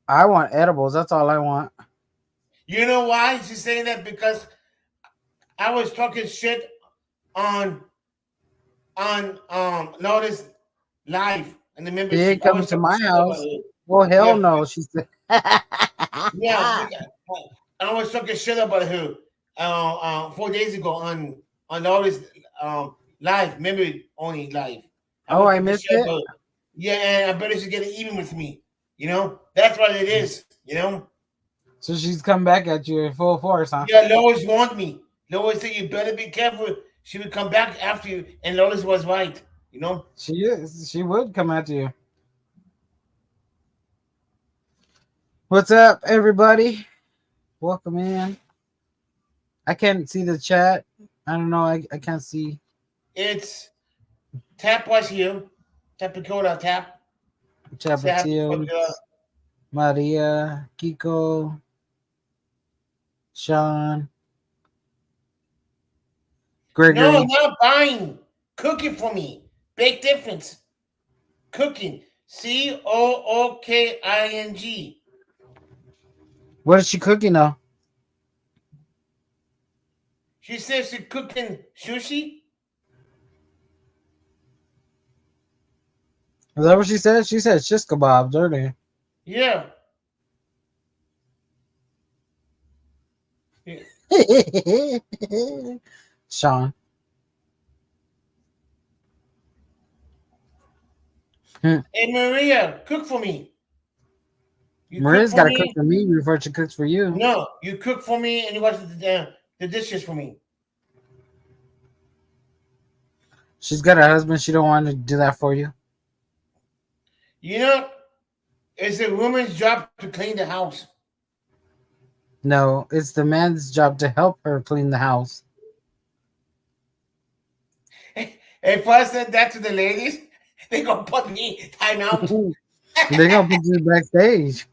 I want edibles. That's all I want. You know why she's saying that? Because I was talking shit on Notice Live, and the members. She ain't coming to my house. Well, hell no. She said. Yeah, I was talking shit about her 4 days ago on Notice Live, memory only live. I missed it. Yeah, and I better she's getting even with me. That's what it is. So she's come back at you in full force, huh? Yeah, Lois warned me. Lois said you better be careful. She would come back after you, and Lois was right. She is. She would come at you. What's up, everybody? Welcome in. I can't see the chat. I don't know. I can't see. It's Tap was here. Tapicola Tap. Chapatio, Maria, Kiko, Sean, Gregory. No, not buying. Cooking for me. Big difference. Cooking. COOKING. What is she cooking now? She says she's cooking sushi. Is that what she said? She said shish kebabs earlier. Yeah. Sean. Hey, Maria, cook for me. Maria's got to cook for me before she cooks for you. No, you cook for me and you wash the dishes for me. She's got a husband. She don't want to do that for you. It's a woman's job to clean the house. No, it's the man's job to help her clean the house. If I said that to the ladies, they're going to put me time out. They're going to put you backstage.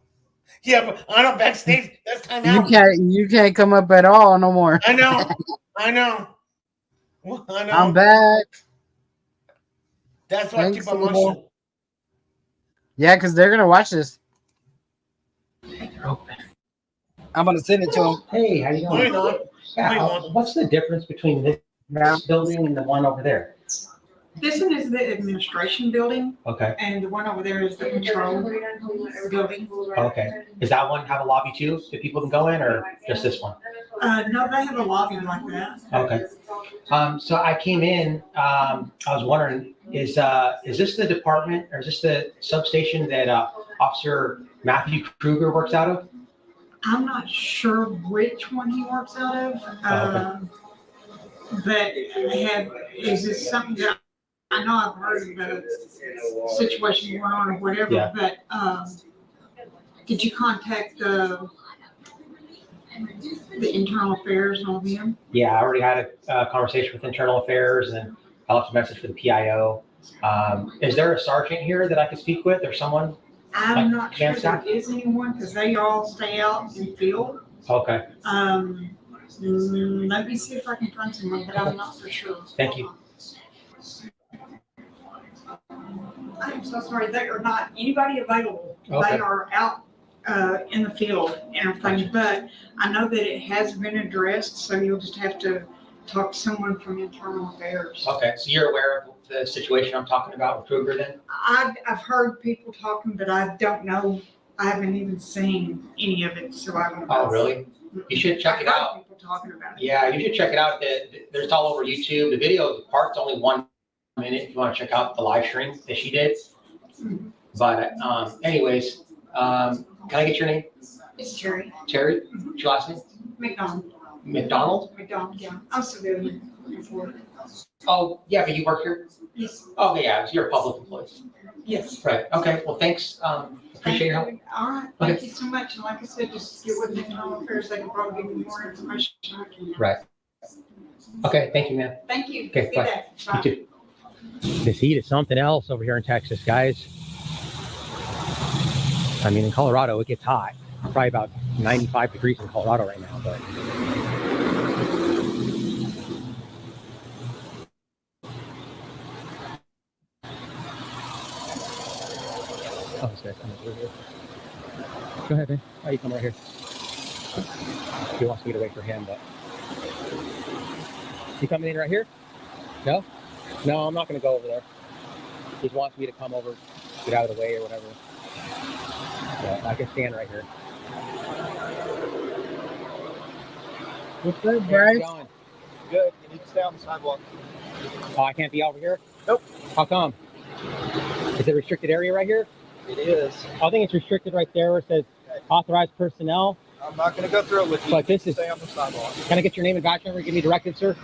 Yeah, but I'm not backstage. That's time out. You can't come up at all no more. I know. I know. I'm back. That's why I keep Thanks, on Abel. motion. Yeah, because they're gonna watch this. I'm gonna send it to them. Hey, how you No, you're doing? not. Yeah, No, you won't. what's the difference between this building and the one over there? This one is the administration building, Okay. and the one over there is the control building. Okay. Does that one have a lobby too that people can go in, or just this one? No, they have a lobby like that. Okay. So I came in. I was wondering, is this the department, or is this the substation that Officer Matthew Kruger works out of? I'm not sure which one he works out of. But is this something that I know I've heard of the situation going on or whatever, Yeah. but did you contact the internal affairs and all them? Yeah, I already had a conversation with internal affairs, and I left a message for the PIO. Is there a sergeant here that I could speak with, or someone? I'm not sure there is anyone because they all stay out in the field. Okay. Let me see if I can find someone, but I'm not for sure. Thank you. I'm so sorry, they are not anybody available. Okay. They are out in the field and everything, but I know that it has been addressed, so you'll just have to talk to someone from internal affairs. Okay, so you're aware of the situation I'm talking about with Kruger then? I've heard people talking, but I don't know. I haven't even seen any of it, so I don't know. Oh, really? You should check it out. People talking about it. Yeah, you should check it out. There's all over YouTube. The video part's only 1 minute if you want to check out the live stream that she did. Mhm. But anyways, can I get your name? It's Terry. Terry? What's your last name? McDonald. McDonald? McDonald, yeah. I'm civilian before. Oh, yeah, but you work here? Yes. Okay, yeah, so you're a public employee. Yes. Right, okay, well, thanks. Appreciate your help. All right, thank you so much. And like I said, just get with the internal affairs. They can probably give you more information. Right. Okay, thank you, man. Thank you. Okay, Good bye. day. You too. This heat is something else over here in Texas, guys. I mean, in Colorado, it gets hot. Probably about 95 degrees in Colorado right now, but. Oh, this guy's coming through here. Go ahead, man. Oh, you come right here. He wants me to wait for him, but. You coming in right here? No? No, I'm not going to go over there. He wants me to come over, get out of the way or whatever. Yeah, I can stand right here. What's up, How's guys? it going? Good. You need to stay on the sidewalk. Oh, I can't be over here? Nope. How come? Is it a restricted area right here? It is. I think it's restricted right there where it says authorized personnel. I'm not going to go through it with you. But this You is. stay on the sidewalk. Can I get your name and badge number? Give me directives, sir.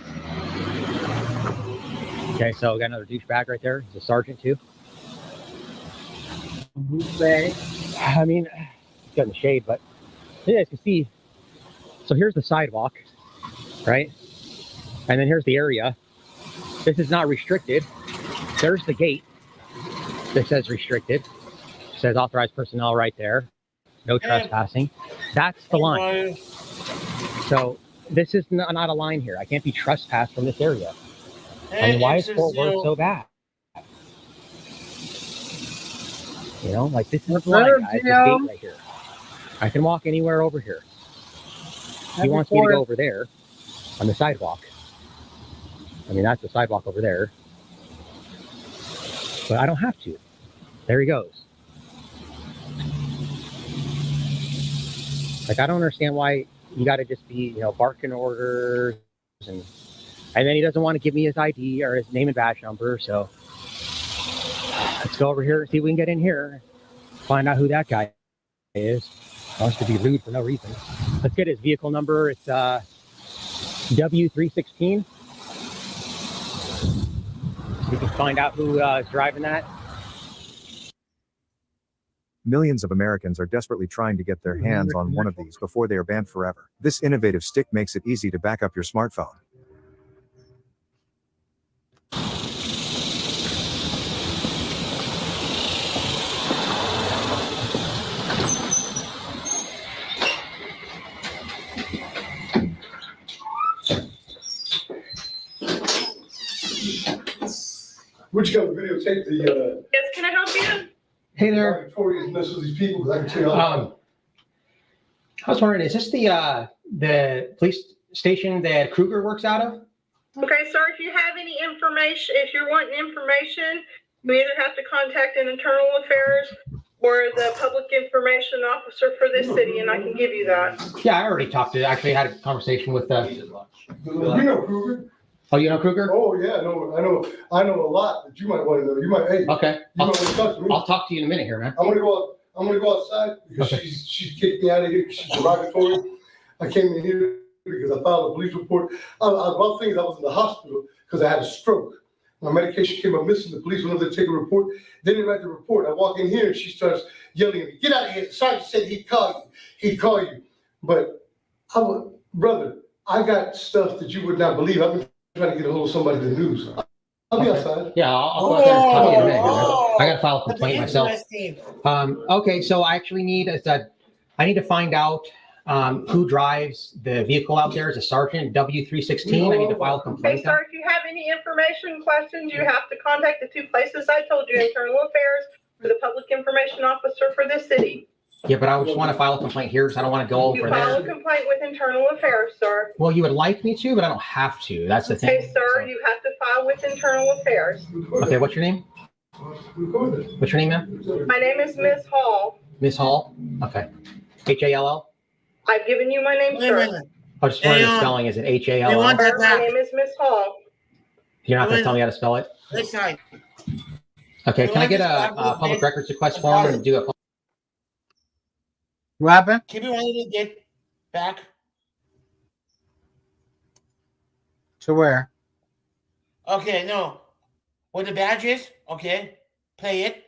Okay, so we got another douchebag right there. He's a sergeant too. I mean, he's got in the shade, but you guys can see. So here's the sidewalk, right? And then here's the area. This is not restricted. There's the gate that says restricted. It says authorized personnel right there. No trespassing. That's the line. So this is not a line here. I can't be trespassed from this area. I mean, why is Fort Worth so bad? You know, like this is the line, guys. This gate right here. I can walk anywhere over here. He wants me to go over there on the sidewalk. I mean, that's the sidewalk over there. But I don't have to. There he goes. Like, I don't understand why you got to just be, you know, barking orders and then he doesn't want to give me his ID or his name and badge number. So let's go over here and see if we can get in here. Find out who that guy is. Wants to be rude for no reason. Let's get his vehicle number. It's W316. We can find out who is driving that. Millions of Americans are desperately trying to get their hands on one of these before they are banned forever. This innovative stick makes it easy to back up your smartphone. We're just gonna videotape the. Yes, can I help you? Hey there. Notorious mess with these people, 'cause I can tell you all. I was wondering, is this the police station that Kruger works out of? Okay, sir, if you have any information, if you're wanting information, you either have to contact an internal affairs or the public information officer for this city, and I can give you that. Yeah, I already actually had a conversation with You know Kruger? Oh, you know Kruger? Oh yeah, I know a lot that you might want to know. You might, hey. Okay. You might want to talk to me. I'll talk to you in a minute here, man. I'm gonna go outside because she's kicked me out of here. She's derogatory. I came in here because I filed a police report. About things, I was in the hospital because I had a stroke. My medication came up missing. The police went over to take a report. They didn't write the report. I walk in here and she starts yelling at me, "Get out of here!" Sergeant said he'd call you. He'd call you. But brother, I got stuff that you would not believe. I've been trying to get a hold of somebody in the news. I'll be outside. Yeah, I'll go out there and talk to you in a minute. I got to file a complaint myself. Okay, so I actually need I need to find out who drives the vehicle out there. As a sergeant, W316. I need to file a complaint. Okay, sir, if you have any information questions, you have to contact the two places I told you, internal affairs or the public information officer for this city. Yeah, but I just want to file a complaint here because I don't want to go over You file a there. complaint with internal affairs, sir. Well, you would like me to, but I don't have to. That's the thing. Okay, sir, you have to file with internal affairs. Okay, what's your name? What's your name, ma'am? My name is Miss Hall. Miss Hall? Okay. H-A-L-L? I've given you my name, sir. I just wanted the spelling. Is it H-A-L-L? My name is Miss Hall. You're not going to tell me how to spell it? This side. Okay, can I get a public records request form and do it? What happened? Keep it wanting to get back. To where? Okay, no. Where the badge is? Okay. Play it.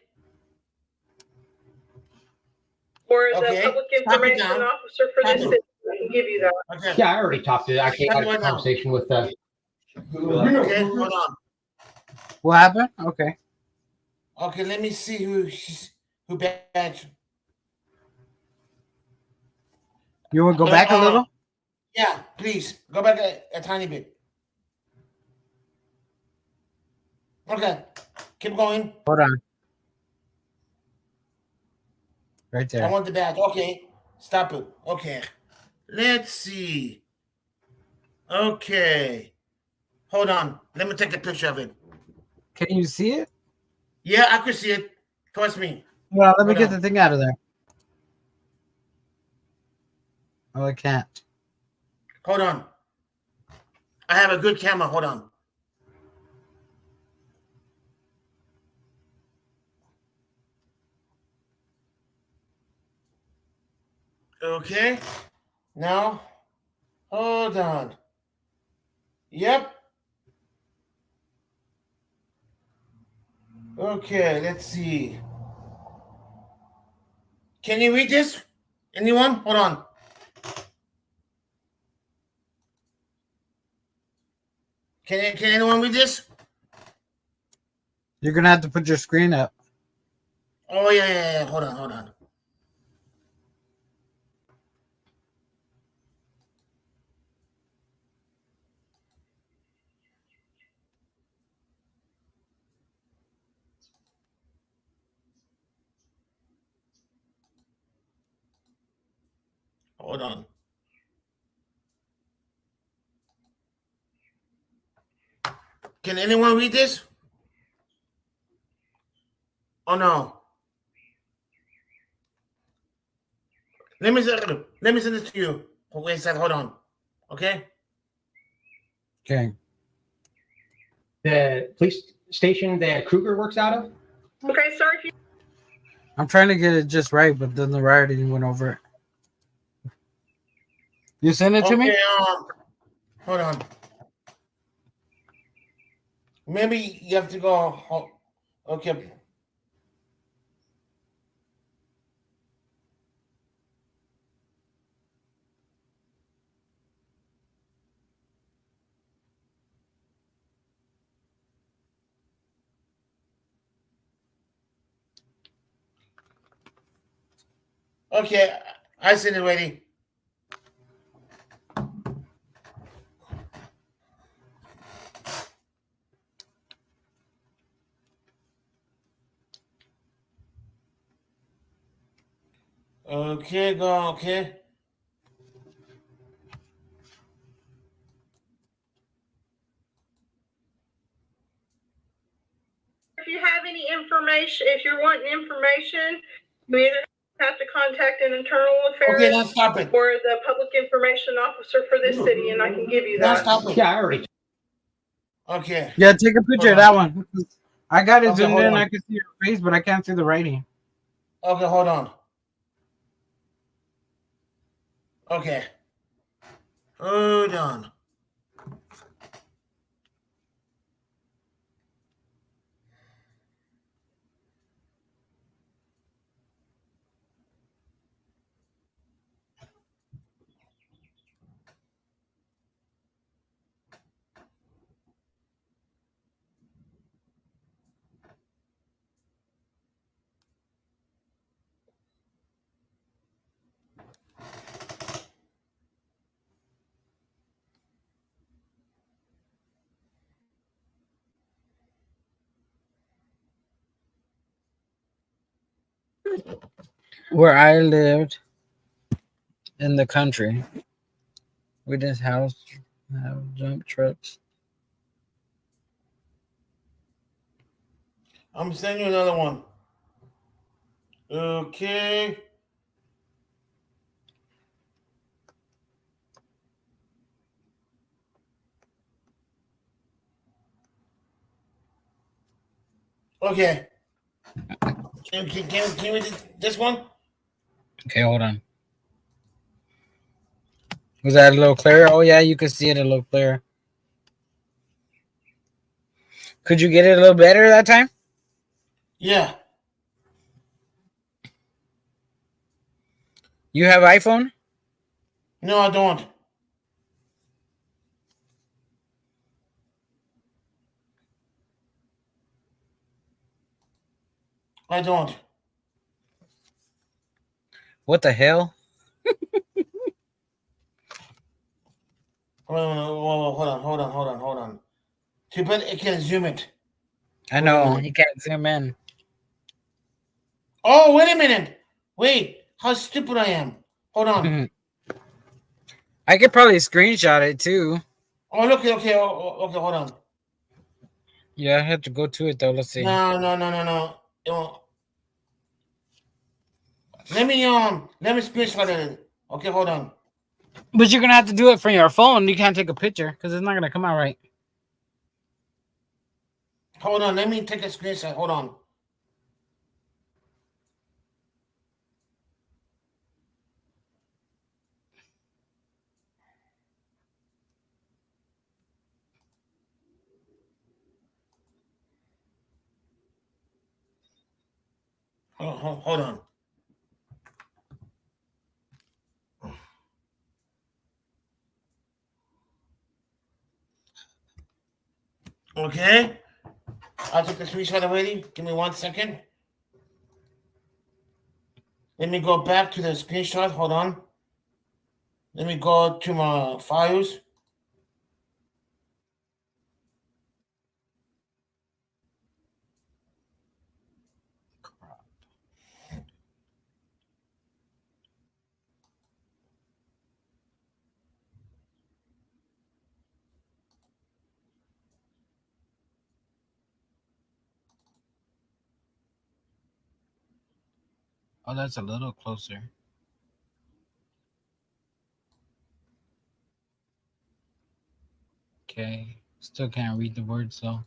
Or the Okay. public Stop it information now. officer for this city. I can give you that. Okay. Yeah, I already talked to. Actually, had a conversation with. Okay, hold on. What happened? Okay. Okay, let me see who badge. You want to go back a little? Yeah, please. Go back a tiny bit. Okay. Keep going. Hold on. Right I there. want the badge. Okay. Stop it. Okay. Let's see. Okay. Hold on. Let me take a picture of it. Can you see it? Yeah, I could see it. Trust me. Well, let me Hold get on. the thing out of there. Oh, I can't. Hold on. I have a good camera. Hold on. Okay. Now, hold on. Yep. Okay, let's see. Can you read this? Anyone? Hold on. Can anyone read this? You're gonna have to put your screen up. Oh yeah. Hold on. Hold on. Can anyone read this? Oh no. Let me send this to you. Wait a second. Hold on. Okay. Okay. The police station that Kruger works out of? Okay, sir. If you I'm trying to get it just right, but then the writing went over it. You send it to me? Hold on. Maybe you have to go. Okay. Okay, I sent it already. Okay, go. Okay. If you have any information, if you're wanting information, you either have to contact an internal affairs Okay, now stop it. or the public information officer for this city, and I can give you Now that. stop it. Yeah, I already. Okay. Yeah, take a picture of that one. I got it Okay, zoomed hold in. on. I can see your face, but I can't see the writing. Okay, hold on. Okay. Hold on. Where I lived in the country, we just have jump trucks. I'm sending you another one. Okay. Okay. Can we this one? Okay, hold on. Was that a little clearer? Oh yeah, you could see it a little clearer. Could you get it a little better that time? Yeah. You have iPhone? No, I don't. I don't. What the hell? Hold on. Too bad it can zoom it. I know you can't zoom in. Oh, wait a minute. Wait, how stupid I am. Hold on. I could probably screenshot it too. Oh, look. Okay, okay, hold on. Yeah, I have to go to it though. Let's see. No. Let me screenshot it. Okay, hold on. But you're gonna have to do it from your phone. You can't take a picture because it's not gonna come out right. Hold on, let me take a screenshot. Hold on. Hold on. Okay. I took the screenshot already. Give me 1 second. Let me go back to the screenshot. Hold on. Let me go to my files. Oh, that's a little closer. Okay. Still can't read the words though.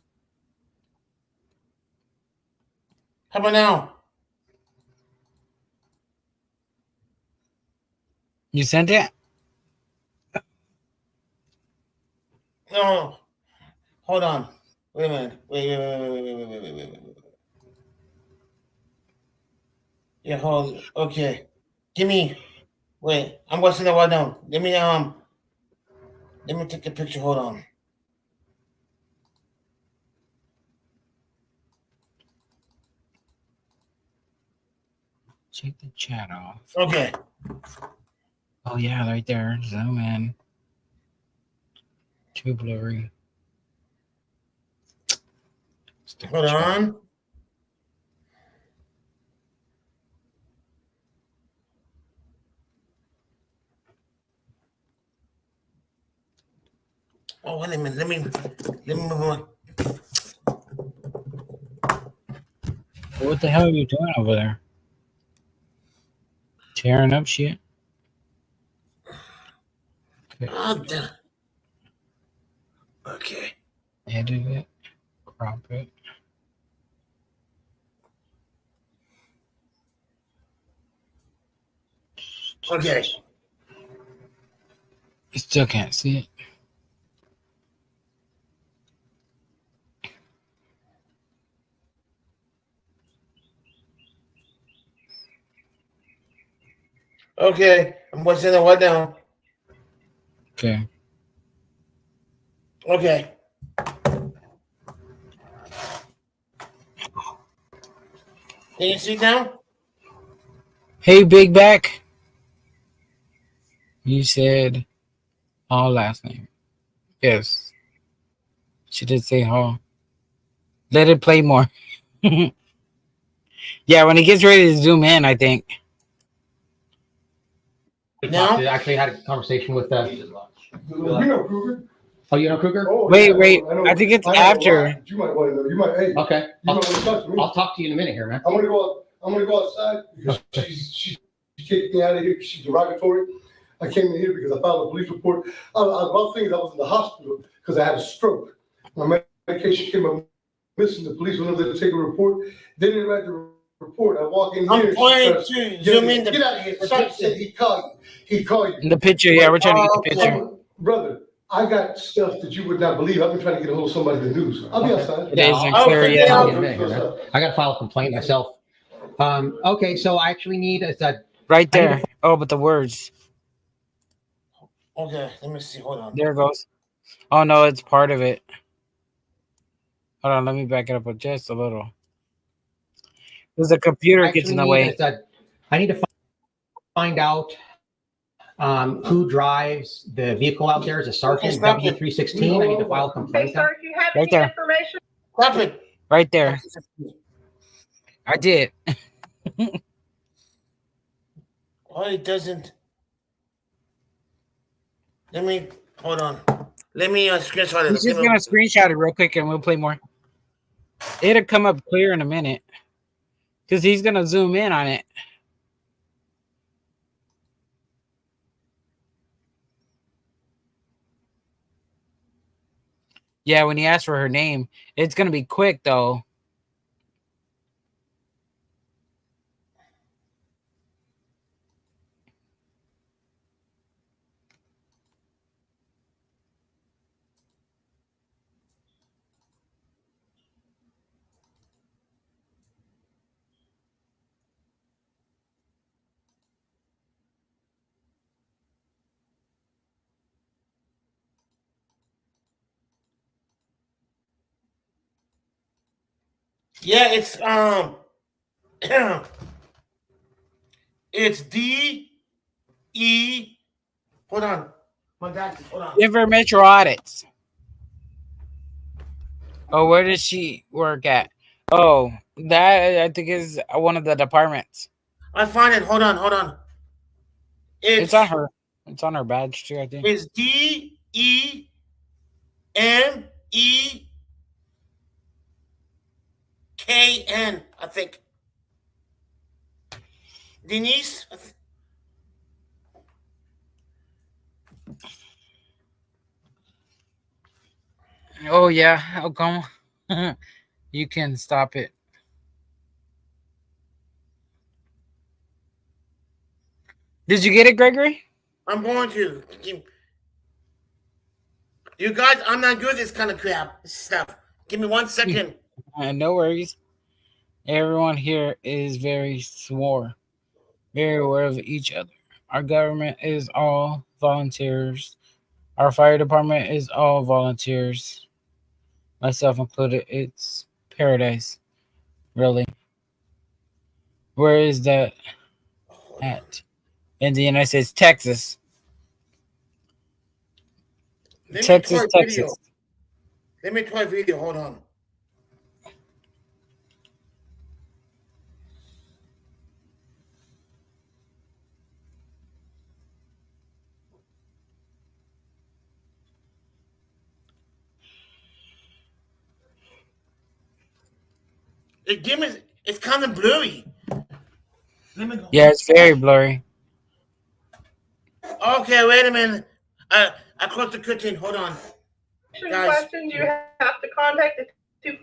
How about now? You sent it? No. Hold on. Wait a minute. Wait. Yeah, hold. Okay. Give me. Wait. I'm gonna send it right now. Let me take a picture. Hold on. Take the chat off. Okay. Oh yeah, right there. Zoom in. Too blurry. Hold on. Oh, wait a minute. Let me move on. What the hell are you doing over there? Tearing up shit? Okay. Oh, okay. Edit it. Crop it. Okay. You still can't see it. Okay. I'm watching the what now? Okay. Okay. Can you see now? Hey, Big Back. You said Hall last name. Yes. She did say Hall. Let it play more. Yeah, when he gets ready to zoom in, I think. No. Actually had a conversation with You know Kruger? Oh, you know Kruger? Oh, Wait, yeah, I think it's know after. a lot, but you might want to know. You might. Hey. Okay. You might want to talk to me. I'll talk to you in a minute here, man. I'm gonna go outside because she kicked me out of here. She's derogatory. I came in here because I filed a police report. About things I was in the hospital because I had a stroke. My medication came up missing. The police went over there to take a report. They didn't write the report. I walk in here. I'm trying to zoom in. Get out of here. Sergeant said he called you. He called you. In the picture, yeah, we're trying to get the picture. Brother, I got stuff that you would not believe. I've been trying to get a hold of somebody in the news. I'll be outside. It isn't clear yet. I got to file a complaint myself. Okay, so I actually need a right there. Oh, but the words. Okay, let me see. Hold on. There it goes. Oh no, it's part of it. Hold on, let me back it up just a little. Because the computer gets in the way. I need to find out who drives the vehicle out there. Is a Sergeant W316. I need to file a complaint. Hey, sir, if you have Right any there. information. Stop it. Right there. I did. Why it doesn't? Let me hold on. Let me screenshot it. He's just gonna screenshot it real quick and we'll play more. It'll come up clear in a minute. Because he's gonna zoom in on it. Yeah, when he asks for her name, it's gonna be quick though. Yeah, it's it's D-E. Hold on. My God, hold on. Give her Metro Audits. Oh, where does she work at? Oh, that I think is one of the departments. I find it. Hold on. It's on her. It's on her badge too, I think. It's D-E-M-E-K-N, I think. Denise? Oh yeah, how come? You can stop it. Did you get it, Gregory? I'm going to. You guys, I'm not good at this kind of crap stuff. Give me 1 second. No worries. Everyone here is very aware of each other. Our government is all volunteers. Our fire department is all volunteers. Myself included. It's paradise. Really. Where is that at? In the United States, Texas. Texas. Video. Let me try video. Hold on. The game is it's kind of blurry. Let me go. Yeah, it's very blurry. Okay, wait a minute. I closed the curtain. Hold on. Guys. Questions, you have to contact the two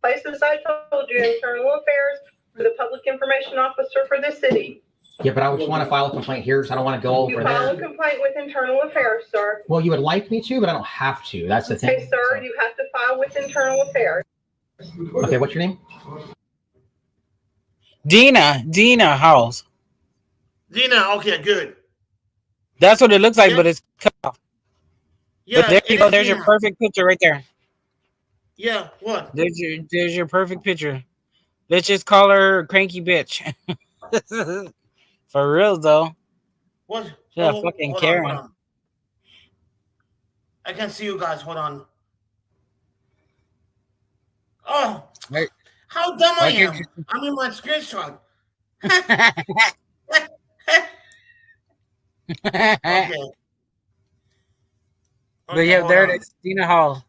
places I told you, Internal Affairs or the Public Information Officer for the city. Yeah, but I just want to file a complaint here because I don't want to go over You file there. a complaint with Internal Affairs, sir. Well, you would like me to, but I don't have to. That's the thing. Okay, sir, you have to file with Internal Affairs. Okay, what's your name? Dina House. Dina, okay, good. That's what it looks like, but it's cut off. Yeah, but there you go. is There's your Dina. perfect picture right there. Yeah, what? There's your perfect picture. Let's just call her cranky bitch. For real though. What? Yeah, Oh, fucking hold Karen. on, hold on. I can see you guys. Hold on. Oh, Right. how dumb I Why am. can't I'm in my screenshot. Okay. But yeah, hold there on. it is. Dina Hall.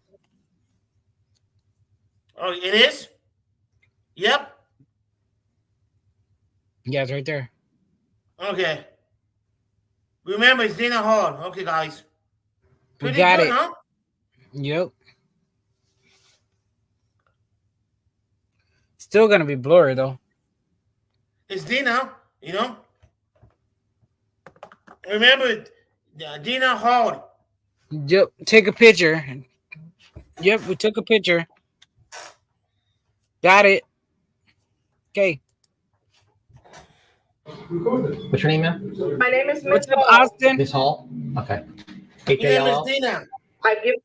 Oh, it is? Yep. Yeah, it's right there. Okay. Remember, it's Dina Hall. Okay, guys. We Pretty got good, it. huh? Yep. Still gonna be blurry though. It's Dina, you know? Remember, Dina Hall. Yep. Take a picture. Yep, we took a picture. Got it. Okay. What's your name, ma'am? My name is Miss What's up, Hall. Austin? Miss Hall? Okay. My name is H-A-L-L? Dina. I've given you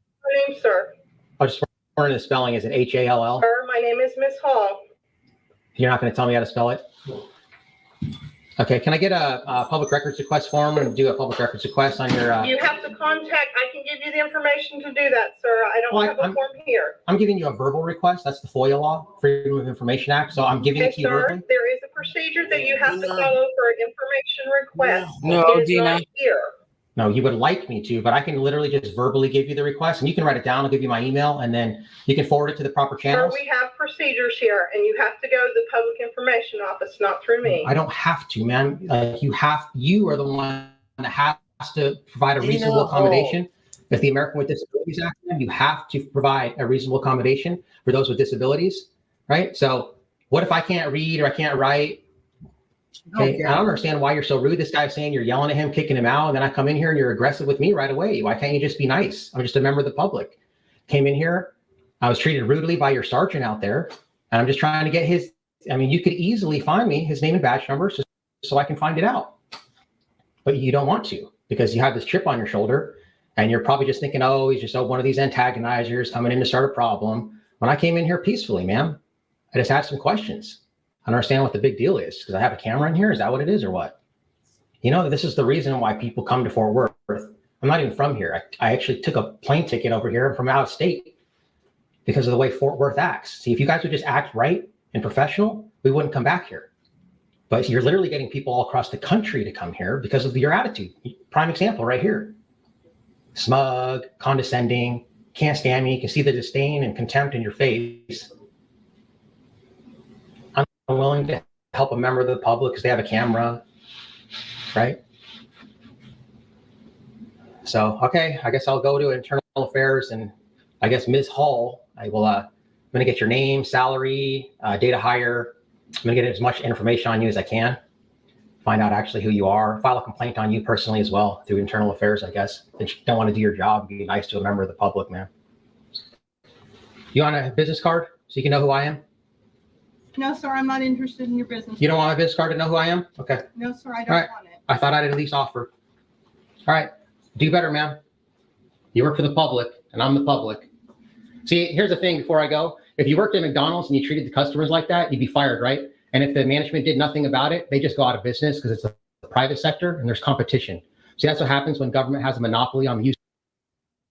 my name, sir. I just wondering the spelling. Is it H-A-L-L? Sir, my name is Miss Hall. You're not going to tell me how to spell it? Okay, can I get a public records request form and do a public records request on your... You have to contact, I can give you the information to do that, sir. I don't Well, have a form here. I'm giving you a verbal request. That's the FOIA law, Freedom of Information Act. So I'm giving Okay, it to you sir, verbally. there is a procedure that you have to follow for an information request. No, It is Dina. not here. No, you would like me to, but I can literally just verbally give you the request and you can write it down. I'll give you my email and then you can forward it to the proper Sir, channels. we have procedures here and you have to go to the Public Information Office, not through me. I don't have to, man. You are the one that has to provide a reasonable accommodation. If the American with Disabilities Act, you have to provide a reasonable accommodation for those with disabilities, right? So what if I can't read or I can't write? Okay, I don't understand why you're so rude. This guy's saying you're yelling at him, kicking him out, and then I come in here and you're aggressive with me right away. Why can't you just be nice? I'm just a member of the public. Came in here, I was treated rudely by your sergeant out there, and I'm just trying to get his. I mean, you could easily find me his name and badge number so I can find it out, but you don't want to because you have this chip on your shoulder, and you're probably just thinking, oh, he's just one of these antagonizers coming in to start a problem. When I came in here peacefully, ma'am, I just had some questions. I don't understand what the big deal is because I have a camera in here. Is that what it is or what? You know, this is the reason why people come to Fort Worth. I'm not even from here. I actually took a plane ticket over here from out of state because of the way Fort Worth acts. See, if you guys would just act right and professional, we wouldn't come back here. But you're literally getting people all across the country to come here because of your attitude. Prime example right here. Smug, condescending, can't stand me. You can see the disdain and contempt in your face. I'm willing to help a member of the public because they have a camera, right? So, okay, I guess I'll go to Internal Affairs and I guess Ms. Hall, I'm going to get your name, salary, date of hire. I'm going to get as much information on you as I can. Find out actually who you are. File a complaint on you personally as well through Internal Affairs, I guess. If you don't want to do your job, be nice to a member of the public, man. You want a business card so you can know who I am? No, sir, I'm not interested in your business. You don't want my business card to know who I am? Okay. No, sir, I don't All right. want it. I thought I'd at least offer. All right. Do better, ma'am. You work for the public, and I'm the public. See, here's the thing before I go. If you worked at McDonald's and you treated the customers like that, you'd be fired, right? And if the management did nothing about it, they just go out of business because it's the private sector and there's competition. See, that's what happens when government has a monopoly on the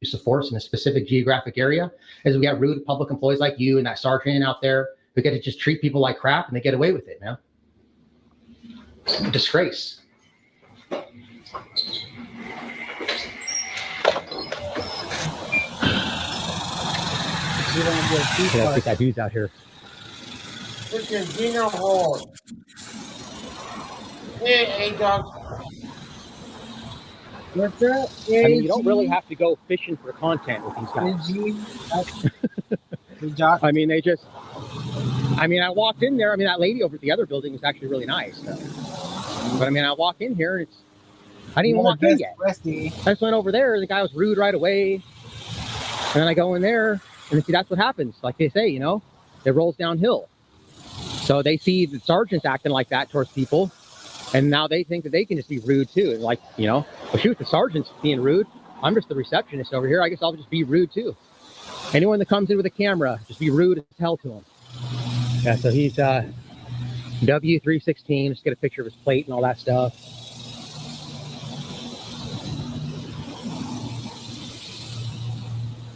use of force in a specific geographic area, is we got rude public employees like you and that sergeant out there who get to just treat people like crap and they get away with it, man. Disgrace. I think that dude's out here. Freaking Gina Hall. Hey, A-Dog. What's up, I mean, you don't AG? really have to go fishing for content with these guys. Good job. I mean, I walked in there. I mean, that lady over at the other building was actually really nice. So. But I mean, I walk in here and I didn't even walk in yet. Westy. I just went over there. The guy was rude right away. And then I go in there and see, that's what happens. Like they say, it rolls downhill. So they see the sergeants acting like that towards people. And now they think that they can just be rude too. And like, well, shoot, the sergeant's being rude. I'm just the receptionist over here. I guess I'll just be rude too. Anyone that comes in with a camera, just be rude as hell to him. Yeah, so he's W316. Just get a picture of his plate and all that stuff.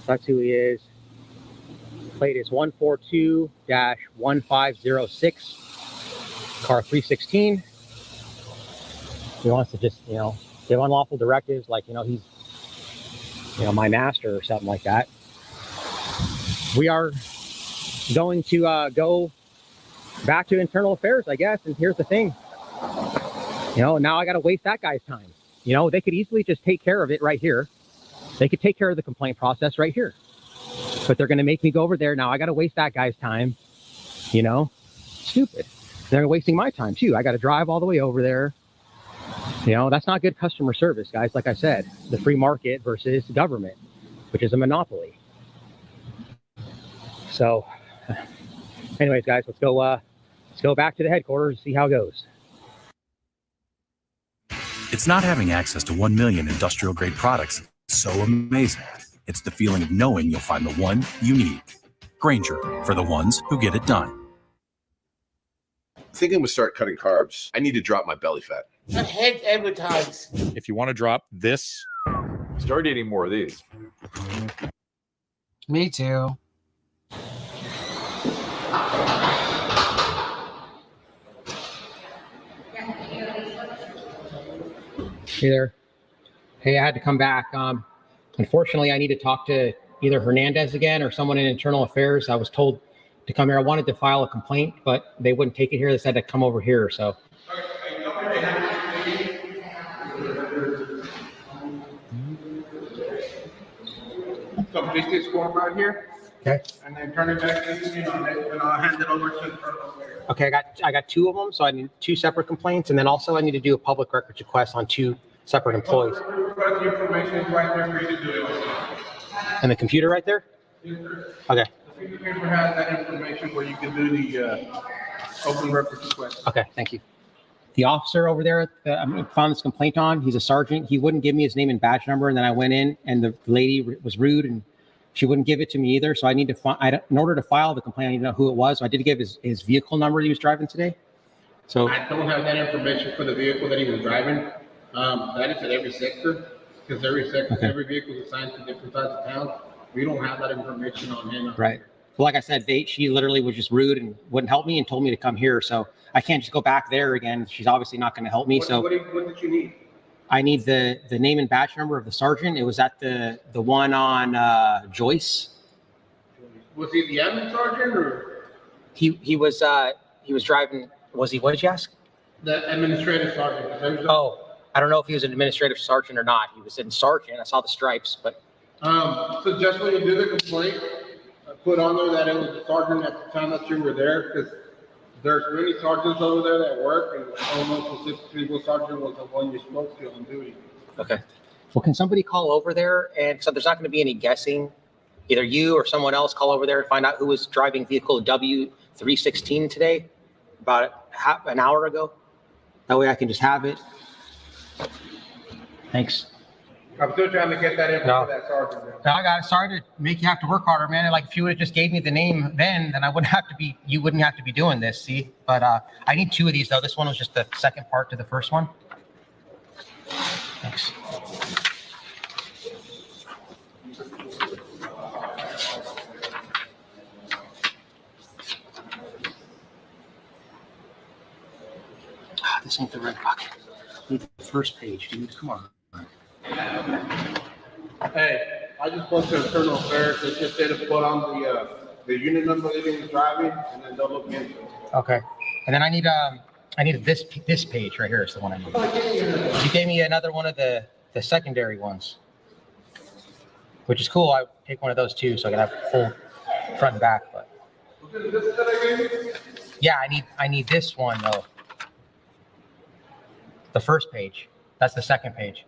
That's who he is. Plate is 142-1506. Car 316. He wants to just, give unlawful directives like, he's, my master or something like that. We are going to go back to internal affairs, I guess. And here's the thing. Now I got to waste that guy's time. They could easily just take care of it right here. They could take care of the complaint process right here. But they're going to make me go over there. Now I got to waste that guy's time. Stupid. They're wasting my time too. I got to drive all the way over there. That's not good customer service, guys. Like I said, the free market versus government, which is a monopoly. So anyways, guys, let's go back to the headquarters and see how it goes. It's not having access to 1 million industrial-grade products so amazing. It's the feeling of knowing you'll find the one you need. Grainger, for the ones who get it done. Thinking I'm gonna start cutting carbs. I need to drop my belly fat. I hate advertise. If you want to drop this, start eating more of these. Me too. Hey there. Hey, I had to come back. Unfortunately, I need to talk to either Hernandez again or someone in internal affairs. I was told to come here. I wanted to file a complaint, but they wouldn't take it here. They said to come over here. So. Complete this form right here. Okay. And then turn it back to me and I'll hand it over to internal affairs. Okay, I got two of them, so I need two separate complaints, and then also I need to do a public records request on two separate employees. Request information is right there for you to do it. And the computer right there? Yes, sir. Okay. The piece of paper has that information where you can do the open records request. Okay, thank you. The officer over there I found this complaint on, he's a sergeant. He wouldn't give me his name and badge number, and then I went in, and the lady was rude, and she wouldn't give it to me either. So I need to find, in order to file the complaint, I need to know who it was. So I did give his vehicle number he was driving today. So I don't have that information for the vehicle that he was driving. That is at every sector, because every sector, every vehicle is assigned to different sides of town. We don't have that information on him. Right. Well, like I said, she literally was just rude and wouldn't help me and told me to come here. So I can't just go back there again. She's obviously not going to help me. What did you need? I need the name and badge number of the sergeant. It was at the one on Joyce. Was he the admin sergeant or? He was driving. Was he? What did you ask? The administrative sergeant. Oh, I don't know if he was an administrative sergeant or not. He was in sergeant. I saw the stripes, but. So just when you do the complaint, put on there that it was the sergeant at the time that you were there, because there's many sergeants over there that work, and I don't know specifically what sergeant was the one you spoke to on duty. Okay. Well, can somebody call over there? And so there's not going to be any guessing. Either you or someone else call over there and find out who was driving vehicle W316 today, about half an hour ago. That way I can just have it. Thanks. I'm still trying to get that info for that sergeant. No, I got it. Sorry to make you have to work harder, man. Like if you would have just gave me the name then I wouldn't have to be, you wouldn't have to be doing this, see? But I need two of these though. This one was just the second part to the first one. Thanks. This ain't the right bucket. Need the first page, dude. Come on. Hey, I just spoke to internal affairs. They just said to put on the unit number that he's driving, and then they'll look into it. Okay. And then I need this page right here is the one I need. You gave me another one of the secondary ones, which is cool. I take one of those too, so I can have full front and back. But yeah, I need this one though. The first page. That's the second page.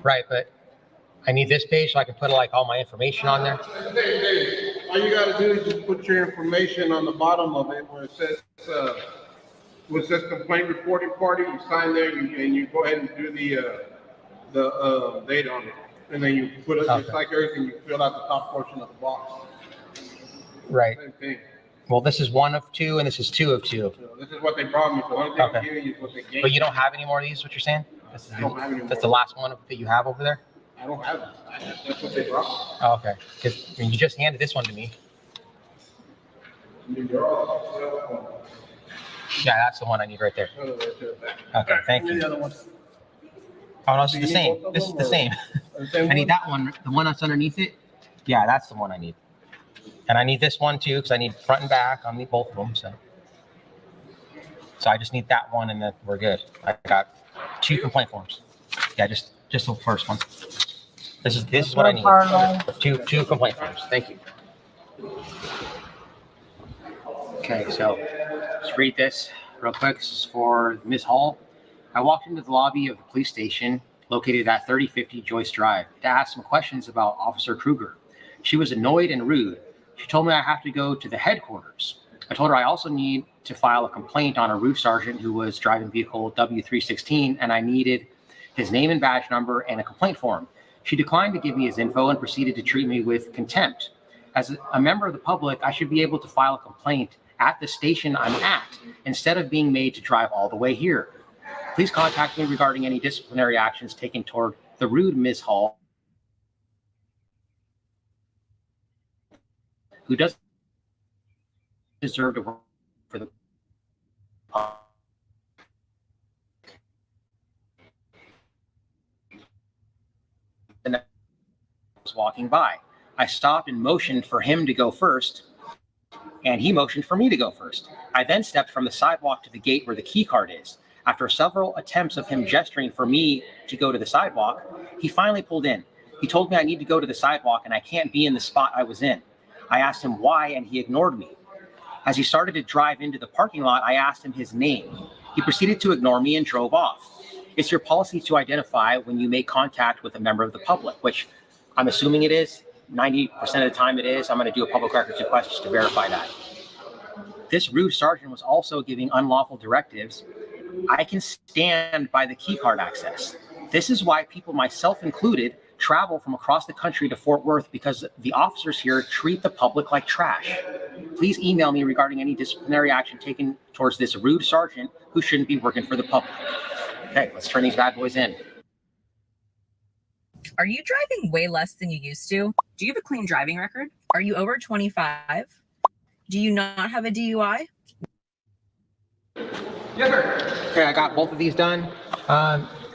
Right, but I need this page so I can put like all my information on there. All you gotta do is just put your information on the bottom of it where it says complaint reporting party. You sign there and you go ahead and do the date on it. And then you put it, it's like everything, you fill out the top portion of the box. Right. Same thing. Well, this is 1 of 2 and this is 2 of 2. So this is what they brought me. So the only thing I'm giving you is what they gave. But you don't have any more of these, what you're saying? I don't have any more. That's the last one that you have over there? I don't have it. That's what they brought me. Oh, okay. Because you just handed this one to me. Yeah, that's the one I need right there. Okay, thank you. Oh, no, this is the same. This is the same. I need that one. The one that's underneath it. Yeah, that's the one I need. And I need this one too, because I need front and back. I need both of them. So I just need that one, and then we're good. I got 2 complaint forms. Yeah, just the first one. This is what I need. 2 complaint forms. Thank you. Okay, so let's read this real quick. This is for Ms. Hall. I walked into the lobby of the police station located at 3050 Joyce Drive to ask some questions about Officer Kruger. She was annoyed and rude. She told me I have to go to the headquarters. I told her I also need to file a complaint on a route sergeant who was driving vehicle W316, and I needed his name and badge number and a complaint form. She declined to give me his info and proceeded to treat me with contempt. As a member of the public, I should be able to file a complaint at the station I'm at instead of being made to drive all the way here. Please contact me regarding any disciplinary actions taken toward the rude Ms. Hall, who doesn't deserve to work for the public. And I was walking by. I stopped and motioned for him to go first, and he motioned for me to go first. I then stepped from the sidewalk to the gate where the key card is. After several attempts of him gesturing for me to go to the sidewalk, he finally pulled in. He told me I need to go to the sidewalk and I can't be in the spot I was in. I asked him why, and he ignored me. As he started to drive into the parking lot, I asked him his name. He proceeded to ignore me and drove off. It's your policy to identify when you make contact with a member of the public, which I'm assuming it is. 90% of the time it is. I'm going to do a public records request just to verify that. This rude sergeant was also giving unlawful directives. I can stand by the key card access. This is why people, myself included, travel from across the country to Fort Worth, because the officers here treat the public like trash. Please email me regarding any disciplinary action taken towards this rude sergeant who shouldn't be working for the public. Okay, let's turn these bad boys in. Are you driving way less than you used to? Do you have a clean driving record? Are you over 25? Do you not have a DUI? Yes, sir. Okay, I got both of these done.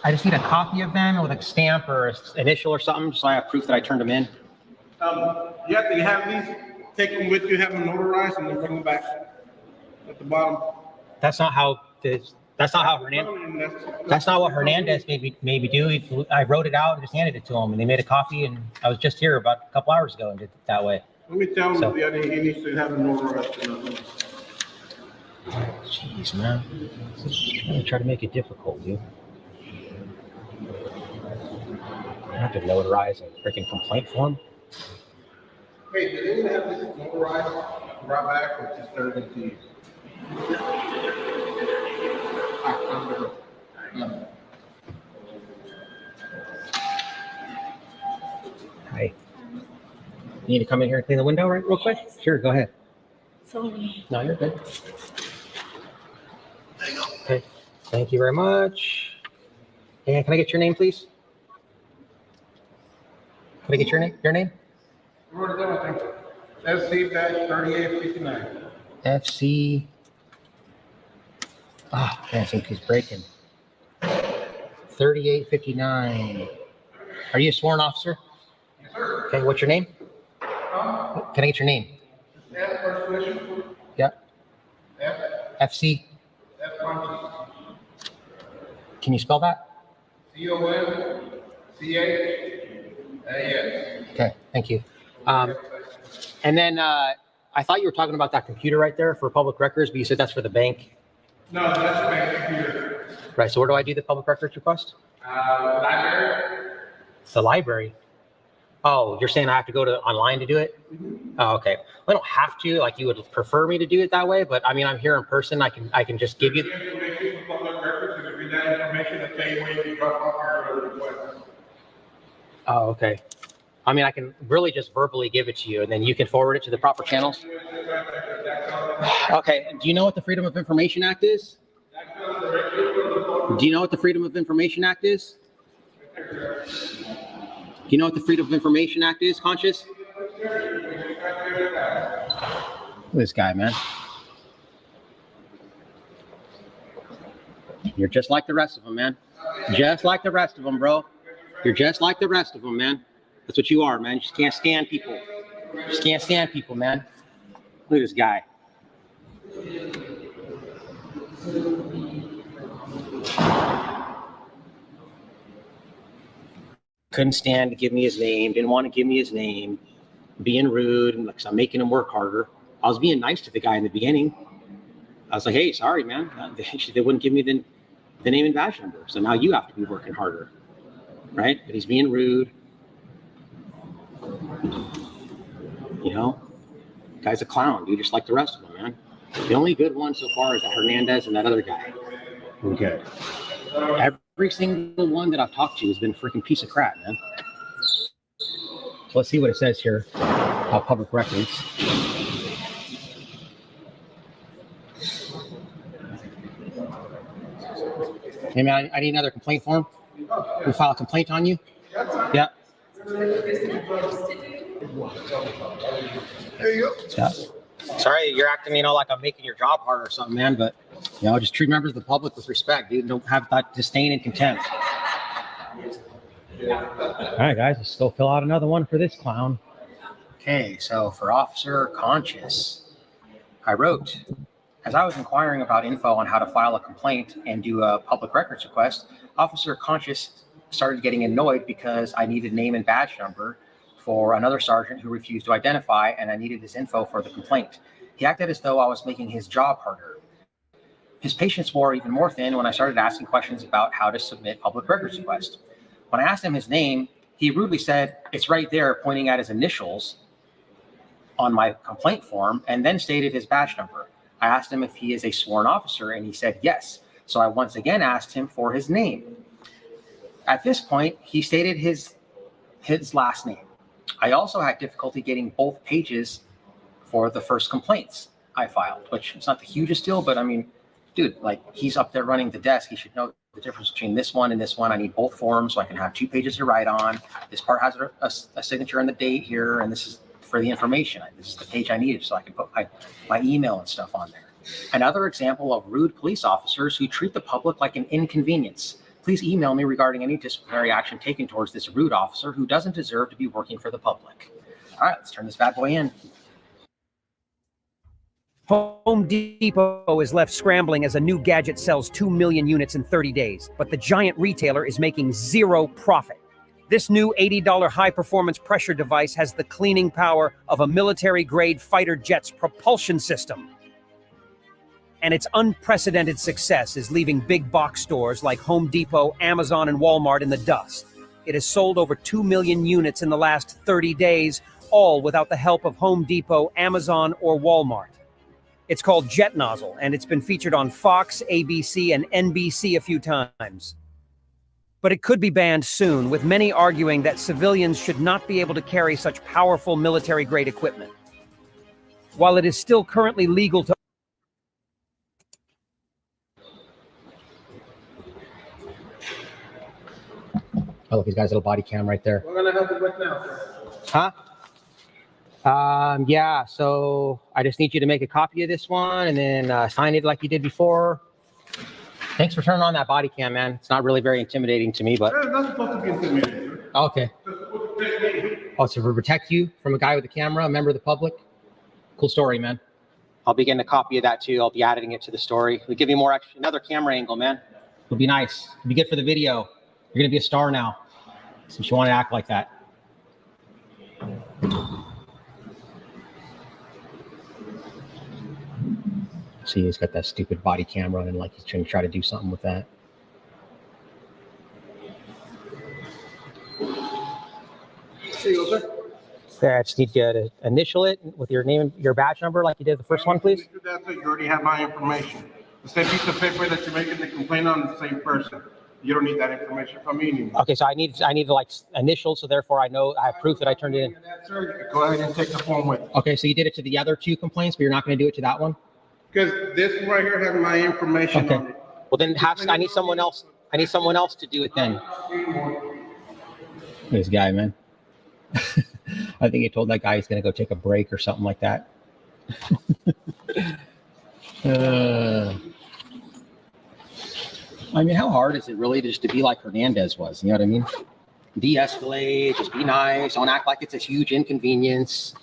I just need a copy of them with a stamp or an initial or something, so I have proof that I turned them in. You have to have these, take them with you, have them notarized, and then bring them back at the bottom. That's not how this. That's not how Hernandez. That's not what Hernandez made me do. I wrote it out and just handed it to him, and they made a copy. And I was just here about a couple hours ago and did it that way. Let me tell him that he needs to have them notarized. Jeez, man. I'm try to make it difficult, dude. I have to notarize a freaking complaint form. Hey, did anyone have this notarized, brought back, or just turned into you? Hi. You need to come in here and clean the window real quick? Sure, go ahead. Sorry. No, you're good. Okay, thank you very much. And can I get your name, please? Can I get your name? FC-3859. FC. Ah, man, some keeps breaking. 3859. Are you a sworn officer? Yes, sir. Okay, what's your name? Can I get your name? Yeah. FC. Can you spell that? C-O-N-C-H-A-S. Okay, thank you. And then I thought you were talking about that computer right there for public records, but you said that's for the bank. No, that's my computer. Right, so where do I do the public records request? Library. The library. Oh, you're saying I have to go to online to do it? Oh, okay. Well, I don't have to. Like, you would prefer me to do it that way, but I mean, I'm here in person. I can just give you. Information for public records, and if you need that information, the same way you drop off your request. Oh, okay. I mean, I can really just verbally give it to you, and then you can forward it to the proper channels. Okay. Do you know what the Freedom of Information Act is? Do you know what the Freedom of Information Act is? Do you know what the Freedom of Information Act is, Conscious? Look at this guy, man. You're just like the rest of them, man. Just like the rest of them, bro. You're just like the rest of them, man. That's what you are, man. You just can't stand people. You just can't stand people, man. Look at this guy. Couldn't stand to give me his name, didn't want to give me his name, being rude, and like, I'm making him work harder. I was being nice to the guy in the beginning. I was like, hey, sorry, man. They wouldn't give me the name and badge number. So now you have to be working harder, right? But he's being rude. You know, guy's a clown, dude, just like the rest of them, man. The only good one so far is that Hernandez and that other guy. We're good. Every single one that I've talked to has been a freaking piece of crap, man. So let's see what it says here about public records. Hey, man, I need another complaint form. We'll file a complaint on you. Yeah. There you go. Yeah. Sorry, you're acting, like I'm making your job hard or something, man, but, just treat members of the public with respect, dude. Don't have that disdain and contempt. All right, guys, let's go fill out another one for this clown. Okay, so for Officer Conscious, I wrote, as I was inquiring about info on how to file a complaint and do a public records request, Officer Conscious started getting annoyed because I needed name and badge number for another sergeant who refused to identify, and I needed his info for the complaint. He acted as though I was making his job harder. His patience wore even more thin when I started asking questions about how to submit public records request. When I asked him his name, he rudely said, "It's right there," pointing at his initials on my complaint form, and then stated his badge number. I asked him if he is a sworn officer, and he said yes. So I once again asked him for his name. At this point, he stated his last name. I also had difficulty getting both pages for the first complaints I filed, which is not the hugest deal, but I mean, dude, like, he's up there running the desk. He should know the difference between this one and this one. I need both forms so I can have 2 pages to write on. This part has a signature and the date here, and this is for the information. This is the page I needed so I can put my email and stuff on there. Another example of rude police officers who treat the public like an inconvenience. Please email me regarding any disciplinary action taken towards this rude officer who doesn't deserve to be working for the public. All right, let's turn this bad boy in. Home Depot is left scrambling as a new gadget sells 2 million units in 30 days, but the giant retailer is making zero profit. This new $80 high-performance pressure device has the cleaning power of a military-grade fighter jet's propulsion system. And its unprecedented success is leaving big box stores like Home Depot, Amazon, and Walmart in the dust. It has sold over 2 million units in the last 30 days, all without the help of Home Depot, Amazon, or Walmart. It's called Jet Nozzle, and it's been featured on Fox, ABC, and NBC a few times. But it could be banned soon, with many arguing that civilians should not be able to carry such powerful military-grade equipment. While it is still currently legal to Oh, look, he's got his little body cam right there. We're gonna help you with now, sir. Huh? Yeah, so I just need you to make a copy of this one and then sign it like you did before. Thanks for turning on that body cam, man. It's not really very intimidating to me, but... It's not supposed to be intimidating, sir. Okay. Oh, so to protect you from a guy with a camera, a member of the public? Cool story, man. I'll be getting a copy of that too. I'll be adding it to the story. It'll give you more extra, another camera angle, man. It'll be nice. It'll be good for the video. You're gonna be a star now, since you want to act like that. See, he's got that stupid body camera and like he's trying to do something with that. Here you go, sir. There, I just need you to initial it with your name, your badge number, like you did the first one, please. That's it. You already have my information. The same piece of paper that you're making the complaint on is the same person. You don't need that information from me anymore. Okay, so I need to like initial, so therefore I know I have proof that I turned it in. Sir, go ahead and take the form with you. Okay, so you did it to the other two complaints, but you're not going to do it to that one? Because this one right here has my information on it. Well, then I need someone else. I need someone else to do it then. This guy, man. I think he told that guy he's going to go take a break or something like that. I mean, how hard is it really just to be like Hernandez was? You know what I mean? De-escalate, just be nice, don't act like it's a huge inconvenience,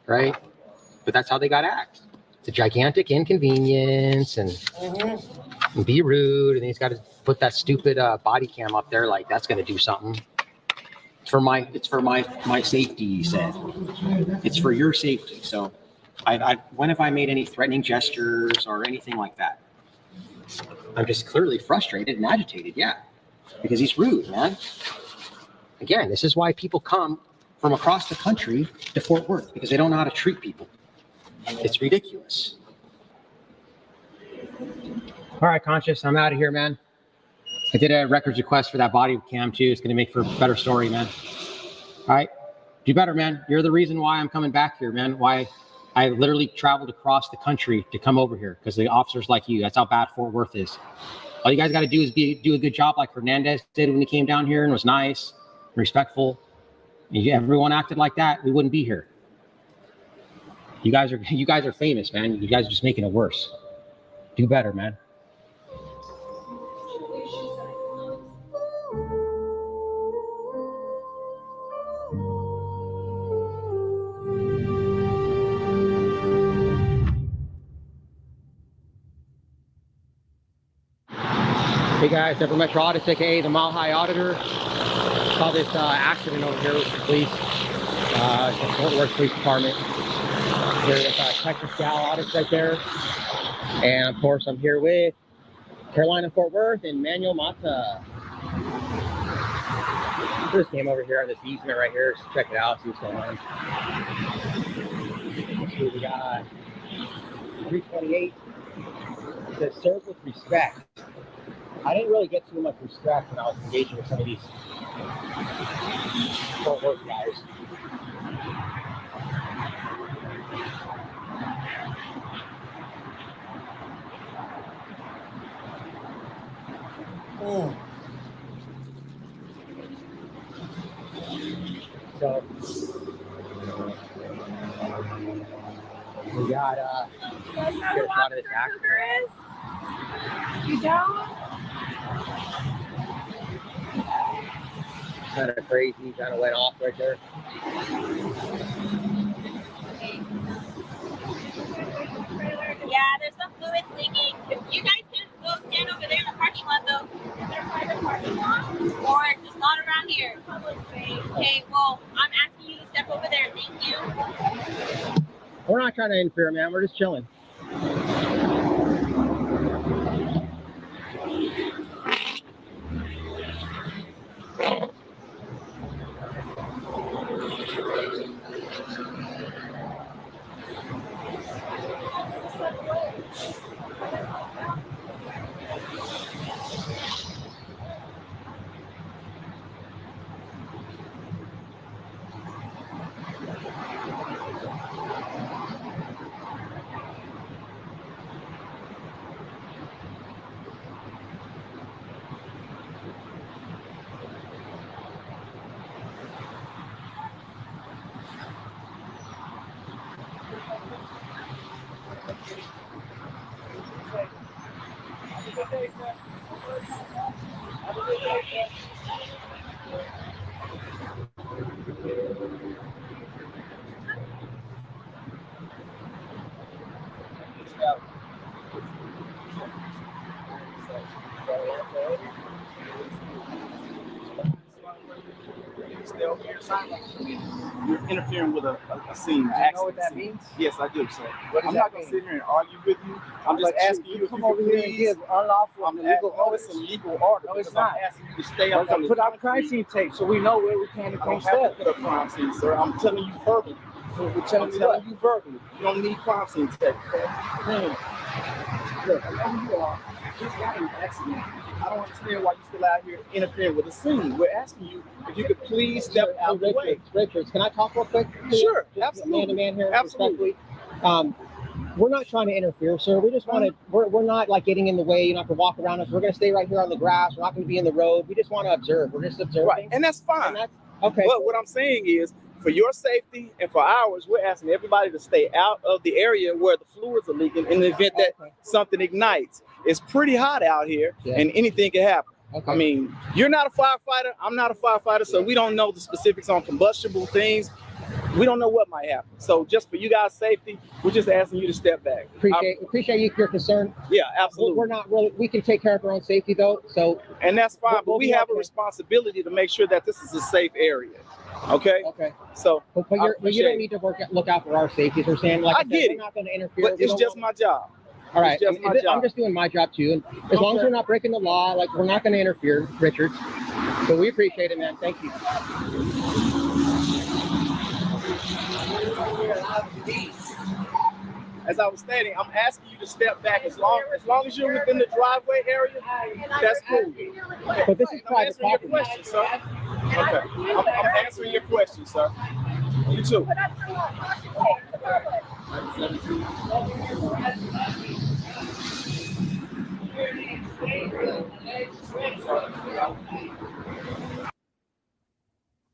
right? But that's how they got to act. It's a gigantic inconvenience and be rude. And then he's got to put that stupid body cam up there like that's going to do something. It's for my safety, he said. It's for your safety. So when have I made any threatening gestures or anything like that? I'm just clearly frustrated and agitated, yeah. Because he's rude, man. Again, this is why people come from across the country to Fort Worth, because they don't know how to treat people. It's ridiculous. All right, Conscious, I'm out of here, man. I did a records request for that body cam too. It's going to make for a better story, man. All right, do better, man. You're the reason why I'm coming back here, man. Why I literally traveled across the country to come over here because the officers like you. That's how bad Fort Worth is. All you guys got to do is do a good job like Hernandez did when he came down here and was nice, respectful. And everyone acted like that, we wouldn't be here. You guys are famous, man. You guys are just making it worse. Do better, man. Hey guys, Denver Metro Audits, aka the Mile High Auditor. Saw this accident over here with the police, the Fort Worth Police Department. There's Texas Gal Audits right there. And of course, I'm here with Carolina Fort Worth and Manuel Mata. Just came over here on this easement right here. Just check it out, see what's going on. Let's see what we got. 328. It says serve with respect. I didn't really get too much respect when I was engaging with some of these Fort Worth guys. So we got You guys know what a cougar is? You don't? kind of crazy, kind of went off right there. Yeah, there's some fluid leaking. You guys can go stand over there in the parking lot though. Is there a private parking lot? Or just not around here. Public space. Okay, well, I'm asking you to step over there. Thank you. We're not trying to interfere, man. We're just chilling. sign language means you're interfering with a scene. Do you know what that means? Yes, I do. So I'm not going to sit here and argue with you. I'm just asking you if you could please. I'm illegal. No, it's a legal order. No, it's not. I'm asking you to stay up. Put out crime scene tape so we know where we can and can't step. Put up crime scene, sir. I'm telling you verbally. So we're telling you verbally. You don't need crime scene tape. Okay? Look, I know who you are. Just got an accident. I don't understand why you're still out here interfering with the scene. We're asking you if you could please step out of the way. Richards, can I talk real quick? Sure, Just absolutely. Man to man here, Absolutely. respectfully. We're not trying to interfere, sir. We just want to. We're not like getting in the way. You don't have to walk around us. We're going to stay right here on the grass. We're not going to be in the road. We just want to observe. We're just observing. Right, and that's fine. Okay. But what I'm saying is, for your safety and for ours, we're asking everybody to stay out of the area where the fluids are leaking in the event that something ignites. It's pretty hot out here, and anything can happen. I mean, you're not a firefighter. I'm not a firefighter, so we don't know the specifics on combustible things. We don't know what might happen. So just for you guys' safety, we're just asking you to step back. Appreciate your concern. Yeah, absolutely. We're not really. We can take care of our own safety though. So and that's fine. But we have a responsibility to make sure that this is a safe area. Okay. Okay. So, but you don't need to look out for our safety. We're saying, like I get it. We're not going to interfere. But it's just my job. All right. It's just my job. I'm just doing my job too, and as long as we're not breaking the law, like we're not going to interfere, Richards. So we appreciate it, man. Thank you. As I was stating, I'm asking you to step back as long as you're within the driveway area. That's cool. Okay. But this is private property. Your question, sir. Okay. I'm answering your question, sir. You too.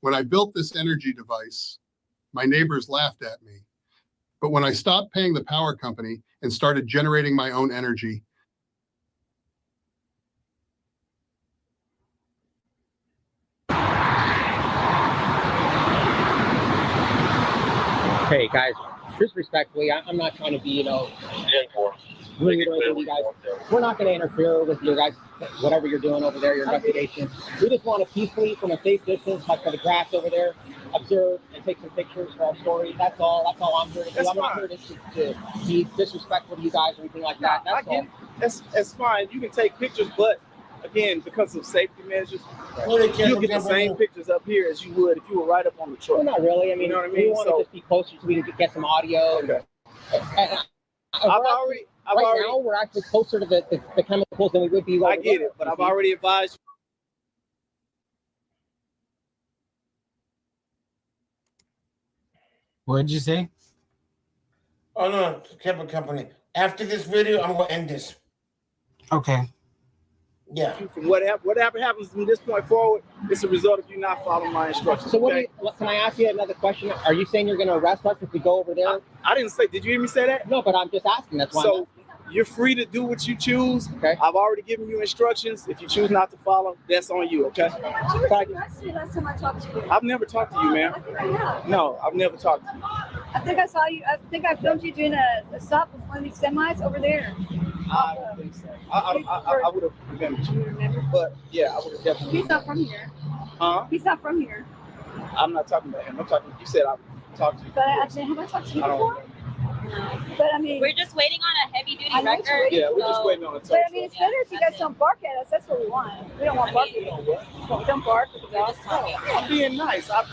When I built this energy device, my neighbors laughed at me. But when I stopped paying the power company and started generating my own energy, Hey guys, just respectfully, I'm not trying to be, rude or anything, you guys. We're not going to interfere with your guys, whatever you're doing over there, your investigation. We just want to peacefully, from a safe distance, like for the grass over there, observe and take some pictures for our story. That's all. That's all I'm here to do. I'm not here to be disrespectful to you guys or anything like that. That's all. That's fine. You can take pictures, but again, because of safety measures, you'll get the same pictures up here as you would if you were right up on the truck. Well, not really. I mean, you know what I mean? We want to just be closer so we can get some audio. Okay. Now we're actually closer to the chemicals than we would be. I get it, but I've already advised you. What did you say? Oh no, chemical company. After this video, I'm gonna end this. Okay. Yeah. Whatever happens from this point forward, it's a result of you not following my instructions. So can I ask you another question? Are you saying you're going to arrest us if we go over there? I didn't say. Did you hear me say that? No, but I'm just asking. That's why. So you're free to do what you choose. Okay. I've already given you instructions. If you choose not to follow, that's on you. Okay. Last time I talked to you. I've never talked to you, ma'am. I think I have. No, I've never talked to you. I think I saw you. I think I filmed you doing a stop with one of these semis over there. I don't think so. I would have remembered you. But yeah, I would have definitely. He's not from here. Huh? He's not from here. I'm not talking about him. I'm talking. You said I talked to you. But actually, have I talked to you before? But I mean, we're just waiting on a heavy duty record. Yeah, we're just waiting on a tow. But I mean, it's better if you guys don't bark at us. That's what we want. We don't want barking. We don't bark with the dogs. I'm being nice. I've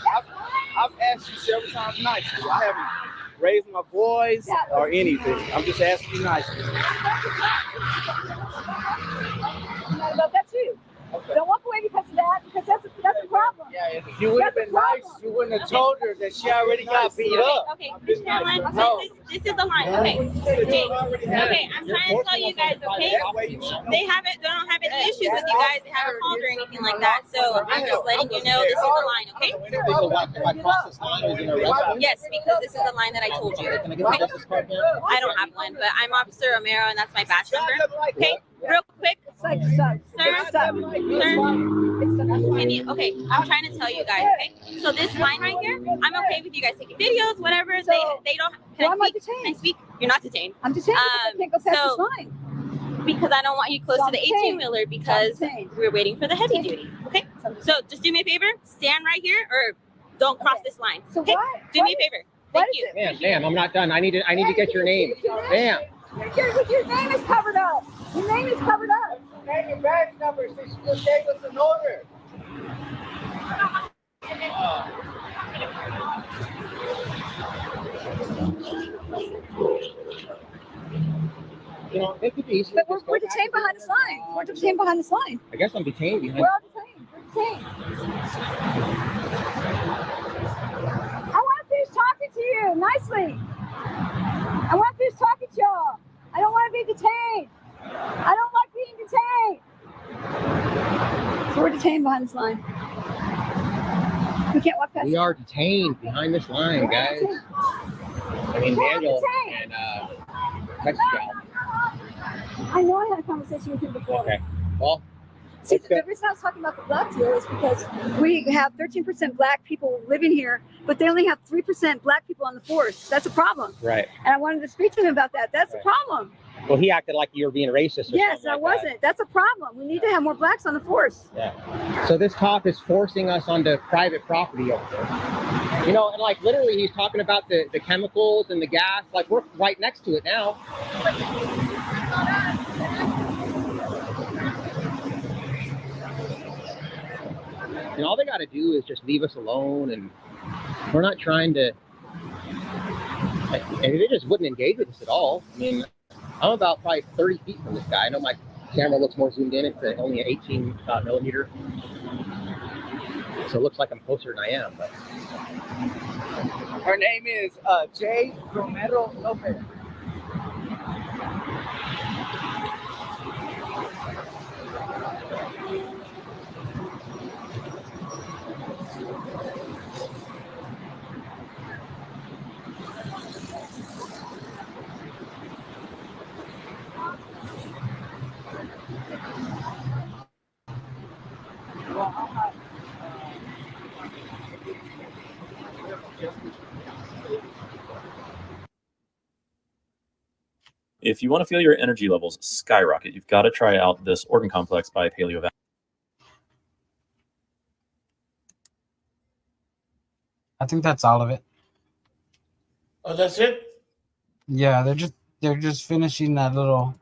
asked you several times nicely. I haven't raised my voice or anything. I'm just asking you nicely. I'm not about that too. Okay. Don't walk away because of that, because that's a problem. Yeah, if you would have been nice, you wouldn't have told her that she already got beat up. Okay, Miss Caroline, this is the line. Okay, I'm trying to tell you guys, okay? They don't have any issues with you guys. They haven't called or anything like that. So I'm just letting you know this is the line, okay? Yes, because this is the line that I told you. Okay? I don't have one, but I'm Officer Romero, and that's my badge number. Okay, real quick, sir. Okay, I'm trying to tell you guys, okay? So this line right here, I'm okay with you guys taking videos, whatever. They don't. Can I speak? You're not detained. I'm detained. I can't go past this line. Because I don't want you close to the 18-wheeler because we're waiting for the heavy duty. Okay? So just do me a favor, stand right here, or Don't cross this line. So hey, why? Do me a favor. Thank you. Ma'am, I'm not done. I need to get your name. Ma'am. Your name is covered up. Your name is covered up. And your badge number, so she just gave us an order. You know, it could be easy. But we're detained behind this line. We're detained behind this line. I guess I'm detained behind. We're all detained. We're detained. I want to finish talking to you nicely. I want to finish talking to y'all. I don't want to be detained. I don't like being detained. So we're detained behind this line. We can't walk past. We are detained behind this line, guys. I mean, Daniel and Mexico. I know I had a conversation with him before. Okay. Well, see, the reason I was talking about the black deal is because we have 13% black people living here, but they only have 3% black people on the force. That's a problem. Right. And I wanted to speak to him about that. That's a problem. Well, he acted like you were being racist. Yes, I wasn't. That's a problem. We need to have more blacks on the force. Yeah. So this cop is forcing us onto private property over there. You know, and like literally he's talking about the chemicals and the gas. Like we're right next to it now. And all they got to do is just leave us alone, and we're not trying to. And they just wouldn't engage with us at all. I mean, I'm about probably 30 feet from this guy. I know my camera looks more zoomed in. It's only an 18 millimeter, so it looks like I'm closer than I am. But her name is J. Romero Lopez. If you want to feel your energy levels skyrocket, you've got to try out this organ complex by Paleo. I think that's all of it. Oh, that's it? Yeah, they're just finishing that little.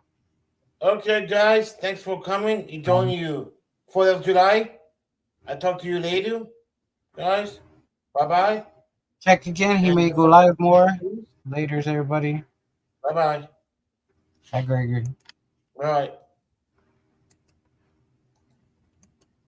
Okay, guys, thanks for coming. Enjoying you 4th of July. I'll talk to you later, guys. Bye-bye. Check again. He may go live more. Laters, everybody. Bye-bye. Hi, Gregory. All right.